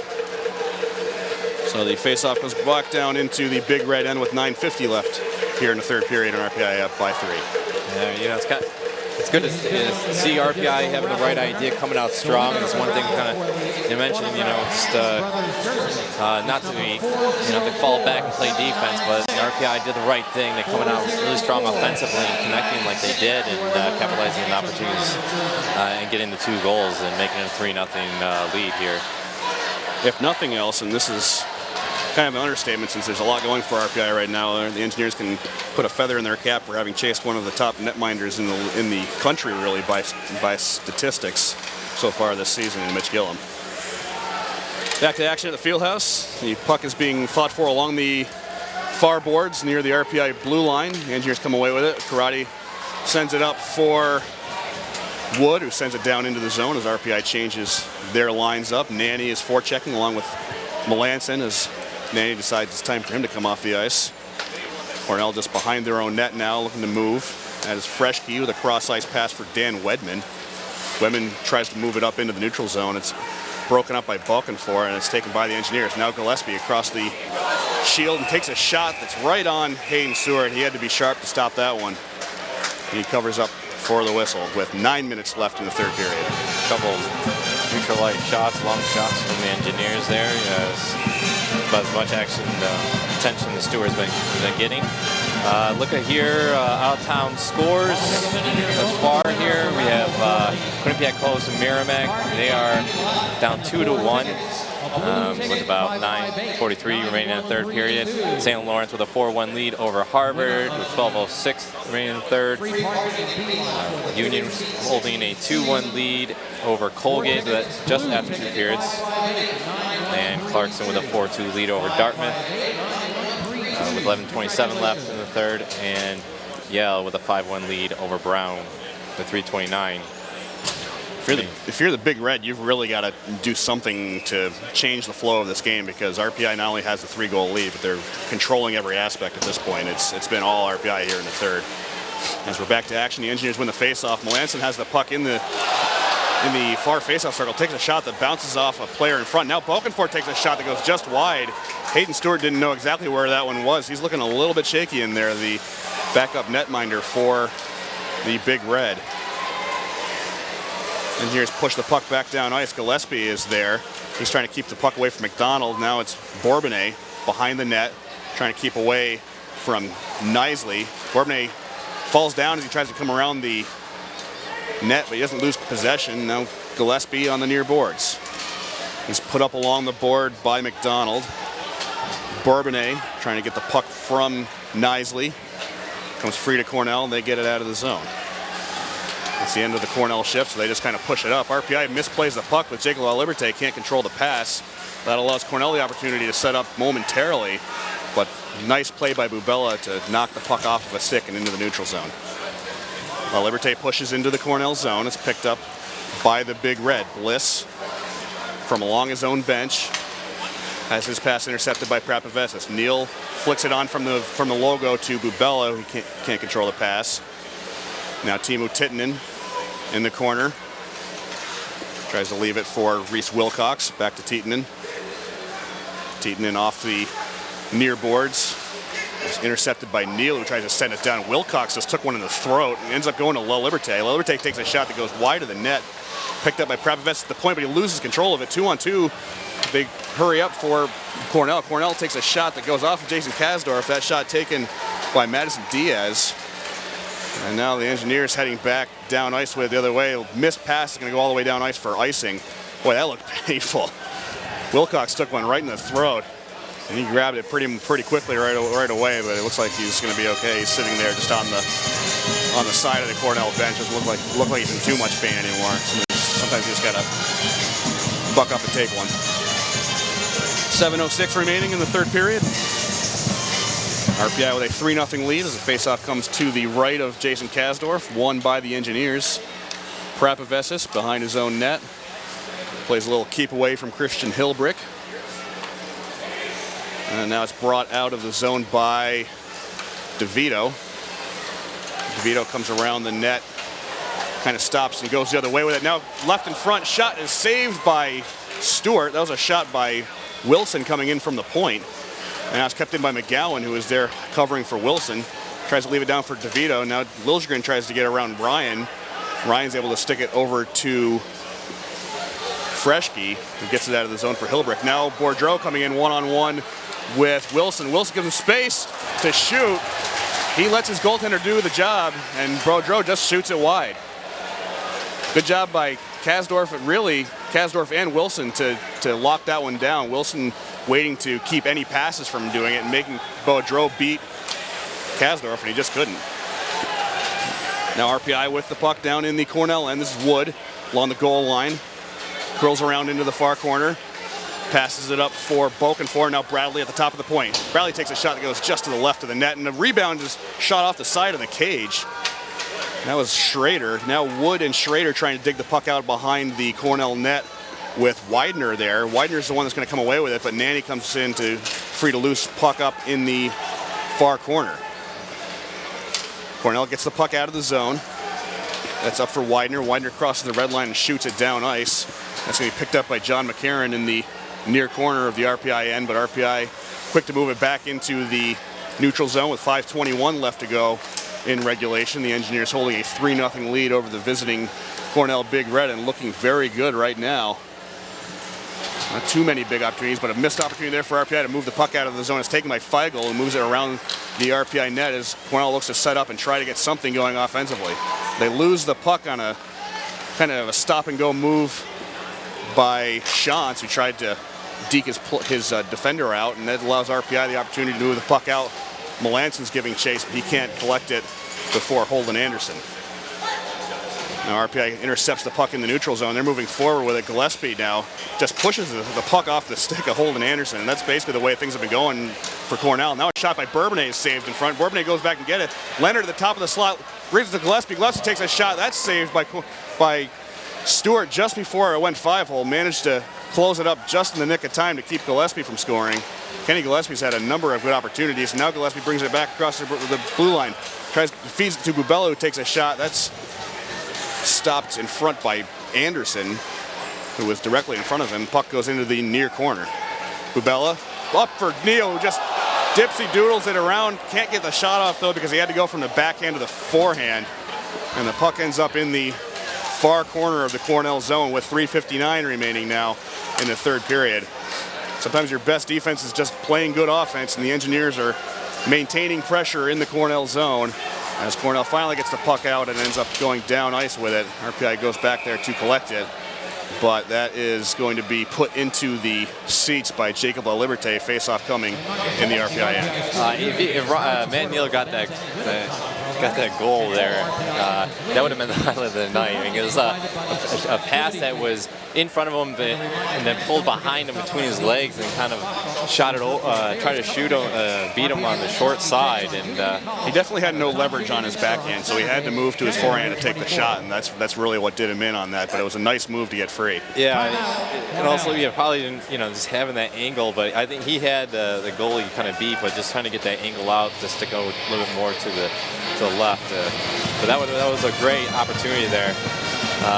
So the faceoff goes back down into the Big Red end with 9:50 left here in the third period, and RPI up by 3. Yeah, it's good to see RPI having the right idea, coming out strong. And it's one thing kind of you mentioned, just not to be, to fall back and play defense, but RPI did the right thing. They're coming out really strong offensively and connecting like they did, and capitalizing on opportunities and getting the 2 goals and making it a 3-0 lead here. If nothing else, and this is kind of an understatement since there's a lot going for RPI right now, the Engineers can put a feather in their cap for having chased one of the top netminders in the country, really, by statistics so far this season in Mitch Gillum. Back to action at the Fieldhouse. The puck is being fought for along the far boards near the RPI blue line. The Engineers come away with it. Karate sends it up for Wood, who sends it down into the zone as RPI changes their lines up. Nanny is forechecking along with Melanson as Nanny decides it's time for him to come off the ice. Cornell just behind their own net now, looking to move. That is Freshke with a cross-ice pass for Dan Wedman. Wedman tries to move it up into the neutral zone. It's broken up by Balkenfor, and it's taken by the Engineers. Now Gillespie across the shield and takes a shot that's right on Hayden Stewart. He had to be sharp to stop that one. He covers up for the whistle with 9 minutes left in the third period. A couple neutralized shots, long shots from the Engineers there. About as much action, attention the Stewart's been getting. Look at here, out-of-town scores thus far here. We have Quinnipiac close and Merrimack. They are down 2-1 with about 9:43 remaining in the third period. St. Lawrence with a 4-1 lead over Harvard with 12:06 remaining in the third. Union holding a 2-1 lead over Colgate just after 2 periods. And Clarkson with a 4-2 lead over Dartmouth with 11:27 left in the third. And Yale with a 5-1 lead over Brown with 3:29. If you're the Big Red, you've really got to do something to change the flow of this game, because RPI not only has the 3-goal lead, but they're controlling every aspect at this point. It's been all RPI here in the third. As we're back to action, the Engineers win the faceoff. Melanson has the puck in the far faceoff circle, takes a shot that bounces off a player in front. Now Balkenfor takes a shot that goes just wide. Hayden Stewart didn't know exactly where that one was. He's looking a little bit shaky in there, the backup netminder for the Big Red. Engineers push the puck back down ice. Gillespie is there. He's trying to keep the puck away from McDonald. Now it's Bourbonnais behind the net, trying to keep away from Knisley. Bourbonnais falls down as he tries to come around the net, but he doesn't lose possession. Now Gillespie on the near boards. He's put up along the board by McDonald. Bourbonnais trying to get the puck from Knisley. Comes free to Cornell, and they get it out of the zone. It's the end of the Cornell shift, so they just kind of push it up. RPI misplays the puck, but Jake LaLiberte can't control the pass. That allows Cornell the opportunity to set up momentarily, but nice play by Bubella to knock the puck off of a stick and into the neutral zone. LaLiberte pushes into the Cornell zone. It's picked up by the Big Red. Bliss from along his own bench has his pass intercepted by Prapavesis. Neal flicks it on from the logo to Bubella, who can't control the pass. Now Teemu Tittinen in the corner. Tries to leave it for Reese Wilcox. Back to Tittinen. Tittinen off the near boards. It's intercepted by Neal, who tries to send it down. Wilcox just took one in the throat and ends up going to LaLiberte. LaLiberte takes a shot that goes wide of the net. Picked up by Prapavesis at the point, but he loses control of it. 2-on-2. Big hurry up for Cornell. Cornell takes a shot that goes off of Jason Kasdorf. That shot taken by Madison Diaz. And now the Engineers heading back down ice with it the other way. Missed pass is going to go all the way down ice for icing. Boy, that looked painful. Wilcox took one right in the throat, and he grabbed it pretty quickly right away. But it looks like he's going to be okay. He's sitting there just on the side of the Cornell bench. Doesn't look like he's in too much pain anymore. Sometimes you just got to buck up and take one. 7:06 remaining in the third period. RPI with a 3-0 lead as the faceoff comes to the right of Jason Kasdorf, won by the Engineers. Prapavesis behind his own net. Plays a little keep away from Christian Hilbrick. And now it's brought out of the zone by DeVito. DeVito comes around the net, kind of stops and goes the other way with it. Now left in front, shot is saved by Stewart. That was a shot by Wilson coming in from the point. And now it's kept in by McGowan, who is there covering for Wilson. Tries to leave it down for DeVito. Now Liljegren tries to get around Ryan. Ryan's able to stick it over to Freschke, who gets it out of the zone for Hilbrick. Now Boudreau coming in one-on-one with Wilson. Wilson gives him space to shoot. He lets his goaltender do the job, and Boudreau just shoots it wide. Good job by Kasdorf, really Kasdorf and Wilson to lock that one down. Wilson waiting to keep any passes from doing it and making Boudreau beat Kasdorf, and he just couldn't. Now RPI with the puck down in the Cornell end. This is Wood along the goal line. Curls around into the far corner. Passes it up for Bokenfour. Now Bradley at the top of the point. Bradley takes a shot that goes just to the left of the net, and the rebound is shot off the side of the cage. That was Schrader. Now Wood and Schrader trying to dig the puck out behind the Cornell net with Widener there. Widener's the one that's going to come away with it, but Nanny comes in to free to loose puck up in the far corner. Cornell gets the puck out of the zone. That's up for Widener. Widener crosses the red line and shoots it down ice. That's going to be picked up by John McCarron in the near corner of the RPI end, but RPI quick to move it back into the neutral zone with 5:21 left to go in regulation. The Engineers holding a 3-0 lead over the visiting Cornell Big Red and looking very good right now. Not too many big opportunities, but a missed opportunity there for RPI to move the puck out of the zone. It's taken by Feigl and moves it around the RPI net as Cornell looks to set up and try to get something going offensively. They lose the puck on a kind of a stop-and-go move by Shantz, who tried to deke his defender out, and that allows RPI the opportunity to move the puck out. Melanson's giving chase, but he can't collect it before Holden Anderson. Now RPI intercepts the puck in the neutral zone. They're moving forward with it. Gillespie now just pushes the puck off the stick of Holden Anderson, and that's basically the way things have been going for Cornell. Now a shot by Bourbonnais is saved in front. Bourbonnais goes back and get it. Leonard at the top of the slot brings it to Gillespie. Gillespie takes a shot. That's saved by Stewart just before it went 5-hole. Managed to close it up just in the nick of time to keep Gillespie from scoring. Kenny Gillespie's had a number of good opportunities. Now Gillespie brings it back across the blue line. Feeds it to Bubella, who takes a shot. That's stopped in front by Anderson, who was directly in front of him. Puck goes into the near corner. Bubella up for Neal, who just dipsy doodles it around. Can't get the shot off though because he had to go from the backhand to the forehand. And the puck ends up in the far corner of the Cornell zone with 3:59 remaining now in the third period. Sometimes your best defense is just playing good offense, and the Engineers are maintaining pressure in the Cornell zone. As Cornell finally gets the puck out and ends up going down ice with it. RPI goes back there to collect it. but that is going to be put into the seats by Jacob LaLiberte. Face-off coming in the RPI end. If Matt Neal got that goal there, that would have been the highlight of the night. I mean, it was a pass that was in front of him and then pulled behind him between his legs and kind of shot it, tried to shoot him, beat him on the short side. And he definitely had no leverage on his backhand, so he had to move to his forehand to take the shot, and that's really what did him in on that. But it was a nice move to get free. Yeah, and also probably didn't, just having that angle, but I think he had the goalie kind of beat, but just trying to get that angle out just to go a little bit more to the left. But that was a great opportunity there.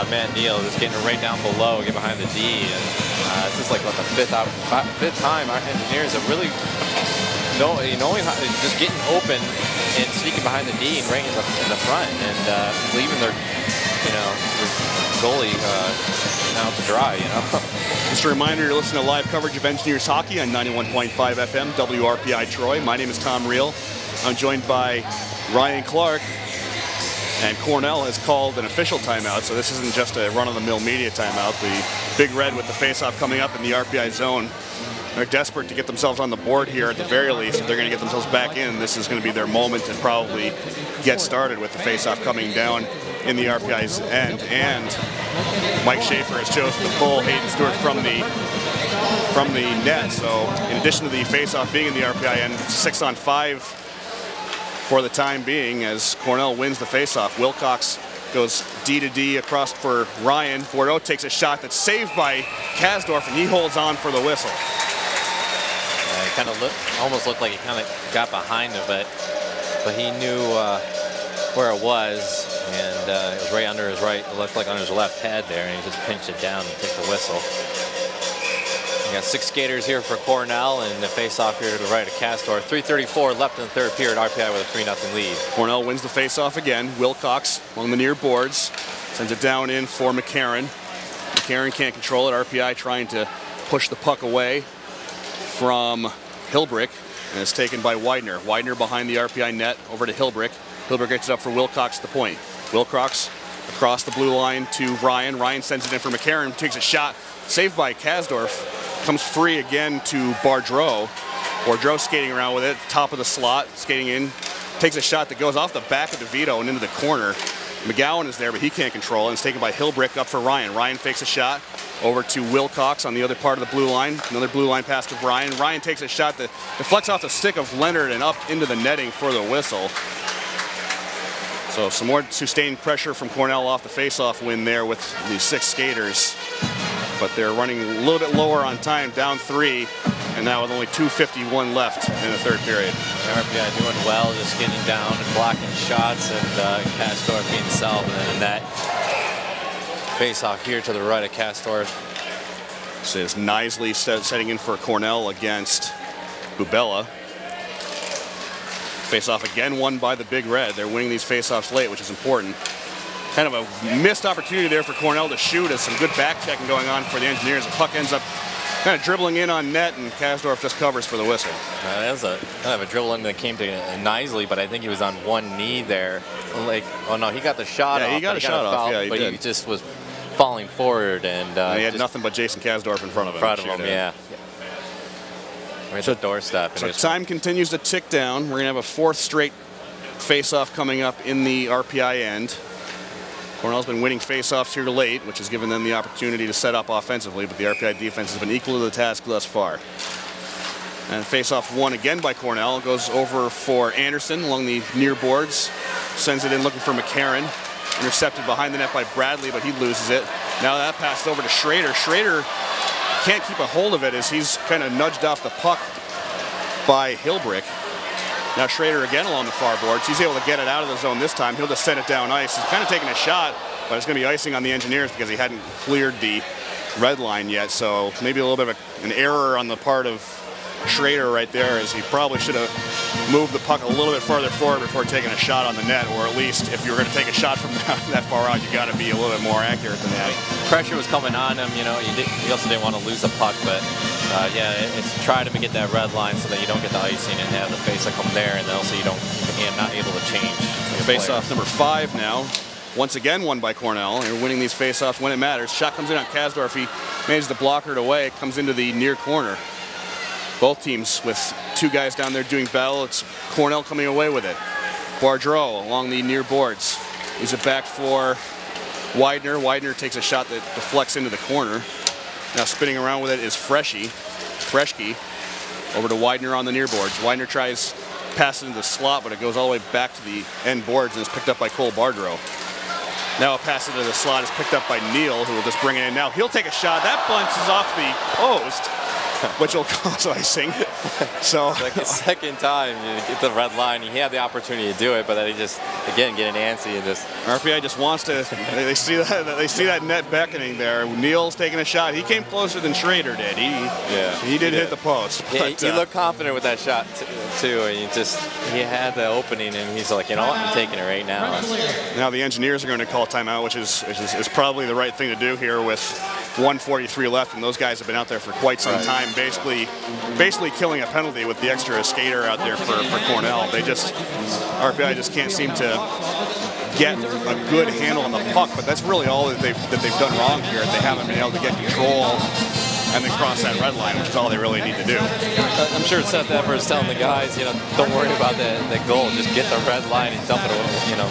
Matt Neal just getting it right down below, get behind the D, and this is like what, the fifth time our engineers have really knowing how just getting open and sneaking behind the D and right in the front and leaving their goalie out to dry. Just a reminder, you're listening to live coverage of Engineers hockey on 91.5 FM WRPI Troy. My name is Tom Reel. I'm joined by Ryan Clark. And Cornell has called an official timeout, so this isn't just a run-of-the-mill media timeout. The Big Red with the face-off coming up in the RPI zone. They're desperate to get themselves on the board here at the very least. If they're going to get themselves back in, this is going to be their moment to probably get started with the face-off coming down in the RPI's end. And Mike Schaefer has chosen to pull Hayden Stewart from the net. So in addition to the face-off being in the RPI end, 6-on-5 for the time being as Cornell wins the faceoff. Wilcox goes D to D across for Ryan. Bordeaux takes a shot that's saved by Kasdorf, and he holds on for the whistle. It kind of almost looked like he kind of got behind him, but he knew where it was, and it was right under his right. It looked like under his left pad there, and he just pinched it down and took the whistle. We got 6 skaters here for Cornell, and the face-off here to the right of Kasdorf. 3:34 left in the third period. RPI with a 3-0 lead. Cornell wins the face-off again. Wilcox along the near boards sends it down in for McCarron. McCarron can't control it. RPI trying to push the puck away from Hilbrick, and it's taken by Widener. Widener behind the RPI net over to Hilbrick. Hilbrick gets it up for Wilcox at the point. Wilcox across the blue line to Ryan. Ryan sends it in for McCarron, takes a shot, saved by Kasdorf. Comes free again to Bardreau. Bardreau skating around with it, top of the slot, skating in, takes a shot that goes off the back of DeVito and into the corner. McGowan is there, but he can't control it. It's taken by Hilbrick up for Ryan. Ryan fakes a shot over to Wilcox on the other part of the blue line. Another blue line pass to Ryan. Ryan takes a shot that deflects off the stick of Leonard and up into the netting for the whistle. So some more sustained pressure from Cornell off the face-off win there with the 6 skaters. But they're running a little bit lower on time, down 3, and now with only 2:51 left in the third period. RPI doing well, just getting down and blocking shots, and Kasdorf being solved, and then that face-off here to the right of Kasdorf. This is Knisley setting in for Cornell against Bubella. Face-off again won by the Big Red. They're winning these face-offs late, which is important. Kind of a missed opportunity there for Cornell to shoot as some good back checking going on for the Engineers. The puck ends up kind of dribbling in on net, and Kasdorf just covers for the whistle. That was kind of a dribble in that came to Knisley, but I think he was on one knee there. Like, oh no, he got the shot off. Yeah, he got a shot off. Yeah, he but did. He just was falling forward, and he had nothing but Jason Kasdorf in front of him. Yeah. Right at the doorstep. So time continues to tick down. We're going to have a 4th straight face-off coming up in the RPI end. Cornell's been winning face-offs here late, which has given them the opportunity to set up offensively, but the RPI defense has been equal to the task thus far. And face-off won again by Cornell. Goes over for Anderson along the near boards. Sends it in looking for McCarron. Intercepted behind the net by Bradley, but he loses it. Now that pass over to Schrader. Schrader can't keep a hold of it as he's kind of nudged off the puck by Hilbrick. Now Schrader again along the far boards. He's able to get it out of the zone this time. He'll just send it down ice. He's kind of taking a shot, but it's going to be icing on the Engineers because he hadn't cleared the red line yet. So maybe a little bit of an error on the part of Schrader right there, as he probably should have moved the puck a little bit farther forward before taking a shot on the net, or at least if you were going to take a shot from that far out, you got to be a little bit more accurate than that. Pressure was coming on him, you also didn't want to lose the puck, but it's try to get that red line so that you don't get the icing and have the face-off come there, and then also you're not able to change. Face-off number 5 now. once again won by Cornell. They're winning these faceoffs when it matters. Shot comes in on Kasdorf. He manages to block it away. It comes into the near corner. Both teams with two guys down there doing battle. It's Cornell coming away with it. Bardreau along the near boards. He's it back for Widener. Widener takes a shot that deflects into the corner. Now spinning around with it is Freshke. Over to Widener on the near boards. Widener tries pass it into the slot, but it goes all the way back to the end boards and is picked up by Cole Bardreau. Now a pass into the slot is picked up by Neal, who will just bring it in. Now he'll take a shot. That bounces off the post, which will cause icing. So it's like the second time you get the red line. He had the opportunity to do it, but then he just, again, getting antsy and just. RPI just wants to. They see that net beckoning there. Neal's taking a shot. He came closer than Schrader did. He did hit the post. Yeah, But, he looked confident with that shot too, and he had the opening, and he's like, you know what, I'm taking it right now. Now the engineers are going to call timeout, which is probably the right thing to do here with 1:43 left, and those guys have been out there for quite some time, basically killing a penalty with the extra skater out there for Cornell. RPI just can't seem to get a good handle on the puck, but that's really all that they've done wrong here. They haven't been able to get control and then cross that red line, which is all they really need to do. I'm sure Seth Evers telling the guys, don't worry about the goal, just get the red line and dump it,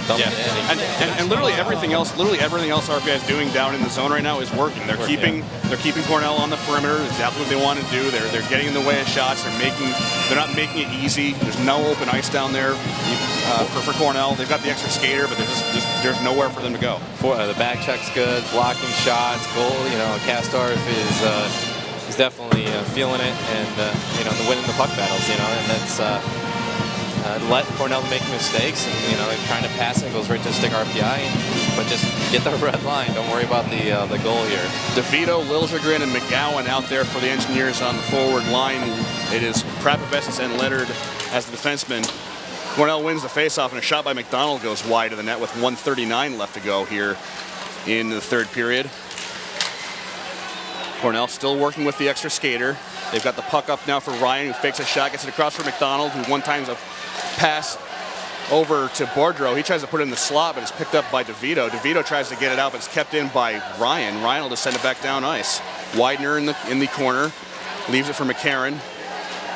dump it in. And literally everything else RPI is doing down in the zone right now is working. They're keeping Cornell on the perimeter. Exactly what they want to do. They're getting in the way of shots. They're not making it easy. There's no open ice down there for Cornell. They've got the extra skater, but there's nowhere for them to go. The back check's good, blocking shots, goal. Kasdorf is definitely feeling it, and winning the puck battles. And that's let Cornell make mistakes, and trying to pass and goes right to stick RPI, but just get the red line. Don't worry about the goal here. DeVito, Liljegren, and McGowan out there for the Engineers on the forward line. It is Prapavesis and Leonard as the defenseman. Cornell wins the faceoff, and a shot by McDonald goes wide of the net with 1:39 left to go here in the third period. Cornell still working with the extra skater. They've got the puck up now for Ryan, who fakes a shot, gets it across for McDonald, who one-times a pass over to Bardreau. He tries to put it in the slot, but it's picked up by DeVito. DeVito tries to get it out, but it's kept in by Ryan. Ryan will just send it back down ice. Widener in the corner, leaves it for McCarron.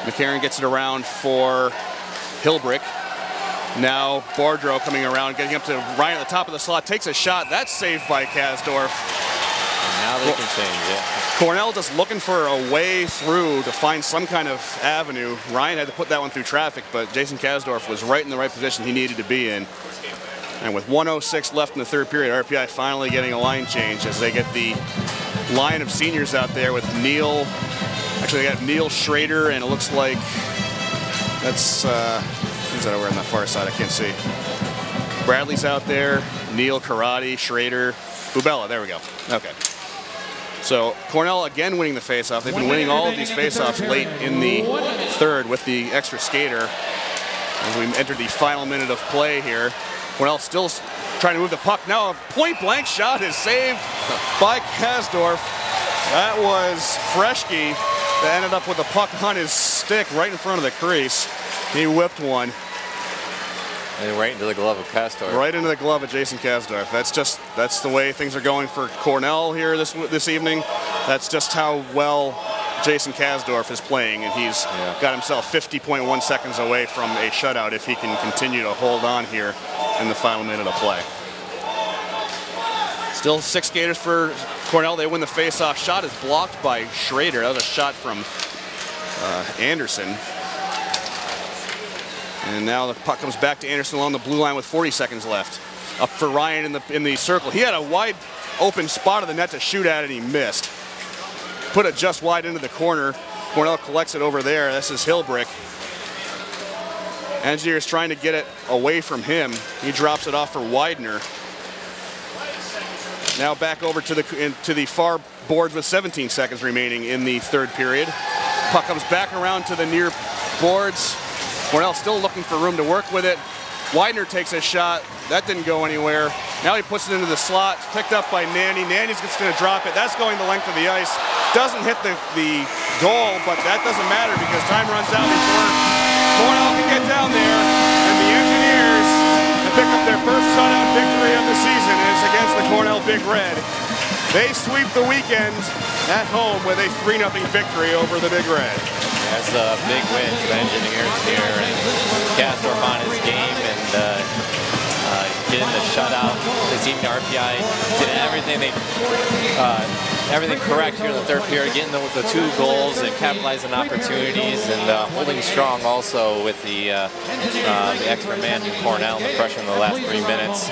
McCarron gets it around for Hilbrick. Now Bardreau coming around, getting up to Ryan at the top of the slot, takes a shot. That's saved by Kasdorf. Now they can change it. Cornell just looking for a way through to find some kind of avenue. Ryan had to put that one through traffic, but Jason Kasdorf was right in the right position he needed to be in. And with 1:06 left in the third period, RPI finally getting a line change as they get the line of seniors out there with Neal. Actually, they got Neal, Schrader, and it looks like that's who's that over on the far side? I can't see. Bradley's out there. Neal, Karate, Schrader, Bubella. There we go. Okay. So Cornell again winning the faceoff. They've been winning all of these faceoffs late in the third with the extra skater. As we enter the final minute of play here, Cornell still trying to move the puck. Now a point-blank shot is saved by Kasdorf. That was Freshke that ended up with the puck on his stick right in front of the crease. He whipped one. And right into the glove of Kasdorf. Right into the glove of Jason Kasdorf. That's the way things are going for Cornell here this evening. That's just how well Jason Kasdorf is playing, and he's got himself 50.1 seconds away from a shutout if he can continue to hold on here in the final minute of play. Still 6 skaters for Cornell. They win the face-off. Shot is blocked by Schrader. That was a shot from Anderson. And now the puck comes back to Anderson along the blue line with 40 seconds left. Up for Ryan in the circle. He had a wide open spot of the net to shoot at, and he missed. Put it just wide into the corner. Cornell collects it over there. This is Hilbrick. Engineers trying to get it away from him. He drops it off for Widener. Now back over to the far boards with 17 seconds remaining in the third period. Puck comes back around to the near boards. Cornell still looking for room to work with it. Widener takes a shot. That didn't go anywhere. Now he puts it into the slot. It's picked up by Nanny. Nanny's just going to drop it. That's going the length of the ice. Doesn't hit the goal, but that doesn't matter because time runs out before Cornell can get down there. And the Engineers pick up their first shutout victory of the season, and it's against the Cornell Big Red. They sweep the weekend at home with a 3-0 victory over the Big Red. That's a big win for the Engineers here, and Kasdorf on his game and getting the shutout. This evening, RPI did everything correct here in the third period, getting the 2 goals and capitalizing on opportunities, and holding strong also with the extra man from Cornell, the pressure in the last 3 minutes.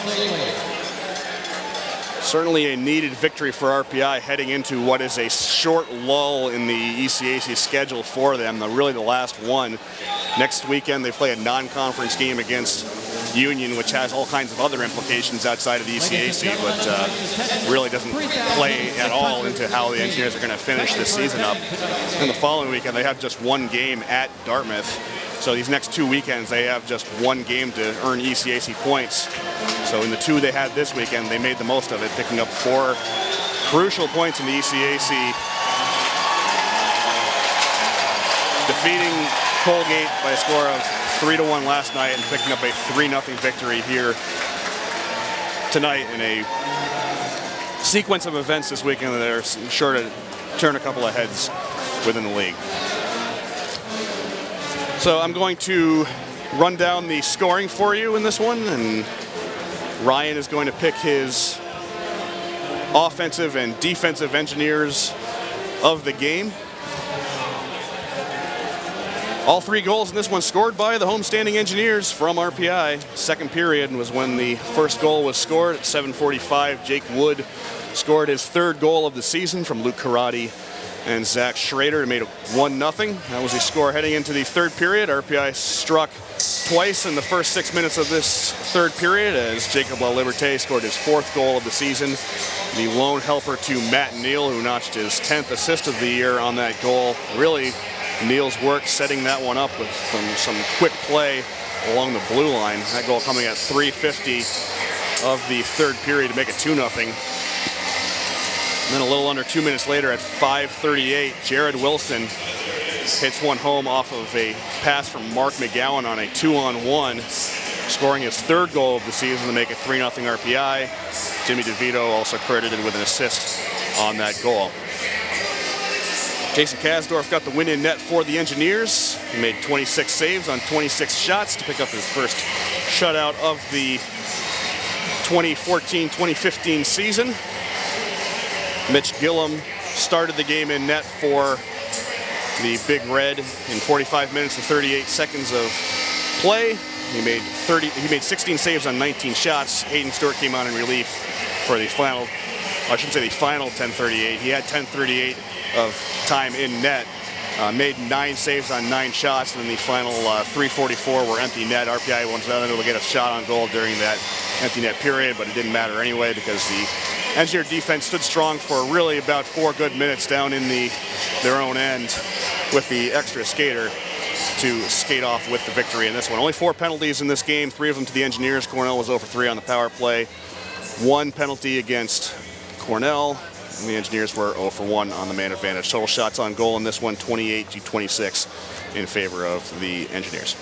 Certainly a needed victory for RPI heading into what is a short lull in the ECAC schedule for them, really the last one. Next weekend they play a non-conference game against Union, which has all kinds of other implications outside of the ECAC, but really doesn't play at all into how the Engineers are going to finish this season up. And the following weekend they have just 1 game at Dartmouth. So these next 2 weekends, they have just 1 game to earn ECAC points. So in the 2 they had this weekend, they made the most of it, picking up 4 crucial points in the ECAC, defeating Colgate by a score of 3-1 last night and picking up a 3-0 victory here tonight in a sequence of events this weekend that are sure to turn a couple of heads within the league. So I'm going to run down the scoring for you in this one, and Ryan is going to pick his offensive and defensive Engineers of the game. All 3 goals in this one scored by the homestanding Engineers from RPI. Second period was when the first goal was scored at 7:45. Jake Wood scored his 3rd goal of the season from Luke Karate and Zach Schrader to make it 1-0. That was the score heading into the 3rd period. RPI struck twice in the first 6 minutes of this 3rd period as Jacob LaLiberte scored his 4th goal of the season. The lone helper to Matt Neal, who notched his 10th assist of the year on that goal. Really, Neal's work setting that one up with some quick play along the blue line. That goal coming at 3:50 of the 3rd period to make it 2-0. And then a little under 2 minutes later at 5:38, Jared Wilson hits one home off of a pass from Mark McGowan on a 2-on-1, scoring his 3rd goal of the season to make it 3-0 RPI. Jimmy DeVito also credited with an assist on that goal. Jason Kasdorf got the win in net for the Engineers. He made 26 saves on 26 shots to pick up his first shutout of the 2014-2015 season. Mitch Gillum started the game in net for the Big Red in 45 minutes and 38 seconds of play. He made 16 saves on 19 shots. Hayden Stewart came on in relief for the final, I shouldn't say the final 10:38. He had 10:38 of time in net. Made 9 saves on 9 shots, and then the final 3:44 were empty net. RPI was unable to get a shot on goal during that empty net period, but it didn't matter anyway because the Engineer defense stood strong for really about 4 good minutes down in their own end with the extra skater to skate off with the victory in this one. Only 4 penalties in this game, 3 of them to the Engineers. Cornell was 0 for 3 on the power play. 1 penalty against Cornell. And the Engineers were 0 for 1 on the man advantage. Total shots on goal in this one, 28-26 in favor of the Engineers.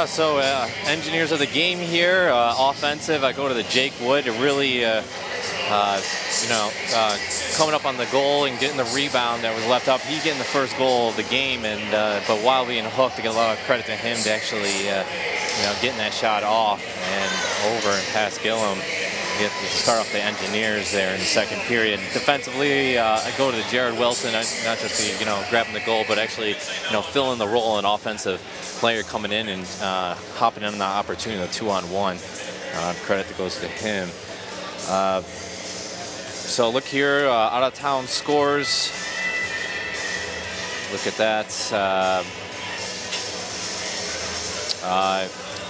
So Engineers of the game here, offensive. I go to the Jake Wood, really, coming up on the goal and getting the rebound that was left up. He getting the first goal of the game, and but while being hooked, to get a lot of credit to him to actually, getting that shot off and over and past Gillum. Get to start off the Engineers there in the second period. Defensively, I go to the Jared Wilson, not just grabbing the goal, but actually filling the role an offensive player coming in and hopping in the opportunity, the 2-on-1. Credit that goes to him. So look here, out of town scores. Look at that.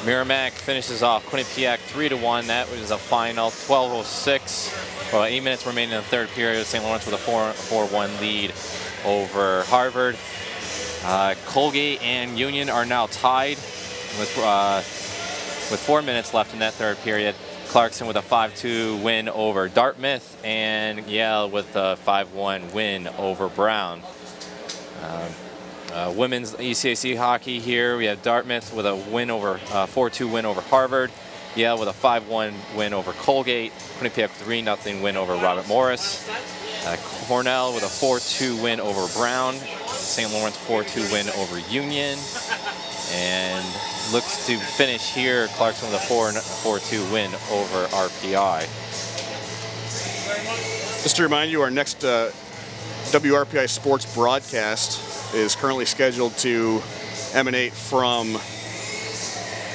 Merrimack finishes off Quinnipiac 3-1. That was a final 12:06. Well, 8 minutes remaining in the third period. St. Lawrence with a 4-1 lead over Harvard. Colgate and Union are now tied with 4 minutes left in that third period. Clarkson with a 5-2 win over Dartmouth, and Yale with a 5-1 win over Brown. Women's ECAC hockey here. We have Dartmouth with a win over 4-2 win over Harvard. Yale with a 5-1 win over Colgate. Quinnipiac 3-0 win over Robert Morris. Cornell with a 4-2 win over Brown. St. Lawrence 4-2 win over Union. And looks to finish here, Clarkson with a 4-2 win over RPI. Just to remind you, our next WRPI sports broadcast is currently scheduled to emanate from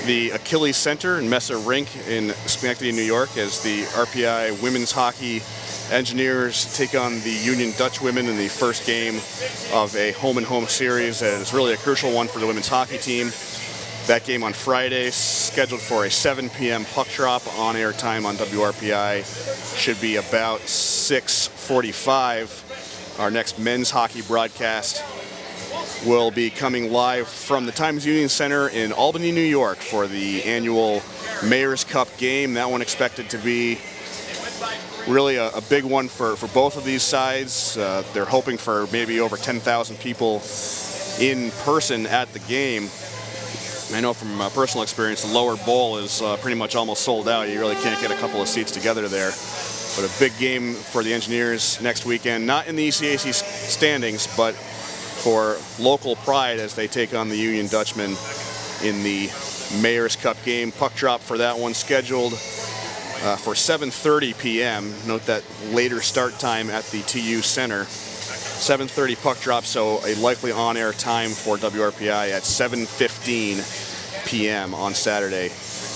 the Achilles Center and Mesa Rink in Schenectady, New York, as the RPI women's hockey Engineers take on the Union Dutch women in the first game of a home-and-home series, and it's really a crucial one for the women's hockey team. That game on Friday, scheduled for a 7 p.m. puck drop. On-air time on WRPI should be about 6:45. Our next men's hockey broadcast will be coming live from the Times Union Center in Albany, New York for the annual Mayor's Cup game. That one expected to be really a big one for both of these sides. They're hoping for maybe over 10,000 people in person at the game. I know from personal experience, the lower bowl is pretty much almost sold out. You really can't get a couple of seats together there. But a big game for the Engineers next weekend, not in the ECAC standings, but for local pride as they take on the Union Dutchmen in the Mayor's Cup game. Puck drop for that one scheduled for 7:30 p.m. Note that later start time at the TU Center. 7:30 puck drop, so a likely on-air time for WRPI at 7:15 p.m. on Saturday,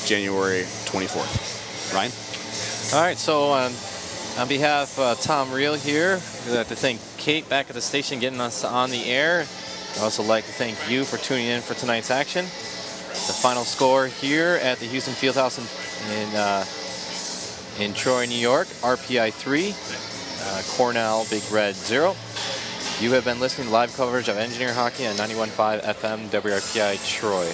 January 24th. Ryan? All right, so on behalf of Tom Reel here, we'd like to thank Kate back at the station getting us on the air. I'd also like to thank you for tuning in for tonight's action. The final score here at the Houston Fieldhouse in Troy, New York, RPI 3, Cornell Big Red 0. You have been listening to live coverage of Engineer Hockey on 91.5 FM WRPI Troy.